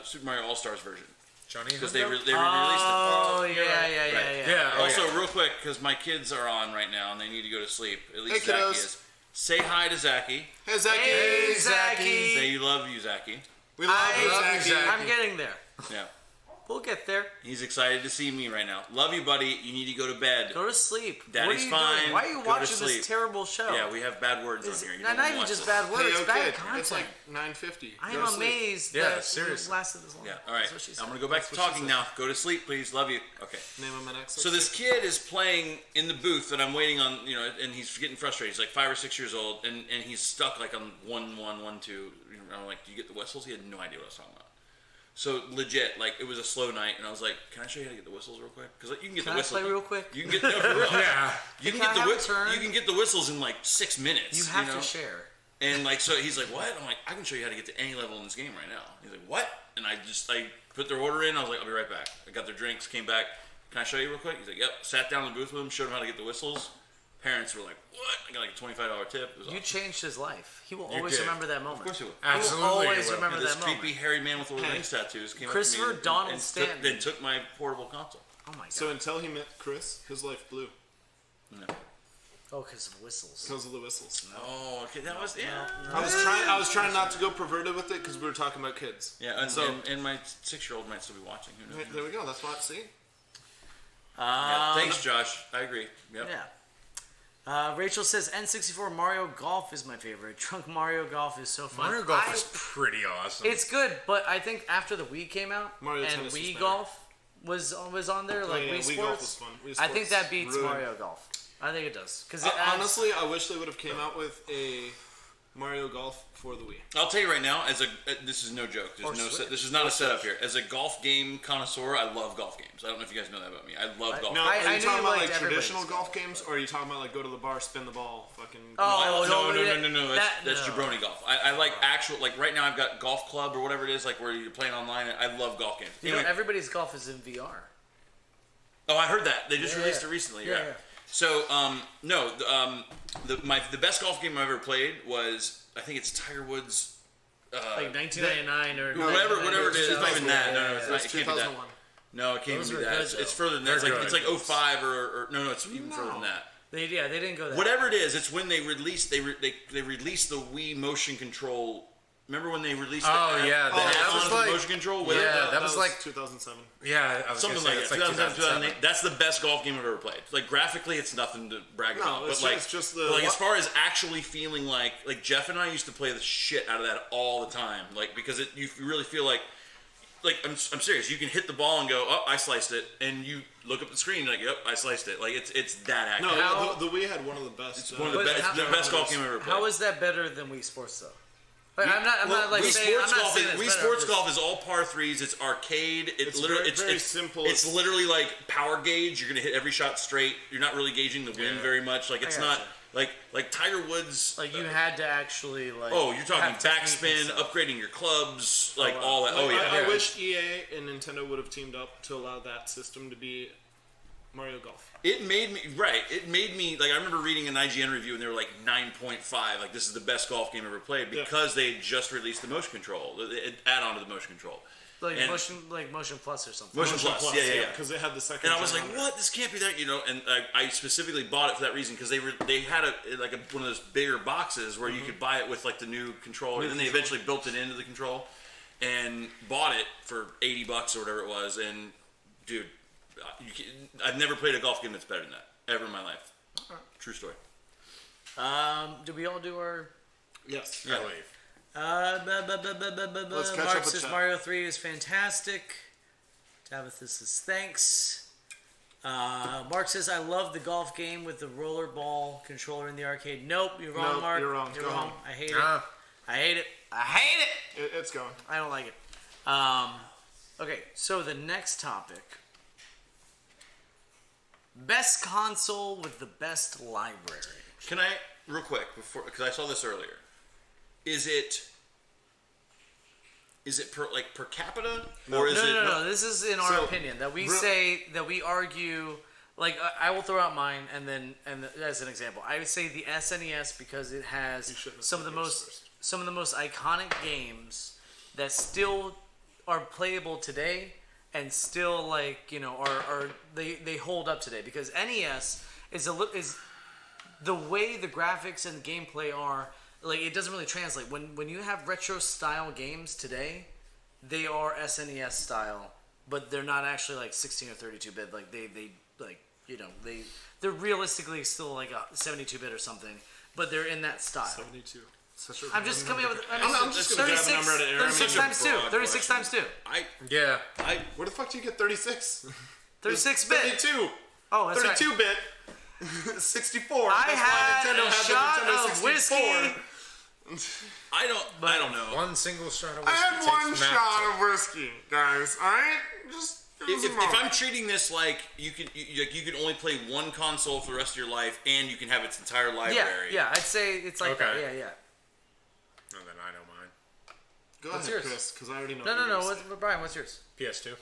Super Mario All Stars version. Johnny Because Hundo? they re-released it. Oh yeah. Yeah. Oh, Also, yeah. real quick, because my kids are on right now and they need to go to sleep. At least Hey, Zachy kiddos. is. Say hi to Zachy. Hey, Zachy. Hey, Zachy. Say you love you, Zachy. We love you, love you, Zachy. Zachy. I'm getting there. Yeah. We'll get there. He's excited to see me right now. Love you, buddy. You need to go to bed. Go to sleep. Daddy's what are you fine. Doing? Why are you Go to watching sleep. this terrible show? Yeah, we have bad words It's on here. You not don't wanna even watch just this. bad words. Hey, Bad okay. content. It's like 9:50. I Go am to sleep. amazed Yeah, that seriously. it lasted this long. Yeah, all right. That's what she said. I'm going to go back to That's what she talking said. now. Go to sleep, please. Love you. Okay. Name of my next. So this kid is playing in the booth that I'm waiting on, and he's getting frustrated. He's like 5 or 6 years old, and he's stuck like on 1-1, 1-2. I'm like, do you get the whistles? He had no idea what I was talking about. So legit, like it was a slow night, and I was like, "Can I show you how to get the whistles real quick? Because like, you can get Can the I whistles. play real quick? You can get no, for real. Yeah. You can Can I get the have a whistles. turn? You can get the whistles in like 6 minutes. You have know? to share. And like, so he's like, "What?" I'm like, "I can show you how to get to any level in this game right now." He's like, "What?" And I put their order in. I was like, "I'll be right back." I got their drinks, came back. "Can I show you real quick?" He's like, "Yep." Sat down in the booth with him, showed him how to get the whistles. Parents were like, "What?" I got like a $25 tip. It was You awesome. changed his life. He will You always did. remember that moment. Of course he would. Absolutely. He will always will. remember This that creepy moment. hairy man with little rings tattoos came Christopher up to me Donald and Stanton. then took my portable console. Oh my god. So until he met Chris, his life blew No. Oh, because of whistles. because of the whistles. Oh, okay, that was I was trying not to go perverted with it because we were talking about kids. Yeah, and, So- and my 6-year-old might still be watching. Who knows? There we go. That's what. See. Yeah, thanks, Josh. I agree. Yep. Yeah. Rachel says N64 Mario Golf is my favorite. Drunk Mario Golf is so fun. Mario Golf is pretty awesome. It's good, but I think after the Wii came out Mario and Tennis was Wii better. Golf was on there, like yeah, Wii Wii Sports, Golf was fun. Wii I think Sports that beats ruined. Mario Golf. I think it does because Honestly, I wish they would have came out with a Mario Golf for the Wii. I'll tell you right now, this is no joke. Or This is not a setup here. As a golf game connoisseur, I love golf games. I don't know if you guys know that about me. I love golf. No, I are knew you talking you about liked like traditional everybody's golf games, or are you talking about like go to the bar, spin the ball, fucking? Oh, no. That's no. jabroni golf. I like actual, like right now I've got Golf Club or whatever it is, like where you're playing online. I love golf games. You know, Anyway, everybody's golf is in VR. oh, I heard that. They just Yeah, released yeah. it recently. Yeah, Yeah. yeah. So, the best golf game I ever played was, I think it's Tiger Woods. Like 1999 or Whatever it is. It's not even that. No, it's not. It's It can't be that. 2001. No, it can't Those even be were that. good, It's though. further than that. They're It's like good. 05 or no, it's even further than that. They didn't go that. Whatever it is, it's when they released they released the Wii motion control. Remember when they released Oh, yeah, the that add-ons was with like- motion control? With yeah, it? that was like 2007. yeah, I was Something gonna say, like it's that. like 2007, 2007. 2008. That's the best golf game I've ever played. Like graphically, it's nothing to brag No, about. it's But like, just- it's just the- but like as far as actually feeling like Jeff and I used to play the shit out of that all the time. Like because you really feel like I'm serious. You can hit the ball and go, oh, I sliced it, and you look up the screen, like, yep, I sliced it. Like it's that accurate. No, the Wii had one of the best. It's one of the best. It's the best golf game I've ever played. How is that better than Wii Sports though? Like, I'm not like saying. I'm not saying Wii it's Sports better. Golf is all par threes. It's arcade. It's literally very simple. It's literally like power gauge. You're gonna hit every shot straight. You're not really gauging the wind very much. Like it's not like Tiger Woods. Like you had to actually like. Oh, you're talking have technique backspin, and stuff. upgrading your clubs, like all that. Oh Like, yeah. I wish EA and Nintendo would have teamed up to allow that system to be Mario Golf. It made me like I remember reading an IGN review and they were like 9.5, like this is the best golf game ever played because they had just released the motion control, the add-on to the motion control. Like And- motion plus or something. Motion Plus, yeah. Because they had the second. And I was gen like, on there. what? This can't be that, And I specifically bought it for that reason because they had one of those bigger boxes where you could buy it with like the new controller, and then they eventually built it into the control, and bought it for $80 or whatever it was. And dude, I've never played a golf game that's better than that ever in my life. True story. Do we all do our? Yes. Yeah. Let's catch Mark up with says chat. Mario 3 is fantastic. Tabitha says thanks. Mark says I love the golf game with the rollerball controller in the arcade. Nope, you're wrong, Nope, Mark. you're wrong. You're Go wrong. home. I hate it. I hate it. I hate it. It's going. I don't like it. Okay, so the next topic. Best console with the best library. Can I, real quick, because I saw this earlier, is it per capita? Or is it No. This is in our So, opinion that we say that we argue. Like I will throw out mine, and as an example, I would say the SNES because it has shouldn't have some of said the yours most iconic games that still are playable today, and still are they hold up today because NES is the way the graphics and gameplay are. Like it doesn't really translate when you have retro style games today. They are SNES style, but they're not actually like 16 or 32 bit. Like they're realistically still like a 72 bit or something, but they're in that style. 72. Such a I'm just coming up with. I'm just gonna grab a number out of air. 36 I'm times two. 36 times two. Yeah. Where the fuck do you get 36? 36 bit. 32. Oh, that's right. 32 bit. 64. I That's why had Nintendo a had the shot Nintendo of 64. whiskey. I don't know. One single shot of I whiskey had takes one the match. shot of whiskey, guys. Alright? Just. If I'm treating this like you can only play one console for the rest of your life and you can have its entire library. Yeah, I'd say it's like that. Okay. Yeah. No, then I know mine. Go What's ahead, yours? Chris, because I already know. No. what Brian, what's yours? PS2.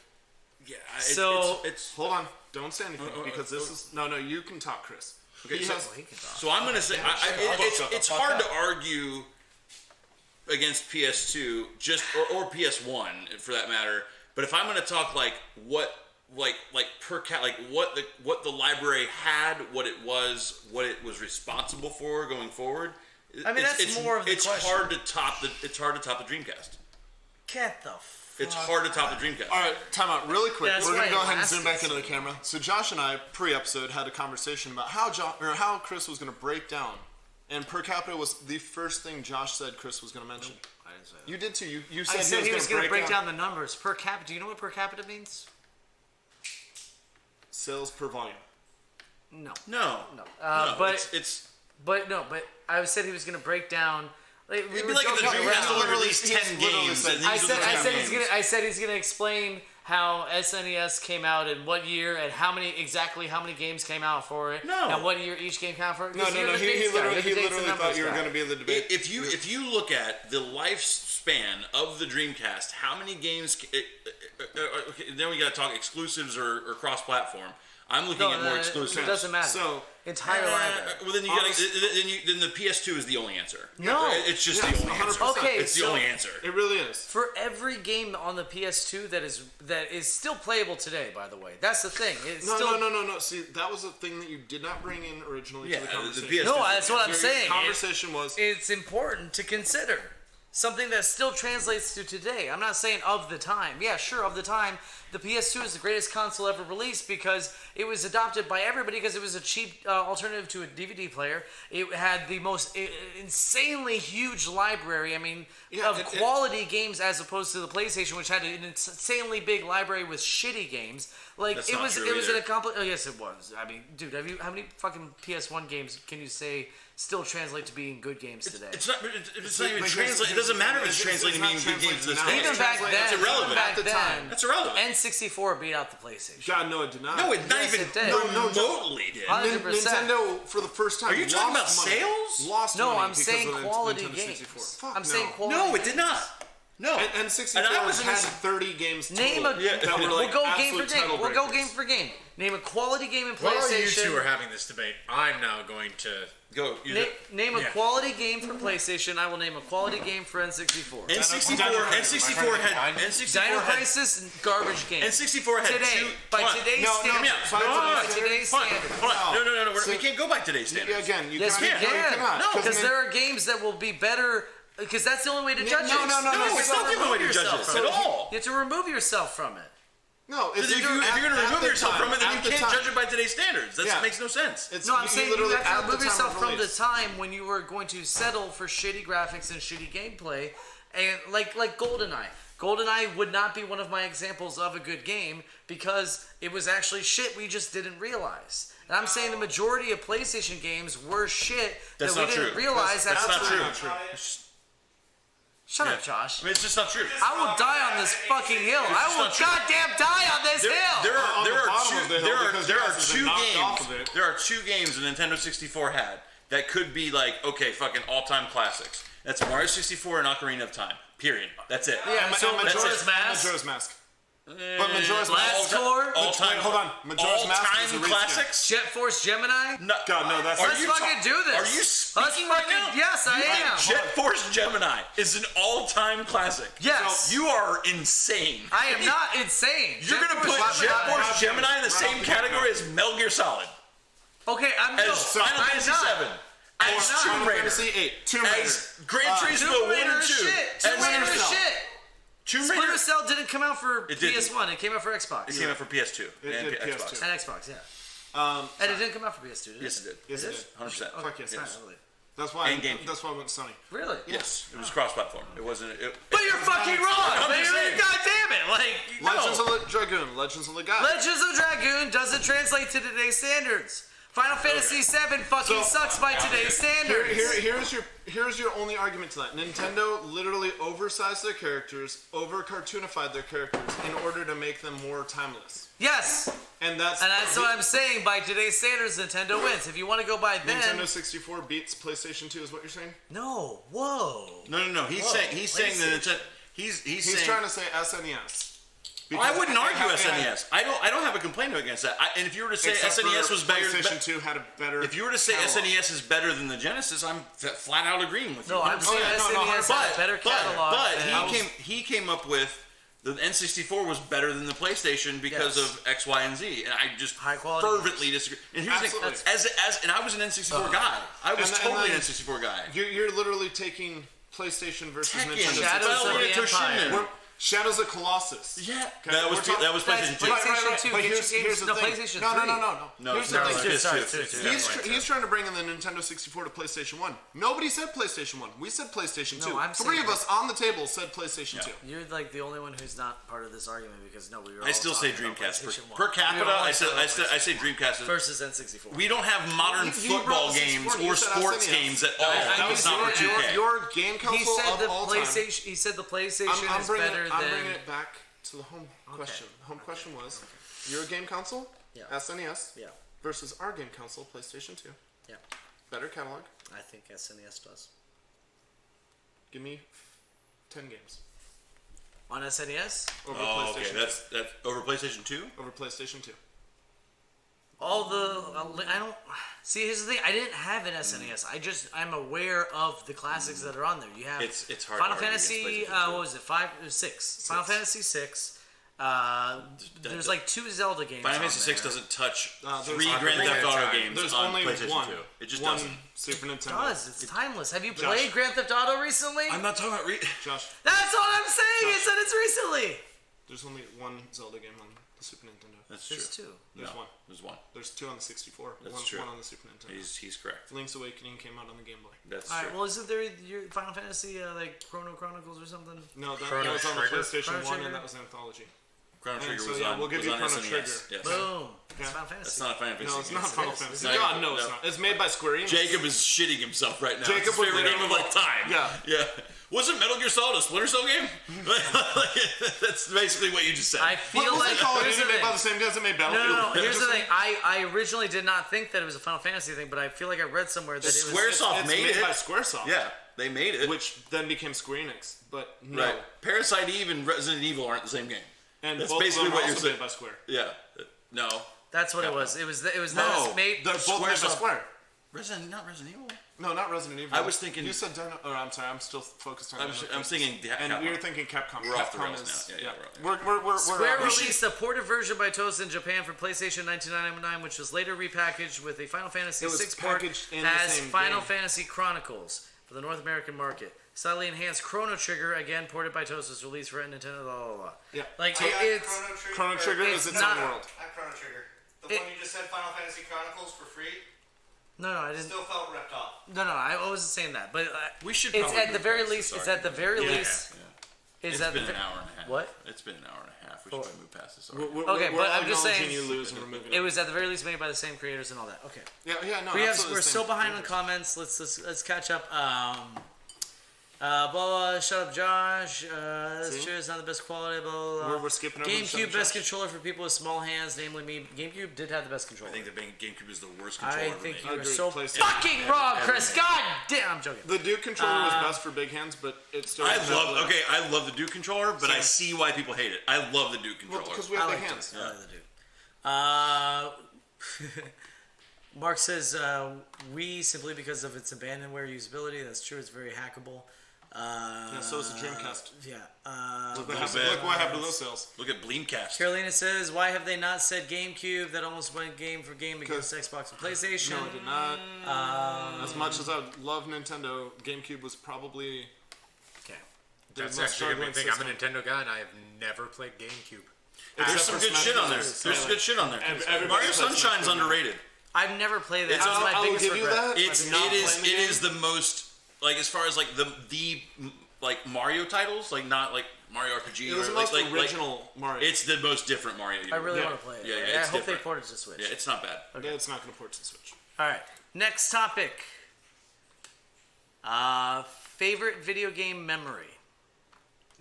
Yeah. So- it's Hold on. Don't say anything because this is. No, you can talk, Chris. okay. He So, has- He can talk. so I'm gonna say it's hard to argue against PS2 or PS1 for that matter. But if I'm gonna talk like what the library had, what it was responsible for going forward. I mean, that's more of the question. It's hard to top the Dreamcast. Get the. It's hard to top the Dreamcast. All right, time out really quick. That's We're why gonna go it ahead and zoom back lasted into the camera. So Josh and I, pre-episode, had a conversation about how Chris was gonna break down, and per capita was the first thing Josh said Chris was gonna mention. I didn't say that. You did too. You I said he was going to break down the numbers per capita. Do you know what per capita means? sales per volume. No. No. But it's But I said he was going to break down. Like, it'd be like if the Dreamcast only released 10 games. And I these are the said 10 he's games. gonna explain how SNES came out and what year and how many games came out for it. No. And what year each game came out for. No. He literally thought you were going to be in the debate. If you look at the lifespan of the Dreamcast, how many games? Okay, then we got to talk exclusives or cross-platform. I'm looking at more exclusives. It doesn't matter. So Entire library. Well, then you got then the PS2 is the only answer. No. It's just the only answer. 100%. Okay, It's the so only answer. it really is. for every game on the PS2 that is still playable today, by the way. That's the thing. It's still, No. See, that was a thing that you did not bring in originally to the Yeah, the conversation. PS2. No, that's what I'm Your saying. conversation was It's important to consider something that still translates to today. I'm not saying of the time. Yeah, sure, of the time. The PS2 is the greatest console ever released because it was adopted by everybody because it was a cheap alternative to a DVD player. It had the most insanely huge library. I mean, of quality games as opposed to the PlayStation, which had an insanely big library with shitty games. Like That's it not was true it was either. an accomplishment. Oh yes, it was. I mean, dude, how many fucking PS1 games can you say still translate to being good games today? It's not even translate. It doesn't matter if it's translating to being good games this day. Even back then, It's irrelevant. back At the then, time. That's irrelevant. N64 beat out the PlayStation. God, no, it did not. No, it not Yes, even it did. remotely did. 100%. Nintendo, for the first time, Are you talking about lost money. sales? Lost No, money I'm because saying of the quality Nintendo games. 64. Fuck I'm no. saying quality. No, it did games. not. No. And N64 And I was in had this- 30 games total. Name a. that were We'll like go game for absolute game. title We'll go breakers. game for game. Name a quality game in While you PlayStation. two are having this debate, I'm now going to. Go. Name a Yeah. quality game for PlayStation. I will name a quality game for N64. N64 had Dino N64 had Crisis, garbage game. N64 had Today, two. by hold on. today's No, no, standards. no, By no, today's Hold on, standards. hold on. No. So- we can't go by today's standards. Again, you Yes, we cannot. No, you can. cannot. No, Because there are games that will be better. Because that's the only way to judge no, it. no, no, No, no, it's so not the only way to remove judge yourself this from at it. all. You have to remove yourself from it. No, If you're going to remove yourself from it, then you can't judge it by today's standards. That makes no sense. No, I'm saying you literally have to at the remove time yourself of from the release. time when you were going to settle for shitty graphics and shitty gameplay, and like GoldenEye. GoldenEye would not be one of my examples of a good game because it was actually shit we just didn't realize. And I'm saying the majority of PlayStation games were shit That's that we not didn't true. realize. That's not true. Shut up, Josh. I mean, it's just not true. I will die on this fucking hill. I will not true. goddamn die on this hill. There On the are bottom of the hill because there you are guys have two been knocked off games. of it. There are two games the Nintendo 64 had that could be like, okay, fucking all-time classics. That's Mario 64 and Ocarina of Time. Period. That's it. Yeah, so And Majora's Mask. Majora's Mask. But Majora's Blast Mask. Tour. All-time. Wait, hold on. Majora's Mask is a All-time reskin. classics. Jet Force Gemini. No, God, no, that's Let's you fucking do this. Are you Let's speaking right fucking- now? Yes, I am. Jet Force Gemini is an all-time classic. Yes. You are insane. I am not insane. You're gonna put Jet Force Gemini in the same category as Metal Gear Solid, Okay, I'm as no, Final I'm Fantasy not. 7, as not. Tomb Final Raider, Fantasy 8. Tomb Raider. as Gran Turismo Tomb 1 Raider and is 2, shit. Tomb as Raider is Cell. shit. Tomb Splinter Raider. Cell didn't come out for It didn't. PS1. It came out for Xbox. It came out for PS2 It and did Xbox. PS2. And Xbox, yeah. And it didn't come out for PS2, did it? Yes, it did. Yes, it did. 100%. Fuck yes. It's not really. That's why. And GameCube. That's why I went to Sony. Really? Yes, it was cross-platform. It wasn't. But you're fucking wrong. I'm But just you're, saying. God damn it. Like, Legends no. of the Dragoon. Legends of the God. Legends of Dragoon doesn't translate to today's standards. Final Fantasy VII fucking So- sucks by today's standards. Here's your only argument to that. Nintendo literally oversized their characters, over cartoonified their characters in order to make them more timeless. Yes. And that's what I'm saying. By today's standards, Nintendo wins. If you want to go by then, Nintendo 64 beats PlayStation 2 is what you're saying? no. Whoa. No. He's saying that Nintendo. He's He's trying to say SNES. I wouldn't argue and- SNES. I don't have a complaint against that. And if you were to say Except SNES for was better, PlayStation 2 had a better. if you were to say catalog. SNES is better than the Genesis, I'm flat out agreeing with you. No, I'm 100%. saying no, SNES has a better catalog. But than- he came up with the N64 was better than the PlayStation because Yes. of X, Y, and Z, and I just High quality. fervently disagree. And here's the thing, Absolutely. and I was an N64 guy. I was And totally then- an N64 guy. You're literally taking PlayStation versus Tekken, Nintendo. Shadows of Battle the Royale Empire. Toshinden. Shadows of Colossus. Yeah, Okay, that was we're talking- that was That's PlayStation 2. PlayStation 2. But Get here's your games. the No, thing. PlayStation No. 3. No, Here's it's the not. thing. It's Sorry, PS2. sorry. He's trying to bring in the Nintendo 64 to PlayStation 1. Nobody said PlayStation 1. We said PlayStation 2. I'm Three saying of us on the table said PlayStation Yeah. 2. You're like the only one who's not part of this argument because no, we were. I all still say talking about Dreamcast PlayStation 1. per We capita. were all I talking about say Dreamcast. versus N64. We don't have modern You football brought the games 64, you or said sports SNES. games at all. I That was not for consider 2K. Your game console He said of the all time. PlayStation. He said the PlayStation I'm is bringing, better I'm than. bringing it back to the home question. Home question was, your game console, Yeah. SNES, Yeah. versus our game console, PlayStation 2. Yeah. Better catalog. I think SNES does. Give me 10 games On SNES, over Oh, okay. PlayStation 2. That's over PlayStation 2. Over PlayStation 2. all the I don't see. Here's the thing: I didn't have an SNES. I'm aware of the classics that are on there. You have It's hard. Final to argue against Fantasy. PlayStation 2. What was it? 5 or 6? Final Fantasy 6. There's like 2 Zelda games. Final on Fantasy 6 there. doesn't touch There's 3 not Grand really Theft a Auto time. games There's on only PlayStation one. 2. It just one doesn't. Super Nintendo. It does. It's timeless. Have you Josh. played Grand Theft Auto recently? I'm not talking about. Josh, That's what I'm saying. Josh. It's that it's recently. there's only one Zelda game on the Super Nintendo. That's true. There's 2. There's No, one. There's one. There's 2 on the 64. That's one, true. One on the Super Nintendo. He's correct. Link's Awakening came out on the Game Boy. That's All right. true. Well, isn't there your Final Fantasy like Chrono Chronicles or something? No, that Chrono was on the Trigger? PlayStation Chrono 1 Trigger? and that was Anthology. Chrono Trigger so, was yeah, on. we'll give was you on Chrono SNES. Trigger. Yes. Boom. It's Final Fantasy. That's not a Final Fantasy. No, it's not Yes, Final it is. Fantasy. No, God, no, no. it's not. It's made by Square Enix. Jacob is shitting himself right now. Jacob it's his was favorite there. game of all time. Yeah. Wasn't Metal Gear Solid a Splinter Cell game? That's basically what you just said. I feel Was like it Call of here's Duty the made by thing. the same guys that made No, Battlefield? no, no. Here's the thing. I originally did not think that it was a Final Fantasy thing, but I feel like I read somewhere that it was. Squaresoft It's made made it. by Squaresoft. Yeah, they made it. Which then became Square Enix. But no. Right. Parasite Eve and Resident Evil aren't the same game. And That's both basically of them what are you're also saying. made by Square. Yeah. No. That's what it was. It was. It was No. not made. They're both made by Squaresoft- Square. Not Resident Evil. No, not Resident Evil. I was thinking- You said Dino. Or I'm sorry. I'm still focused on. I'm thinking. And Capcom. we were thinking Capcom. We're off the Capcom rails is, now. Yeah, We're Square we should- released a ported version by Toast in Japan for PlayStation 1999, which was later repackaged with a Final Fantasy It was VI port packaged in the as same Final game. Fantasy Chronicles for the North American market. Slightly enhanced Chrono Trigger, again ported by Toast, was released for Nintendo. Blah blah blah. Yeah. Like I got it's Chrono Trigger It's is its not- own world. I have Chrono Trigger. The It- one you just said, Final Fantasy Chronicles for free, no, I didn't. still felt ripped off. No, I wasn't saying that, but We should It's probably at the move very past least. this It's at the very argument. least. Is It's that been the, an hour and a half. What? It's been an hour and a half. We should probably move past this We're, argument. we're, Okay, we're but I'm just acknowledging saying- you lose and removing It was at the very least made by the same creators and all that. Okay. Yeah, no. We're absolutely still same. behind on comments. Let's catch up. Blah, blah, shut up, Josh. That's See? true. It's not the best quality. Blah, blah, blah. We're skipping over the shut GameCube up, best Josh. controller for people with small hands, namely me. GameCube did have the best controller. I think the GameCube is the worst controller I ever think made. you are Agreed. so PlayStation. fucking wrong, Chris. God damn, I'm joking. The Duke controller was best for big hands, but it still. I was love. Okay, I love the Duke controller, but I Same. see why people hate it. I love the Duke Well, controller. because we I have like big the hands. I like the Duke. Mark says, we simply because of its abandonware usability. That's true. It's very hackable. Yeah, so is the Dreamcast. Yeah. Look bit. what happened to those sales. Look at Bleamcast. Carolina says, why have they not said GameCube? That almost went game for game against Xbox and PlayStation. No, I did not. As much as I love Nintendo, GameCube was probably Okay. the That's most actually a big struggling thing. system. I'm a Nintendo guy, and I have never played GameCube. There's Except some for good Smash shit on there. Brothers. There's some good shit on there. Everybody Mario plays Smash Sunshine's Brothers. underrated. I've never played that. It's- That's my I will biggest give you regret. that. It's I did not it is play the it game. is the most like as far as like the like Mario titles, like not like Mario RPG. It was or the most like original Mario. It's the most different Mario. I really Yeah. want to play it. Yeah, yeah, I it's hope different. they port it to Switch. Yeah, it's not bad. It's not going to port to the Switch. All right. Next topic. Favorite video game memory.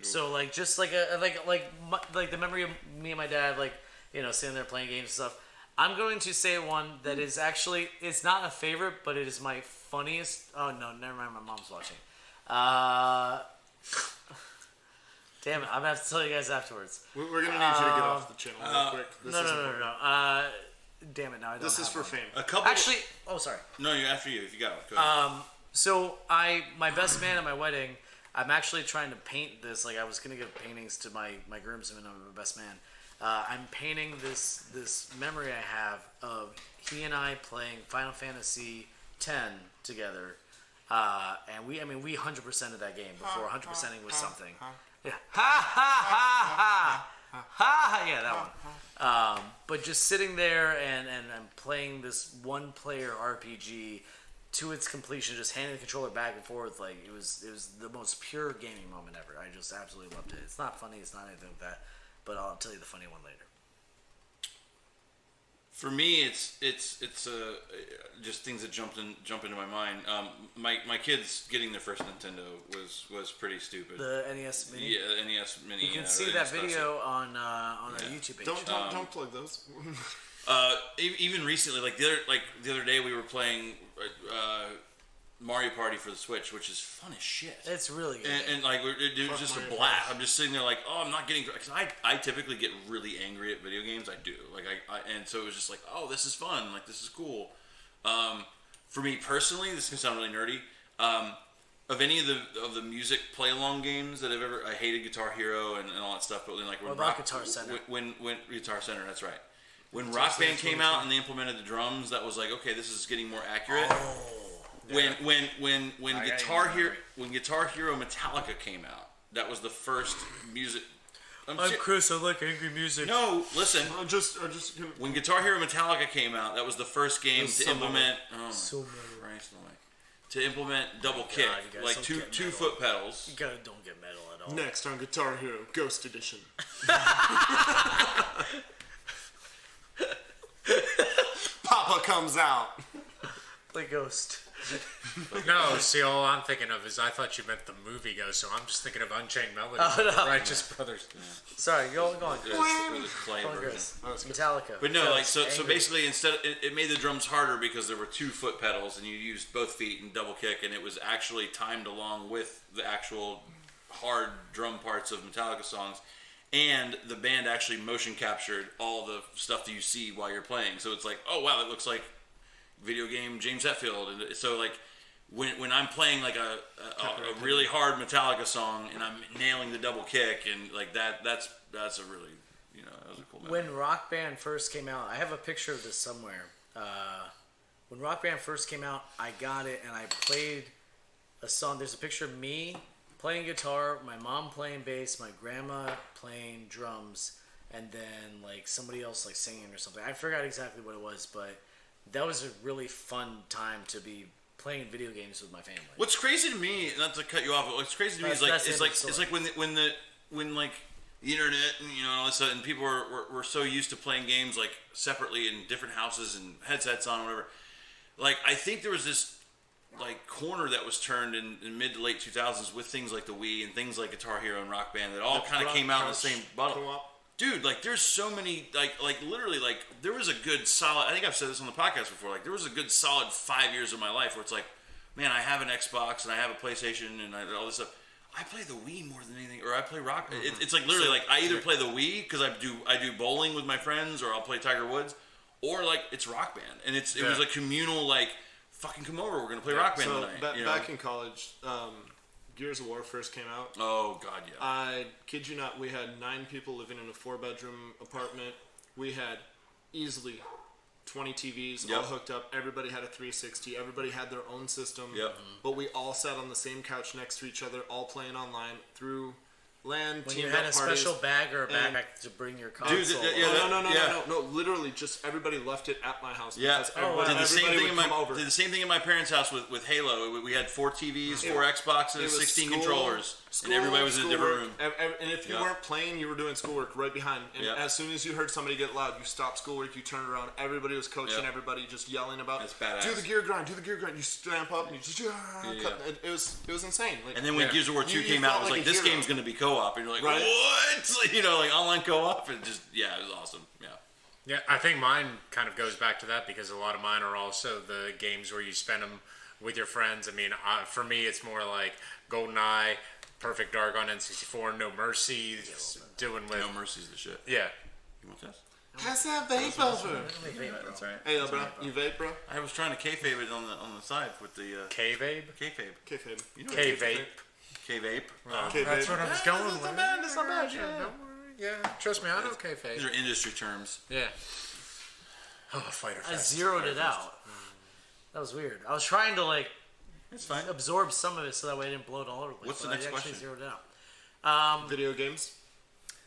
So like just like like the memory of me and my dad, like sitting there playing games and stuff. I'm going to say one that is actually it's not a favorite, but it is my funniest. Oh no, never mind. My mom's watching. Damn it! I'm gonna have to tell you guys afterwards. We're going to need you to get off the channel real quick. This No, is no, no, important. no. Damn it! Now I don't. This is have for one. fame. A couple. Actually, oh sorry. no, you're after you. If you got it, go ahead. So my best man at my wedding, I'm actually trying to paint this. Like I was gonna give paintings to my groomsmen. I'm my best man. I'm painting this memory I have of he and I playing Final Fantasy X together, and we 100% of that game before 100%ing was something. Yeah, ha ha ha ha ha. Yeah, that one. But just sitting there and I'm playing this one-player RPG to its completion, just handing the controller back and forth, like it was the most pure gaming moment ever. I just absolutely loved it. It's not funny, it's not anything like that, but I'll tell you the funny one later. For me, it's just things that jump into my mind. My kids getting their first Nintendo was pretty stupid. The NES Mini. Yeah, the NES Mini. You can see that video on our YouTube page. Don't plug those. Even recently, like the other day, we were playing Mario Party for the Switch, which is fun as shit. It's really good. And like it was just a Mario blast. Party. I'm just sitting there like, oh, I'm not getting. Cause I typically get really angry at video games. I do. Like and so it was just like, oh, this is fun. Like this is cool. For me personally, this can sound really nerdy. Of any of the music play along games that I hated Guitar Hero and all that stuff. But then like when Guitar Center. When Guitar Center, that's right. When Rock Band came out and they implemented the drums, that was like, okay, this is getting more accurate. When Guitar Hero Metallica came out, that was the first music. Chris. I like angry music. No, listen. I'm just When Guitar Hero Metallica came out, that was the first game to so implement. Oh my So many. Christ, to implement double kick, you guys like don't two get two metal. foot pedals. You gotta don't get metal at all. Next on Guitar Hero Ghost Edition. Papa comes out. The ghost. No, see, all I'm thinking of is I thought you meant the movie Ghost, so I'm just thinking of Unchained Melody, Oh, no. Righteous Brothers. Sorry, go on. Or the clay Go on, version. Chris. Metallica. But no, like so Angry. basically instead it made the drums harder because there were 2 foot pedals and you used both feet and double kick, and it was actually timed along with the actual hard drum parts of Metallica songs, and the band actually motion captured all the stuff that you see while you're playing. So it's like, oh wow, that looks like video game James Hetfield. And so like when I'm playing like a really hard Metallica song and I'm nailing the double kick and like that's a really, you know, that was a cool memory. When Rock Band first came out, I have a picture of this somewhere. When Rock Band first came out, I got it and I played a song. There's a picture of me playing guitar, my mom playing bass, my grandma playing drums, and then like somebody else like singing or something. I forgot exactly what it was, but that was a really fun time to be playing video games with my family. What's crazy to me, not to cut you off, but what's crazy to me is like That's it's the like end of the it's like when like the internet and you know all this stuff, and people were so used to playing games like separately in different houses and headsets on or whatever. Like I think there was this like corner that was turned in mid to late 2000s with things like the Wii and things like Guitar Hero and Rock Band that all kind of came out in the same bottle. Dude, like there's so many like literally like there was a good solid, I think I've said this on the podcast before, like there was a good solid 5 years of my life where it's like, man, I have an Xbox and I have a PlayStation and all this stuff. I play the Wii more than anything, or I play Rock. It's like literally like I either play the Wii because I do bowling with my friends, or I'll play Tiger Woods, or like it's Rock Band, and it was a communal like fucking come over, we're gonna play Rock Band So tonight. back in college, Gears of War first came out. Oh god, yeah. I kid you not, we had 9 people living in a 4-bedroom apartment. We had easily 20 TVs all hooked up. Everybody had a 360. Everybody had their own system. Yep. But we all sat on the same couch next to each other, all playing online through LAN. When you had a special bag or a backpack to bring your console. Dude, no. Literally, just everybody left it at my house. Yeah, because everybody did the same thing over. Did the same thing in my parents' house with Halo. We had 4 TVs, 4 Xboxes, 16 controllers, and everybody was in a different room. And if you weren't playing, you were doing schoolwork right behind. And as soon as you heard somebody get loud, you stopped schoolwork, you turned around. Everybody was coaching. Everybody just yelling about, That's badass. do the gear grind. You stamp up and you just cut. It was insane. Like, And then when Gears of War 2 came out, it was like, this game's going to be co-op. And you're like, Right. what? You know, like online co-op. And just, it was awesome. Yeah. Yeah, I think mine kind of goes back to that because a lot of mine are also the games where you spend them with your friends. I mean, for me, it's more like GoldenEye, Perfect Dark on N64, No Mercy, doing with... No Mercy's the shit. Yeah. You want this? pass that vape over. That's right. Hey, bro, you vape, bro? I was trying to kayfabe it on the side with the K-Vape? kayfabe. K-vape. You know K-Vape. K-vape. K-vape. That's what I was going with. That's not bad. Yeah, don't worry. Yeah, trust me, I know K-Vape. These are industry terms. Yeah. Oh, Fighter I Fest. zeroed it out. That was weird. I was trying to like It's fine. absorb some of it so that way I didn't blow it all over the place. What's the but next I actually question? zeroed it out. Video games.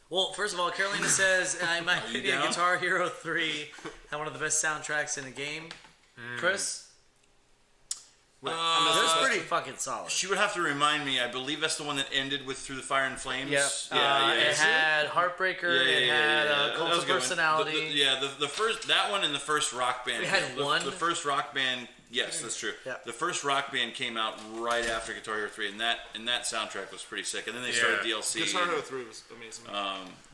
Well, first of all, Carolina says, in my you opinion, down? Guitar Hero 3 had one of the best soundtracks in a game. Chris? It was pretty fucking solid. She would have to remind me. I believe that's the one that ended with "Through the Fire and Flames." Yep. It had Heartbreaker. It had That Cult was of a good one. Personality. The first that one and the first Rock Band. We had one. The first Rock Band. Yes, that's true. Yeah. The first Rock Band came out right after Guitar Hero 3, and that soundtrack was pretty sick. And then they started DLC. Guitar Hero 3 was amazing.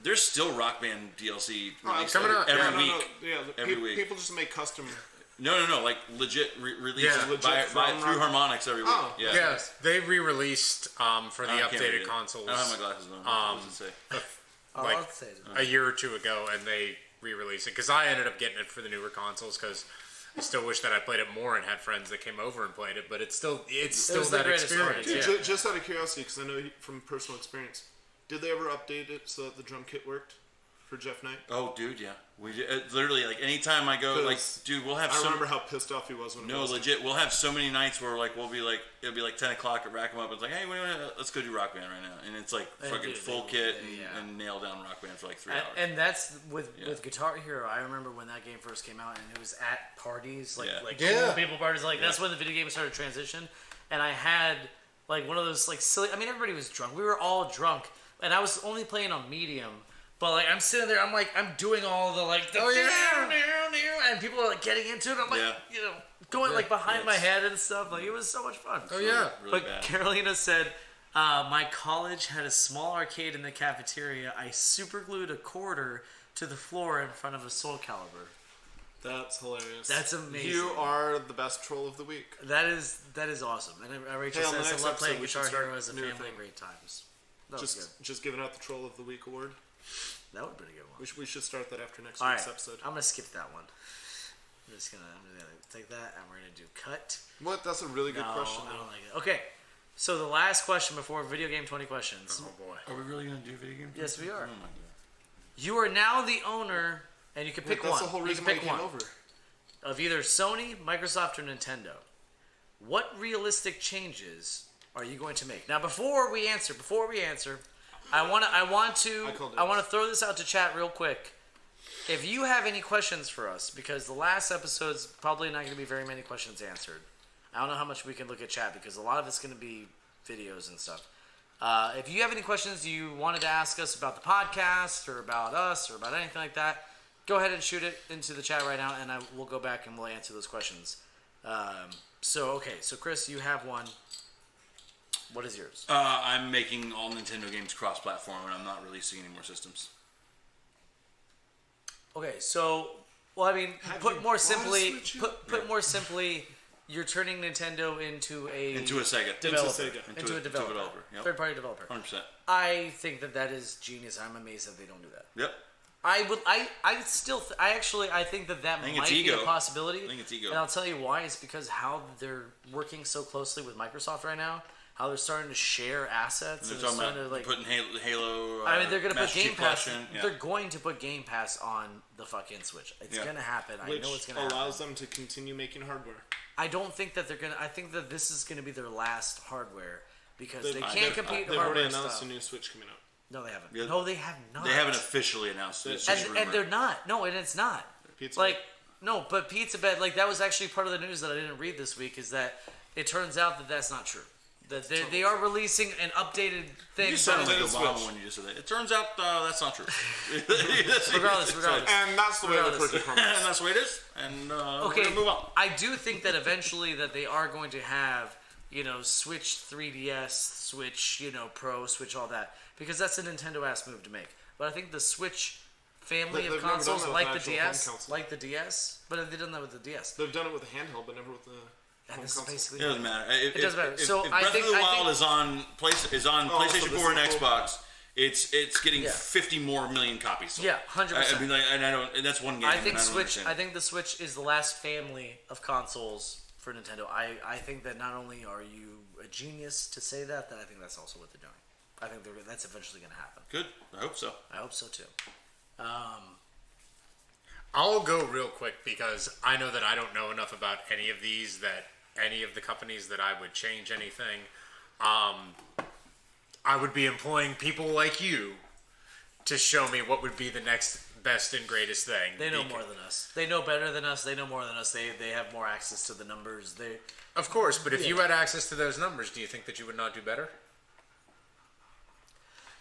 There's still Rock Band DLC released coming out. every Yeah, week. Yeah, Every week. People just make custom. No, like legit releases Yeah. by, Legit by, from through Rock- Harmonix every week. Oh, yeah. Yes, they re-released for the I can't read updated it. consoles I don't have my glasses on. What does it say? like I'll say it. a year or two ago, and they re-released it because I ended up getting it for the newer consoles because I still wish that I played it more and had friends that came over and played it. But it's still was the that greatest experience. part, Yeah. Just out of curiosity, because I know from personal experience, did they ever update it so that the drum kit worked? for Jeff Knight? Oh, dude, yeah. We literally like anytime I go, like, dude, we'll have. I remember how pissed off he was when. No, legit. We'll have so many nights where like it'll be like 10 o'clock at Rack 'em Up. It's like, hey, let's go do Rock Band right now, and it's like fucking full kit and nail down Rock Band for like 3 hours. And that's with Guitar Hero. I remember when that game first came out, and it was at parties, cool people parties. Like that's when the video game started to transition, and I had like one of those like silly. I mean, everybody was drunk. We were all drunk, and I was only playing on medium. But like I'm sitting there, I'm doing all the like and people are like getting into it. I'm like, going like behind my head and stuff. Like it was so much fun. Oh yeah. Really But bad. Carolina said, my college had a small arcade in the cafeteria. I super glued a quarter to the floor in front of a Soul Calibur. That's hilarious. That's amazing. You are the best troll of the week. That is awesome. And Rachel Hey, on the says, next I love playing episode, we should Guitar start Hero as a new family. thing. Great times. That was good. Just giving out the troll of the week award. That would have been a good one. We should start that after next All week's right, episode. I'm gonna skip that one. I'm just gonna take that and we're gonna do cut. What? That's a really good No, question. I though. don't like it. Okay, so the last question before video game 20 questions. Oh boy. Are we really gonna do video games? Yes, we are. Oh my god. You are now the owner, and you can pick That's one. the whole You reason can why pick you came one over. of either Sony, Microsoft, or Nintendo. What realistic changes are you going to make? Now, before we answer, I want to throw this out to chat real quick. If you have any questions for us, because the last episode's probably not going to be very many questions answered. I don't know how much we can look at chat because a lot of it's going to be videos and stuff. If you have any questions you wanted to ask us about the podcast or about us or about anything like that, go ahead and shoot it into the chat right now, and we'll go back and we'll answer those questions. So Chris, you have one. What is yours? I'm making all Nintendo games cross-platform, and I'm not releasing any more systems. Okay, so I mean, put more simply, you're turning Nintendo into a Sega developer, into a developer. Yep. third-party developer. 100%. I think that is genius. I'm amazed that they don't do that. Yep. I think that might be a possibility. I think it's ego. And I'll tell you why. It's because how they're working so closely with Microsoft right now. How they're starting to share assets. They're talking about putting Halo. I mean, they're going to put Master Game Chief Pass. Collection. Yeah. They're going to put Game Pass on the fucking Switch. It's going to happen. Which I know it's going to happen. allows them to continue making hardware. I don't think that they're going to. I think that this is going to be their last hardware because they can't compete They've hardware already announced stuff. a new Switch coming out. No, they haven't. Yeah. No, they have not. They haven't officially announced it. It's just And rumor. they're not. No, and it's not. Pizza Like, no, but Pizza Bed, like, that was actually part of the news that I didn't read this week, is that it turns out that that's not true. That they are releasing an updated thing. You sounded like Switch. Obama when you just said that. It turns out that's not true. Regardless. And that's the way the cookie And crumbles. that's the way it is. And we're Okay, gonna move on. I do think that eventually that they are going to have, Switch 3DS, Switch, Pro, Switch, all that. Because that's a Nintendo-ass move to make. But I think the Switch family They've of never done consoles, that with like an the actual DS, home console. like the DS, but they've done that with the DS. They've done it with a handheld, but never with the And home this is console. basically It doesn't matter. It doesn't matter. If, So if I Breath think of the I Wild think- is on PlayStation so 4 and this is cool. Xbox, it's getting 50 more million copies sold. Yeah, 100%. I mean, like, and I don't. And that's one game. I think and I don't Switch. understand. I think the Switch is the last family of consoles for Nintendo. I think that not only are you a genius to say that I think that's also what they're doing. I think that's eventually going to happen. Good. I hope so. I hope so too. I'll go real quick because I know that I don't know enough about any of these that any of the companies that I would change anything. I would be employing people like you to show me what would be the next best and greatest thing. They know more than us. They know better than us. They know more than us. They have more access to the numbers. Of course, but if you had access to those numbers, do you think that you would not do better?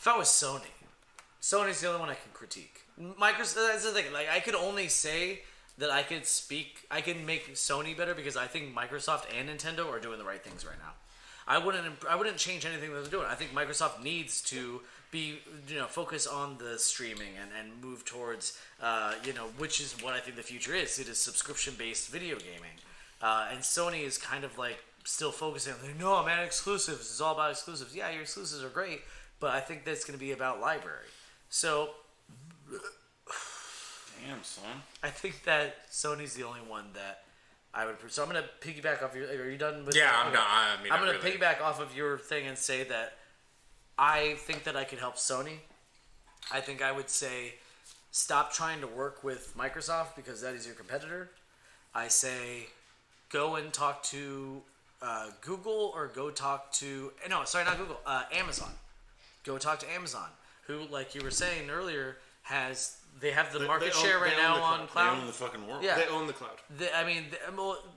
If I was Sony's the only one I can critique. Microsoft. That's the thing. Like I could only say that I can make Sony better because I think Microsoft and Nintendo are doing the right things right now. I wouldn't change anything that they're doing. I think Microsoft needs to be, focus on the streaming and move towards, which is what I think the future is. It is subscription-based video gaming. And Sony is kind of like still focusing on, no, man, exclusives. It's all about exclusives. Yeah, your exclusives are great, but I think that's going to be about library. So, Damn, son. I think that Sony's the only one that I would. So I'm going to piggyback off your. Are you done with? Yeah, that? I'm not. I mean, I'm going to really. piggyback off of your thing and say that I think that I could help Sony. I think I would say stop trying to work with Microsoft because that is your competitor. I say go and talk to Google or go talk to not Google, Amazon. Go talk to Amazon, who, like you were saying earlier, they have the market share right now on cloud. They own the fucking world. Yeah. They own the cloud.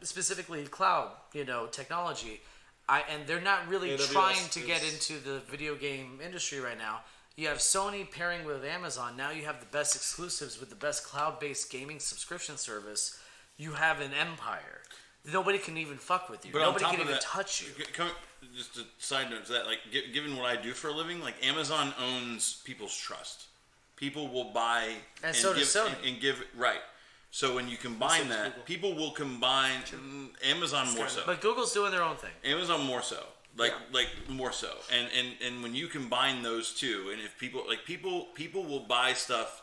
Specifically cloud, technology. And they're not really AWS trying to get into the video game industry right now. You have Sony pairing with Amazon. Now you have the best exclusives with the best cloud-based gaming subscription service. You have an empire. Nobody can even fuck with you. But Nobody on top can of even that, touch you. Just a side note to that, like, given what I do for a living, like, Amazon owns people's trust. People will buy And so does Sony. And give right. So when you combine that, Google. people will combine Amazon more so. But Google's doing their own thing. Amazon more so. Like more so. And when you combine those two, and if people will buy stuff.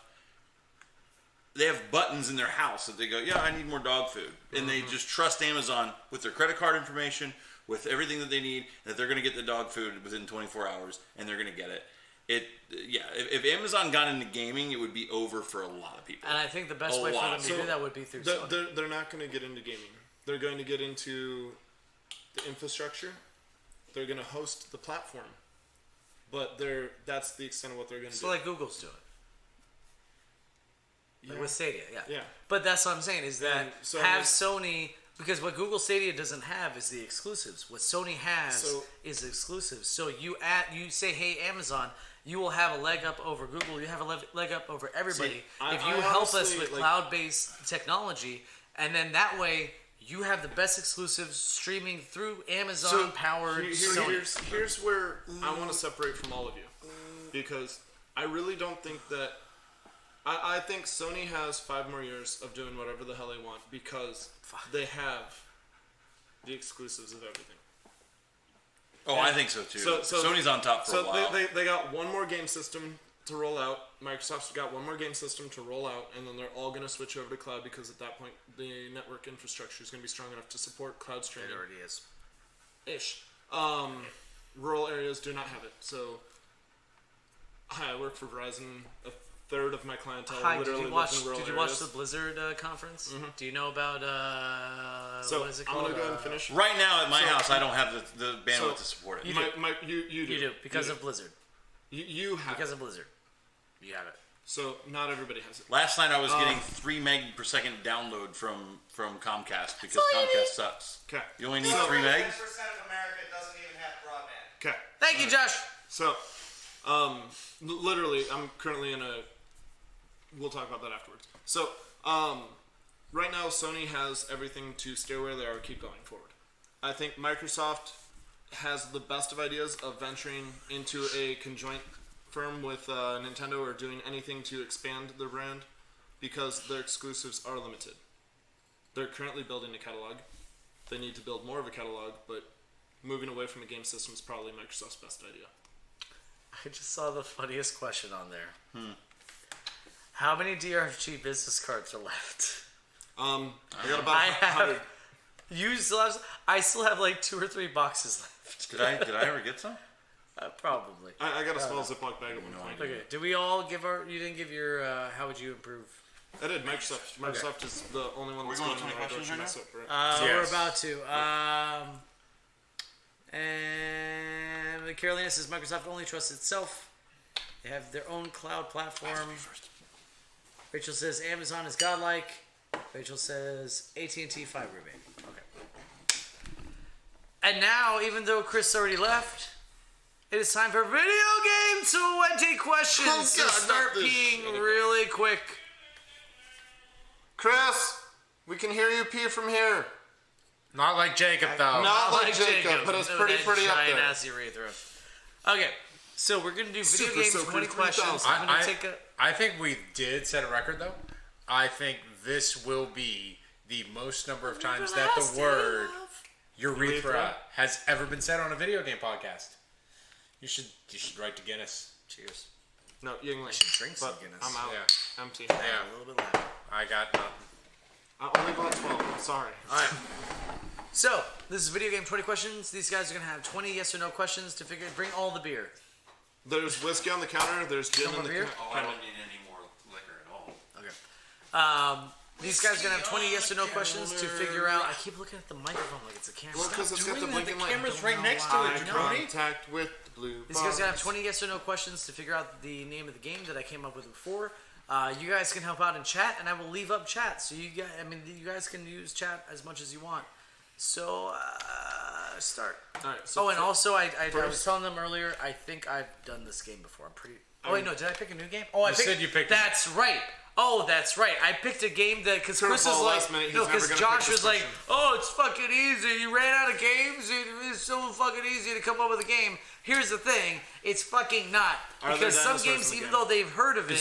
They have buttons in their house that they go, yeah, I need more dog food. And they just trust Amazon with their credit card information, with everything that they need, that they're going to get the dog food within 24 hours, and they're going to get it. If Amazon got into gaming, it would be over for a lot of people. And I think the best way for them to do that would be through Sony. They're not going to get into gaming. They're going to get into the infrastructure. They're going to host the platform. But that's the extent of what they're going to do. So like Google's doing. Like with Stadia, Yeah. But that's what I'm saying is that so have Sony, because what Google Stadia doesn't have is the exclusives. What Sony has is exclusives. So you say, hey, Amazon, you will have a leg up over Google. You have a leg up over everybody if you help us with cloud-based technology, and then that way you have the best exclusives streaming through Amazon-powered Sony. Here's where I want to separate from all of you, because I really don't think that. I think Sony has 5 more years of doing whatever the hell they want because they have the exclusives of everything. Oh, I think so too. So Sony's on top for a while. They got one more game system to roll out. Microsoft's got one more game system to roll out, and then they're all going to switch over to cloud because at that point the network infrastructure is going to be strong enough to support cloud streaming. It already is. Ish. Rural areas do not have it. So, hi, I work for Verizon. A third of my clientele literally lives in rural areas. Did you watch the Blizzard conference? Mm-hmm. Do you know about what is it called? I'm gonna go ahead and finish. Right now at my house, I don't have the bandwidth to support it. You do because of Blizzard. You have because of Blizzard. You have it. So not everybody has it. Last night I was getting 3 meg per second download from Comcast because Comcast sucks. Okay. You only need 3 megs. 10% of America doesn't even have broadband. Okay. Thank you, Josh. So, literally, I'm currently in a. We'll talk about that afterwards. So, right now, Sony has everything to stay where they are, keep going forward. I think Microsoft has the best of ideas of venturing into a conjoint firm with Nintendo or doing anything to expand their brand because their exclusives are limited. They're currently building a catalog. They need to build more of a catalog, but moving away from a game system is probably Microsoft's best idea. I just saw the funniest question on there. How many DRFG business cards are left? I got about 100. I still have like 2 or 3 boxes left. Did I ever get some? Probably. I got a small Ziploc bag at one point. Okay. Did we all give you didn't give your how would you improve? I did. Microsoft is the only one that's going going to in the right 20 direction. questions Right? We're about to. And Carolina says Microsoft only trusts itself. They have their own cloud platform. Rachel says Amazon is godlike. Rachel says AT&T fiber rebate. Okay. And now, even though Chris already left, it is time for video game 20 questions. Oh, so God, start not this peeing shit. really quick. Chris, we can hear you pee from here. Not like Jacob, though. Not like Jacob, but it's pretty up giant there. ass urethra. Okay, so we're gonna do video Super games Soaker 20 questions. 3000. I'm gonna take a. I think we did set a record, though. I think this will be the most number of times that the word urethra has ever been said on a video game podcast. You should write to Guinness. Cheers. No, Yingling. should drink some but Guinness. I'm out. Yeah. Empty. Yeah, A little bit loud. I got nothing. I only bought 12. I'm sorry. All right. So this is video game 20 questions. These guys are gonna have 20 yes or no questions to figure. Bring all the beer. There's whiskey on the counter. There's gin Come in the over here. Oh, I don't need any more liquor at all. These guys are gonna have 20 yes or no questions to figure out. I keep looking at the microphone like it's a camera. Well, because it's got the blinking light. camera's right next to it, Jabroni. Contact with the blue These guys are gonna have 20 yes or no questions to figure out the name of the game that I came up with before. You guys can help out in chat, and I will leave up chat. So you guys can use chat as much as you want. So start. All right. So And also I was telling them earlier. I think I've done this game before. I'm pretty. Oh wait, no. Did I pick a new game? Oh, I said you picked. That's right. Oh, that's right. I picked a game that because Chris is like, no, because Josh was like, oh, it's fucking easy. You ran out of games. It's so fucking easy to come up with a game. Here's the thing. It's fucking not. Because some games, even though they've heard of it,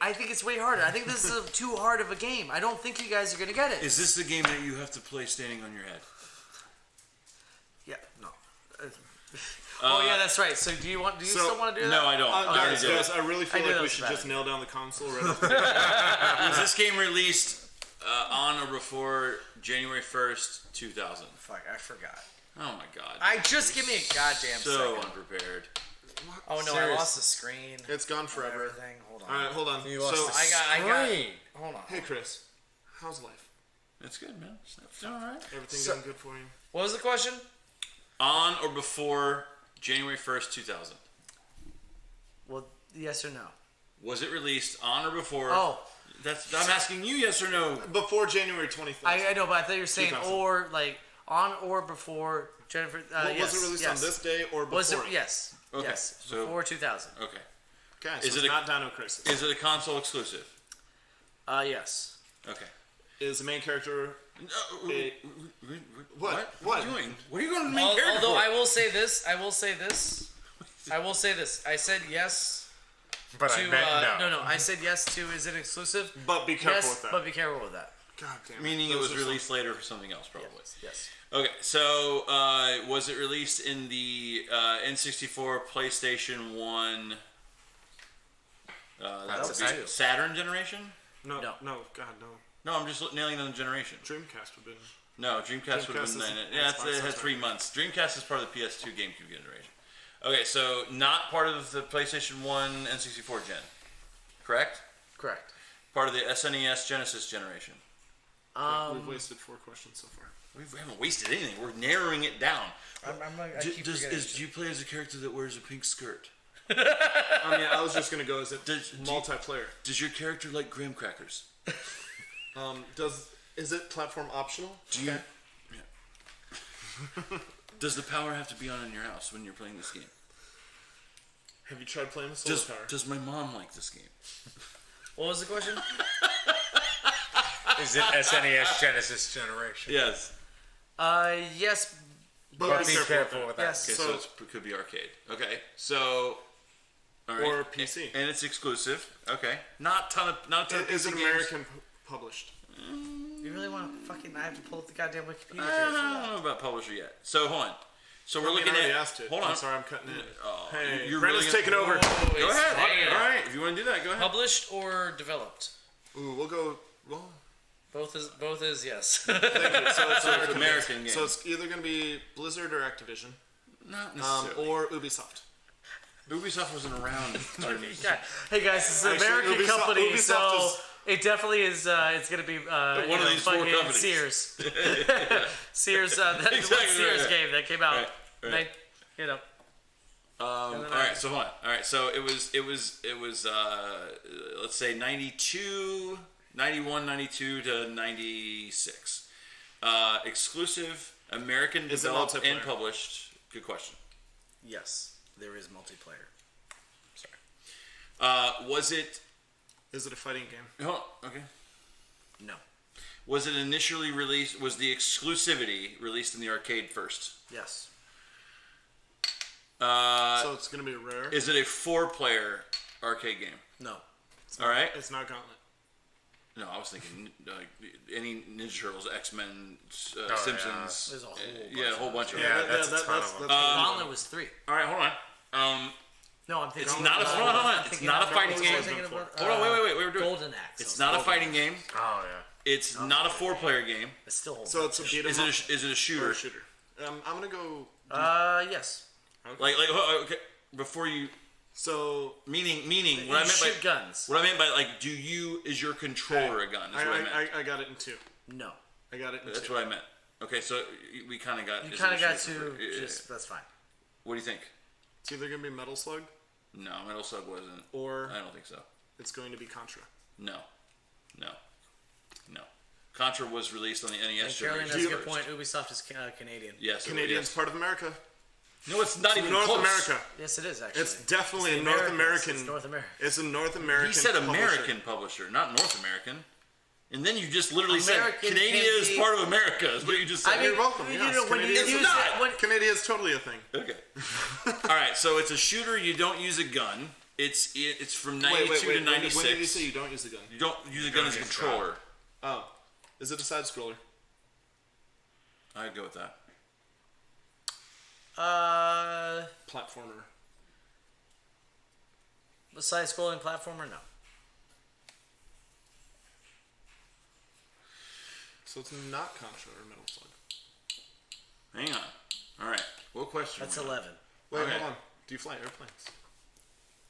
I think it's way harder. I think this is too hard of a game. I don't think you guys are gonna get it. Is this the game that you have to play standing on your head? Yeah. No. Oh yeah, that's right. So do you still want to do that? No, I don't. guys, I really feel like we should just nail down the console right off the Was this game released on or before January 1st, 2000? Fuck, I forgot. Oh my god. Give me a goddamn so second. unprepared. Oh no, I lost the screen. It's gone forever. Everything. Hold on. All right, hold on. Hold on. Hey, Chris, how's life? It's good, man. It's all right. Everything going good for you? What was the question? On or before January 1st, 2000? Well, yes or no? Was it released on or before? Oh. I'm asking you yes or no. Before January 23rd. I know, but I thought you were saying 2000. or like on or before Jennifer. Was it released on this day or before? Was it? Yes. Okay, Yes. so- Before 2000. Okay. Okay, Is so it it's a- not Dino Crisis. Is it a console exclusive? Yes. Okay. Is the main character... What? What? What are you doing? What are you going to make character Although for? I will say this. I said yes But to. I meant no. No. I said yes to. Is it exclusive? But be careful Yes, with that. but be careful with that. God damn it. Meaning it Those was are released later for something else, probably. Yes. Okay, so was it released in the N64, PlayStation 1, That was would be two. Saturn generation? No, No. God, no. No, I'm just nailing down the generation. Dreamcast would have been... No, Dreamcast would have been Dreamcast then. is Yeah, Xbox, it had 3 months. Dreamcast is part of the PS2 GameCube generation. Okay, so not part of the PlayStation 1 N64 gen, correct? Correct. Part of the SNES Genesis generation. We've wasted 4 questions so far. We haven't wasted anything. We're narrowing it down. I keep forgetting. Do you play as a character that wears a pink skirt? I mean, I was just going to go as multiplayer. Does your character like graham crackers? Is it platform optional? Do you? Yeah. Does the power have to be on in your house when you're playing this game? Have you tried playing with solar power? Does my mom like this game? What was the question? Is it SNES Genesis generation? Yes. Yes. But be careful with that. Yes. Okay, so it could be arcade. Okay, so. All right. Or PC. And it's exclusive. Okay. Not ton of Is PC it games. American published? You really want to fucking? I have to pull up the goddamn Wikipedia I page for don't that. know about publisher yet. So hold on. So we're I looking already at. asked it. Hold on. I'm sorry, I'm cutting in. Oh, Hey, you're Brenda's really taking over. Go ahead. Dang it. All right. If you want to do that, go ahead. Published or developed? Ooh, we'll go. Well, Both is yes. thank you. So it's So it's American game. So it's either going to be Blizzard or Activision, Not necessarily. or Ubisoft. Ubisoft wasn't around. Yeah. Hey guys, it's an Actually, American Ubisoft- company, Ubisoft so is- it definitely is. It's gonna be One of these 4 fucking companies. Sears. Sears. That Exactly Sears right. game that came out. Right. They, you know. All right, so hold on. All right, so it was let's say 92, 91, 92 to 96. Exclusive, American Is it developed and multiplayer? published. Good question. Yes, there is multiplayer. Was it? Is it a fighting game? Oh, okay. No. Was it initially released? Was the exclusivity released in the arcade first? Yes. So it's going to be rare. Is it a 4-player arcade game? No. All right. It's not Gauntlet. No, I was thinking any Ninja Turtles, X-Men, yeah. Simpsons. There's a whole Yeah, a whole bunch of Yeah, them. that's a ton of them. Gauntlet was 3. All right, hold on. No, I'm thinking. It's not a hold on. It's not a fighting game. Hold on, wait. We're doing. Golden Axe. It's not a fighting game. Oh yeah. It's not a 4-player game. It still holds. So it's a beat 'em Is up it a or shooter? a shooter. I'm going to go... Yes. Like okay. Before you So Meaning, You what I meant shoot by guns. what I meant by like, is your controller a gun? Is what I meant. I got it in 2. No. I got it in 2. That's what I meant. Okay, so we kind of got. You is kind it of got issues to with- yeah. just. That's fine. What do you think? It's either gonna be Metal Slug No, Metal Slug wasn't. or I don't think so. it's going to be Contra. No. Contra was released on the NES And Caroline has a generation good first. point. Ubisoft is Canadian. Yes, Canadian's yes. part of America. No, it's not even North close. America. Yes, it is actually. It's definitely the a North Americans. American. It's North America. It's a North American. He said publisher. American publisher, not North American. And then you just literally American said Canada can is be- part of America. Is what you just said. I mean, You're welcome, You yes, know, when you Canadian- use It's not. it, when, Canada is totally a thing. Okay. All right, so it's a shooter. You don't use a gun. It's from 92 to 96. When did you say you don't use a gun? You don't use a gun as a controller. Oh, is it a side scroller? I'd go with that. Platformer. the side-scrolling platformer, no. So it's not Contra or Metal Slug. Hang on. All right. What question? That's we got? 11. Wait, Okay. hold on. Do you fly airplanes?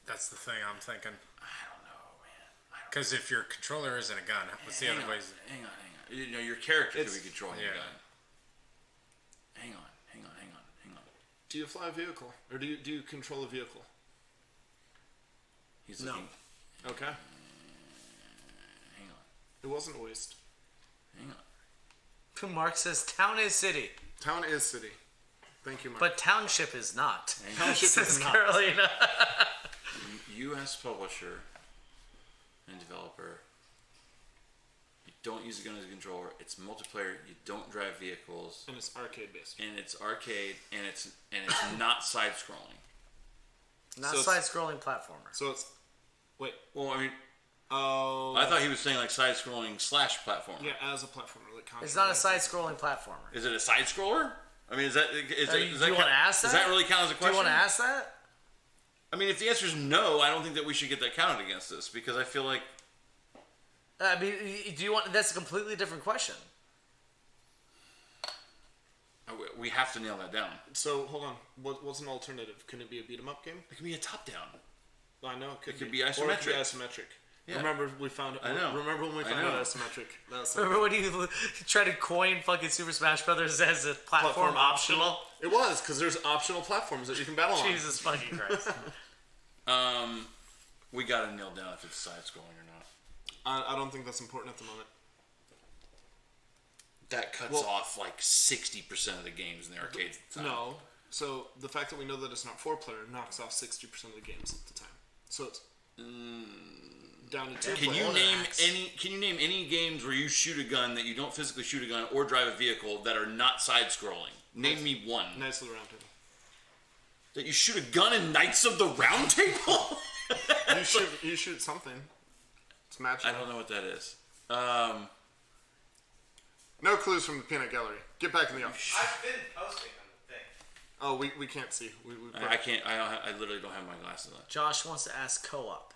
That's the thing I'm thinking. I don't know, man. Because if your controller isn't a gun, what's the Hang other on. ways? Hang on. You know, your character could It's- be controlling yeah. a gun. Hang on. Do you fly a vehicle, or do you control a vehicle? He's No. looking. Okay. Hang on. It wasn't a waste. Hang on. Mark says town is city, Town is city. Thank you, Mark. but township is not. Township Says is not. Carolina. U.S. publisher and developer. You don't use a gun as a controller. It's multiplayer. You don't drive vehicles, And it's arcade based. and it's arcade, and it's not side scrolling. Not So it's- side-scrolling platformer. So it's. Wait. Well, I mean, Oh. I thought he was saying like side scrolling / platformer. Yeah, as a platformer, like Contra. It's not a side-scrolling platformer. Is it a side scroller? I mean, is that Do you that want to count- ask that? Does that really count as a Do question? you want to ask that? I mean, if the answer is no, I don't think that we should get that counted against us because I feel like I mean, do you want? That's a completely different question. we have to nail that down. So hold on. What's an alternative? Can it be a beat 'em up game? It can be a top down. I know it could, could be Or it could isometric. be isometric. Yeah. Remember we found. I know. Remember when we I found know. out isometric? That's Remember when you tried to coin fucking Super Smash Brothers as a platform optional? It was because there's optional platforms that you can battle on. Jesus fucking Christ. We gotta nail down if it's side scrolling or not. I don't think that's important at the moment. That cuts Well- off like 60% of the games in the arcade. Time. No. So the fact that we know that it's not 4-player knocks off 60% of the games at the time. So it's down to 2 Can player. you name any? Can you name any games where you shoot a gun that you don't physically shoot a gun or drive a vehicle that are not side scrolling? Name me one. Knights of the Round Table. That you shoot a gun in Knights of the Round Table? You shoot something. It's magic. I don't know what that is. No clues from the peanut gallery. Get back in the office. I've been posting on the thing. Oh, we can't see. We I can't. I literally don't have my glasses on. Josh wants to ask co-op.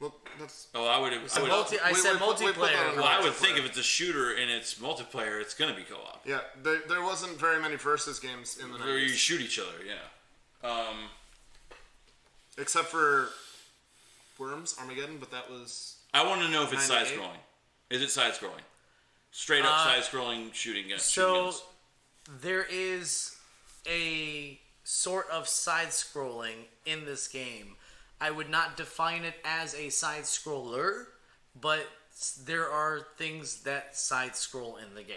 Well, that's. Oh, I would have. I said multiplayer. Well, I would think if it's a shooter and it's multiplayer, it's gonna be co-op. Yeah, there wasn't very many versus games in the Where you 90s. shoot each other, yeah. Except for Worms, Armageddon, but that was. I want to know if it's 98? side scrolling. Is it side scrolling? Straight up side scrolling shooting guns. So there is a sort of side scrolling in this game. I would not define it as a side scroller, but there are things that side scroll in the game.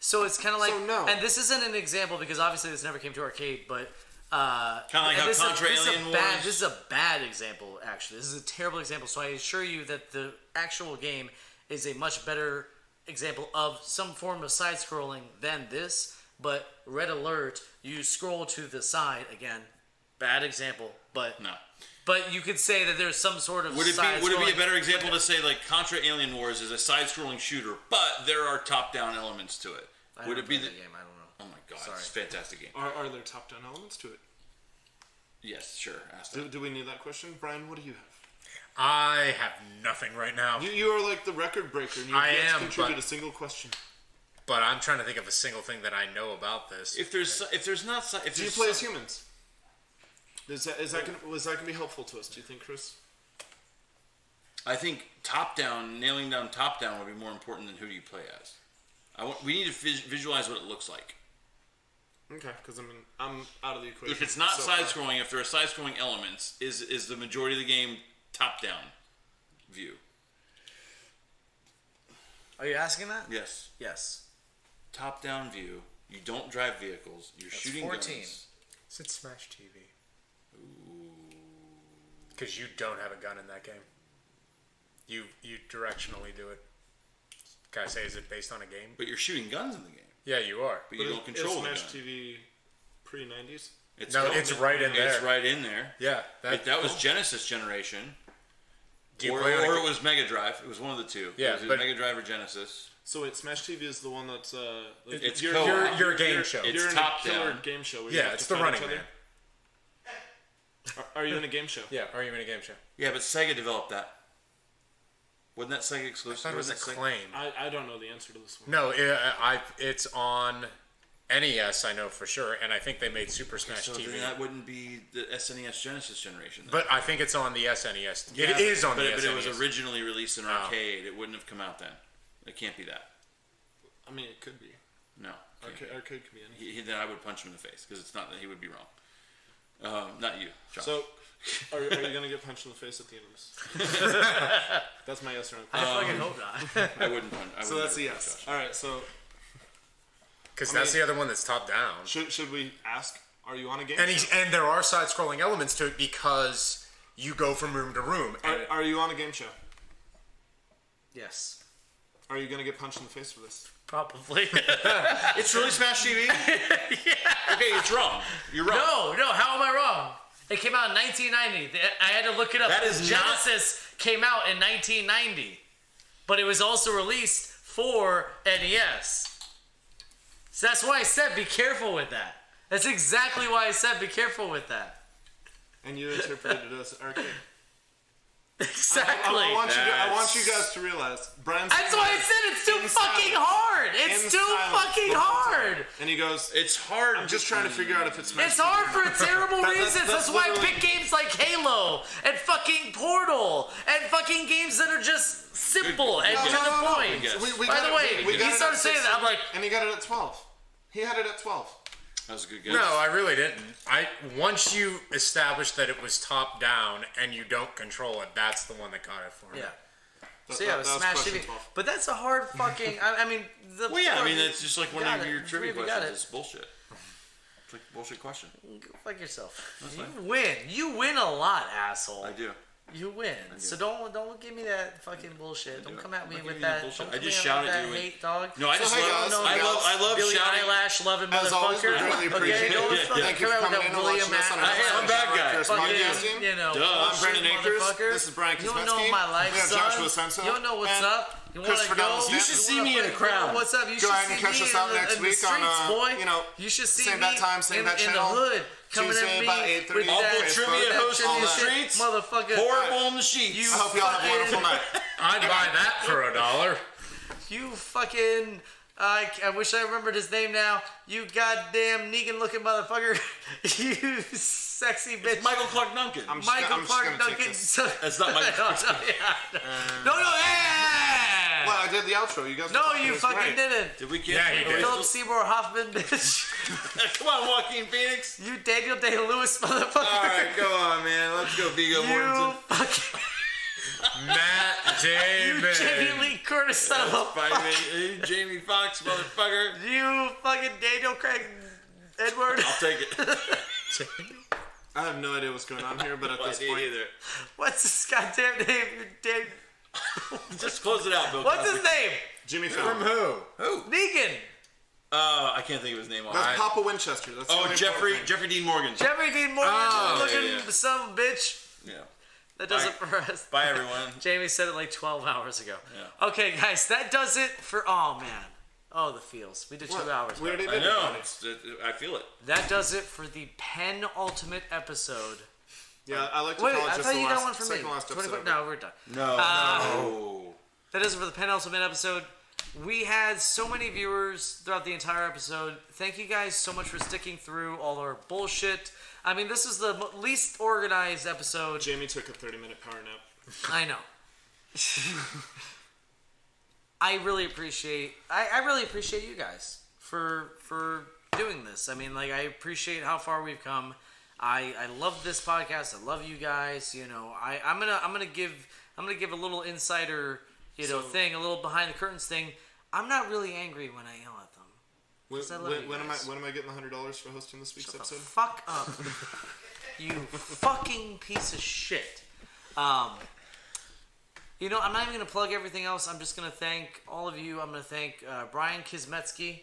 So it's kind of like, So no. and this isn't an example because obviously this never came to arcade, but Kind of like and how this is- Contra this is a Alien bad- Wars. This is a bad example, actually. This is a terrible example. So I assure you that the actual game is a much better example of some form of side-scrolling than this. But Red Alert, you scroll to the side again. Bad example, but No. But you could say that there's some sort of Would it be a side-scrolling- better example to say like Contra Alien Wars is a side-scrolling shooter, but there are top-down elements to it? I Would haven't it be played the? the game? I don't know. Oh my god, Sorry. it's a fantastic game. Are there top-down elements to it? Yes, sure. Ask that. Do we need that question? Brian, what do you have? I have nothing right now, You are like the record breaker, and you I can't am, contribute but- a single question. but I'm trying to think of a single thing that I know about this. If there's not, if Do you there's play as humans? Was that gonna be helpful to us? Do you think, Chris? I think nailing down top down would be more important than who do you play as. We need to visualize what it looks like. Okay, because I mean, I'm out of the equation. If it's not side-scrolling, if there are side-scrolling elements, is the majority of the game top-down view? Are you asking that? Yes. Yes. Top-down view. You don't drive vehicles. You're shooting 14. guns. Is it Smash TV? Because you don't have a gun in that game. You directionally do it. Can I say, is it based on a game? But you're shooting guns in the game. Yeah, you are. But you don't control the gun. Smash TV pre-90s? It's right in there. It's right in there. Yeah. That was Genesis generation. Or it was Mega Drive. It was one of the two. Yeah, it was Mega Drive or Genesis. So wait, Smash TV is the one that's It's your game show. It's you're in top a killer down. game show. Where you Yeah, have it's to the fight Running each other? Man. Are you in a game show? Yeah, are you in a game show? Yeah, but Sega developed that. Wasn't that Sega I exclusive? thought it was Wasn't that Sega? Acclaim. I don't know the answer to this one. No, it's on NES, I know for sure, and I think they made Super Smash So TV. then that wouldn't be the SNES Genesis generation. Then. But I think it's on the SNES. Yeah, it is on the but SNES. it was originally released in arcade. It wouldn't have come out then. It can't be that. I mean, it could be. No. Arcade could be anything. Then I would punch him in the face because it's not that he would be wrong. Not you, Josh. So, are you gonna get punched in the face at the end of this? That's my yes or no. I fucking hope not. I wouldn't punch. So that's a yes. All right. So Because that's the other one that's top down. should we ask? Are you on a game? And there are side-scrolling elements to it because you go from room to room. Are you on a game show? Yes. Are you gonna get punched in the face for this? Probably. It's really Smash TV? Yeah. Okay, it's wrong. You're wrong. No. How am I wrong? It came out in 1990. I had to look it up. That is Genesis came out in 1990, but it was also released for NES. So that's why I said be careful with that. That's exactly why I said be careful with that. And you interpreted it as arcade. Exactly. I want you guys to realize, Brian's That's why I said it's too fucking hard. It's too fucking hard. And he goes, It's hard. I'm just trying to figure out if it's Smash It's hard for terrible reasons. that's That's why I literally- pick games like Halo and fucking Portal and fucking games that are just simple and to the point. guess. We By got the it- way, we got he it started at saying 6, that. I'm like, and he got it at 12. He had it at 12. That was a good guess. No, I really didn't. Once you established that it was top down and you don't control it, that's the one that got it for me. yeah. That- So yeah, it that was was Smash question TV. 12. But that's a hard fucking. I mean, the. Well, yeah, I mean, that's just like one got of it. your trivia Three of you got questions. it. It's bullshit. It's like a bullshit question. Go fuck yourself. That's You fine. win. You win a lot, asshole. I do. You win. So don't give me that fucking bullshit. Don't do. come at me I'm not with giving you that. bullshit. Don't I come just at me shouted with at that you and- hate, dog. No, I just hey, love. guys, I love Billy shouting. Eyelash loving As always, we motherfucker. greatly appreciate Okay, don't it. fucking Thank you come for at me coming with in that and William watching us on Matt. our I'm a bad guy. Chris Fucking, Podcasting. you know, Duh. I'm bullshit, Brendan Akers. motherfucker. This is Brian You don't Kosmetzky. know my life, We have son. Joshua Senso. You don't know what's And up. You want to Christopher go? Dallas. You should see me in a crowd. What's up? You Go should ahead and see catch me us out in the, next in the week on, streets, boy. you know, You should see same me bat time, same in, bat in channel. the hood, coming Tuesday at me about 8:30. with Awful that, trivia with that host on the trivia streets. motherfucker. Horrible in the sheets. You I hope y'all have a wonderful night. I'd buy that for $1. You fucking. I wish I remembered his name now. You goddamn Negan looking motherfucker. You sexy bitch. Michael Clark Duncan. I'm just Michael gonna Clark take Duncan. this. That's not Michael Clark Duncan. No, yeah. Well, I did the outro. You guys. No, were you it was fucking great. didn't. Did we get? Yeah, you did. Philip Seymour Hoffman, bitch. Come on, Joaquin Phoenix. You Daniel Day-Lewis, motherfucker. All right, go on, man. Let's go, Viggo You Mortensen. fucking. Matt You Damon. Jamie Lee Curtis, son of a Fine, man. Jamie Foxx, motherfucker. You fucking Daniel Craig Edward. I'll take it. I have no idea what's going on here, but at this point, either. What's his goddamn name? You Dan- Just close it out, Bill. What's Cosby. his name? Jimmy From Fallon. who? Negan. I can't think of his name. That's Papa Winchester. That's the Oh, only Jeffrey important thing. Jeffrey Dean Morgan. Jeffrey Dean Morgan looking yeah, yeah. son of a bitch. Yeah. That does Bye. it for us. Bye, everyone. Jamie said it like 12 hours ago. Yeah. Okay, guys, that does it for. Oh, man. Oh, the feels. We did 2 hours. We already I did it. know. I feel it. That does it for the penultimate episode. Yeah, I like to Wait, call it I just thought the you last, got one for me. second last episode. 25 No, we're done. No. That is it for the penultimate episode. We had so many viewers throughout the entire episode. Thank you guys so much for sticking through all our bullshit. I mean, this is the least organized episode. Jamie took a 30-minute power nap. I know. I really appreciate you guys for doing this. I mean, like, I appreciate how far we've come. I love this podcast. I love you guys. You know, I'm gonna give a little insider, thing, a little behind the curtains thing. I'm not really angry when I yell at them. When am I getting the $100 for hosting this week's episode? Fuck up, you fucking piece of shit. I'm not even gonna plug everything else. I'm just gonna thank all of you. I'm gonna thank Brian Kizmetsky,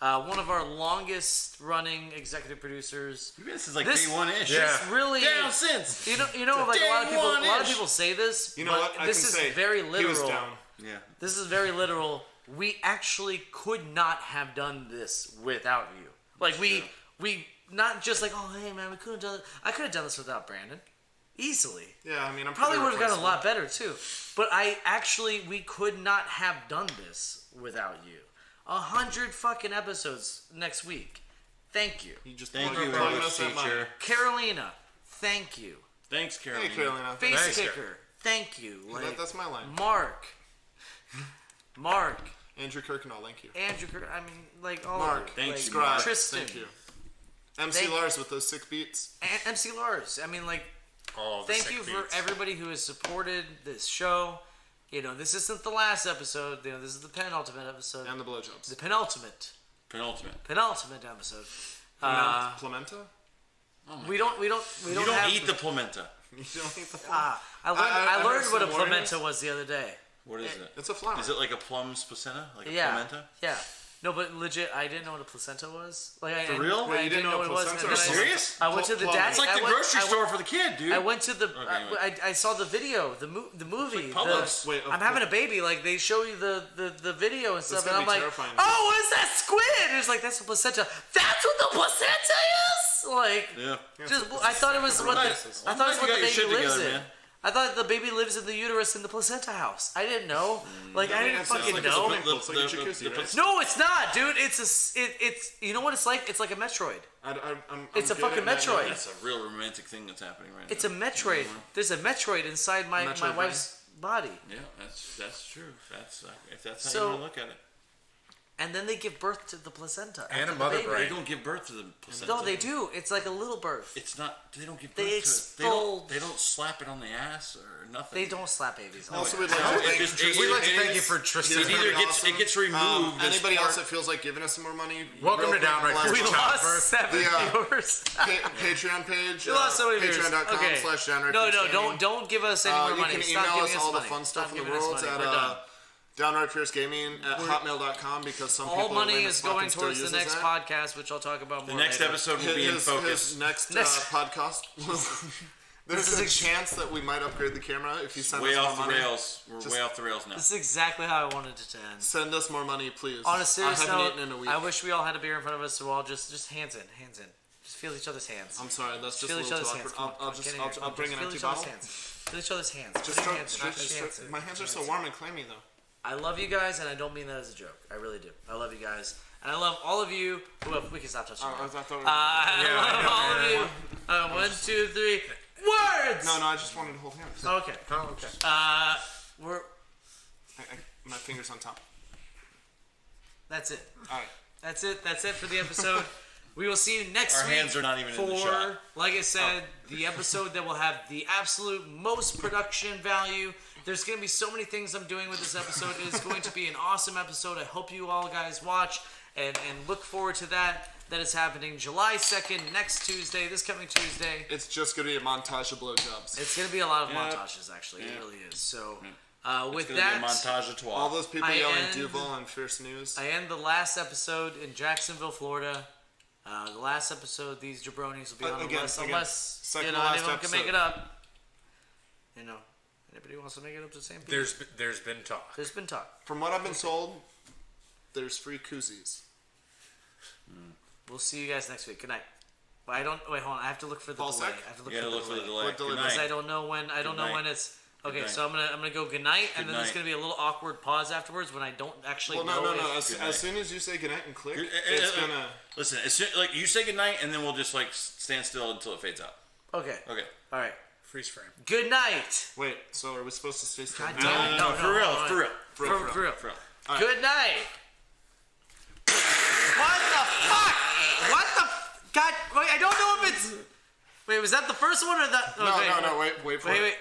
one of our longest running executive producers. This is like day one-ish. This really down since. like a lot of people say this. You know what? This is very literal. He was down. Yeah. This is very literal. We actually could not have done this without you. Like we not just like, oh hey man, we could have done it. I could have done this without Brandon. Easily. Yeah, I mean, I'm probably would have gotten a replaceable. lot better too. But we could not have done this without you. 100 fucking episodes next week. Thank you. Thank you, plugging English us at teacher. Carolina, thank you. Thanks, Carolina. Hey, Carolina. Face Thanks, kicker, thank you. That's my line. Mark, Andrew Kirkendall, thank you. Andrew, I mean, like all Mark, of you. thanks, Like, Scribe, Tristan, thank you. MC Thank- Lars with those sick beats. and MC Lars. I mean, like, All the thank sick you beats. for everybody who has supported this show. This isn't the last episode. This is the penultimate episode. And the blowjobs. The penultimate episode. Plementa? We don't You don't have, eat the plementa. You don't eat the I learned heard what a some warnings. plementa was the other day. What is it? It's a flower. Is it like a plum's placenta? Like a Yeah. plementa? Yeah. No, but legit, I didn't know what a placenta was. Like, For real? I Wait, you didn't know what it what was. placenta and was? then Serious? I went to the Plum. daddy. It's like I the went- grocery I store went- for the kid, dude. I went to the. anyway. I saw the video, the movie. Publix. Wait, I'm having a baby. Like they show you the video and stuff, and gonna I'm be like, terrifying. oh, what is that squid? And it's like that's the placenta. That's what the placenta is. Like, Yeah. I thought it was what the, Nice. I thought it was You what got the your baby shit lives together, in. man. I thought the baby lives in the uterus in the placenta house. I didn't know. Like I didn't it's fucking like a know. swimming pool. It's like a jacuzzi, right? No, it's not, dude. It's you know what it's like? It's like a Metroid. It's a fucking Metroid. That's a real romantic thing that's happening right It's now. a Metroid. There's a Metroid inside my Metroid wife's body. Yeah, that's true. That's if that's how So- you want to look at it. And then they give birth to the placenta. And after a the mother baby. brain. They don't give birth to the placenta. No, they do. It's like a little birth. It's not. They don't give birth They to it. exfold. They don't slap it on the ass or nothing. They don't slap babies. Also, we'd like No, to it thank just- Tristan. We'd like to It thank is- you for Tristan. It either gets it gets removed. as Anybody part- else that feels like giving us some more money? Welcome real to quick, Downright last We Christian one. lost Childbirth. 7 viewers. Patreon page. We lost so many viewers. Okay. patreon.com/downright. No, don't give us any more You money. can Stop email giving us us all the money. fun stuff Stop in the giving us world money. at We're done. downrightfiercegaming@hotmail.com because some All people money lame is as fuck going and still towards the uses next that. podcast, which I'll talk about more The next later. episode will be in focus. His next Next- podcast. There's a chance that we might upgrade the camera if you send Way us more off the money. rails. We're way off the rails now. This is exactly how I wanted it to end. Send us more money, please. On a serious I haven't note, eaten in a week. I wish we all had a beer in front of us, so we'll all just hands in. Just feel each other's hands. I'm sorry, that's just Feel a each little other's too hands. awkward. Come on, get in here. I'll bring an Feel empty each other's bottle. hands. Feel each other's hands. Just Put your start, hands in. start, Put your start, hands in. my hands are so warm and clammy though. I love you guys, and I don't mean that as a joke. I really do. I love you guys, and I love all of you. Well, we can stop touching. I me. thought we were- I love all of you. 1, 2, 3. Words. No, I just wanted to hold hands. Okay. Okay. We're. My fingers on top. That's it. All right. That's it. That's it for the episode. We will see you next Our week. hands are not even in the for, shot. like I said, the episode that will have the absolute most production value. There's going to be so many things I'm doing with this episode. It is going to be an awesome episode. I hope you all guys watch and look forward to that. That is happening July 2nd, next Tuesday, this coming Tuesday. It's just gonna be a montage of blowjobs. It's going to be a lot of Yep. montages, actually. It really is. So, with It's gonna that, be a montage of 12. All those people I yelling end- Duval on Fierce News. I end the last episode in Jacksonville, Florida. The last episode, these jabronis will be on Again, unless second you to know, last anyone can make episode. it up. You know, anybody wants to make it up to the same people. There's been talk. There's been talk. From what I've been told, there's free koozies. We'll see you guys next week. Good night. Well, wait, hold on. I have to look for the Paul delay. Sec? I have to You gotta look for the delay. What delay? Good Because night. I don't know when. I don't know night. when it's. Okay, night. so I'm gonna go good night, and then there's night. gonna be a little awkward pause afterwards when I don't actually Well, know. no. if- As soon as you say goodnight and click, Good- it's gonna. Listen, like you say goodnight, and then we'll just like stand still until it fades out. Okay. Okay. All right. Freeze frame. Good night. Wait, so are we supposed to stay still? God damn it. No, for real, all right. for real, For real. for real. Good night. What the fuck? What the? God, wait. I don't know if it's. Wait, was that the first one or that? No, wait for it.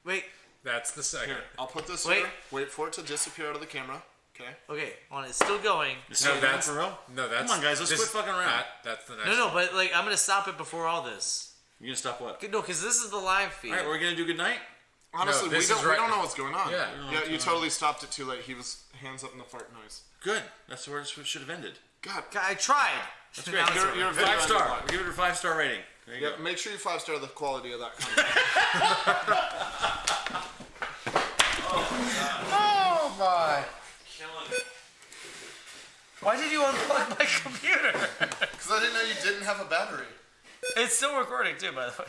Wait. That's the second. Here, I'll put this Wait. here. Wait for it to disappear out of the camera. Okay. Okay, on it's still going. No, that's for real. No, that's. Come on, guys, let's this- quit fucking around. That's the next. No, one. but like I'm gonna stop it before all this. You gonna stop what? No, because this is the live feed. All right, we're gonna do goodnight. Honestly, No, this we is don't right- know what's going on. Yeah. Yeah, you totally stopped it too late. He was hands up in the fart noise. Good. That's where it should have ended. God. God, I tried. That's great. You're a video 5-star. editor. We're giving it a 5-star rating. There you Yeah, go. make sure you 5-star the quality of that content. Oh my! Why did you unplug my computer? Because I didn't know you didn't have a battery. It's still recording too, by the way.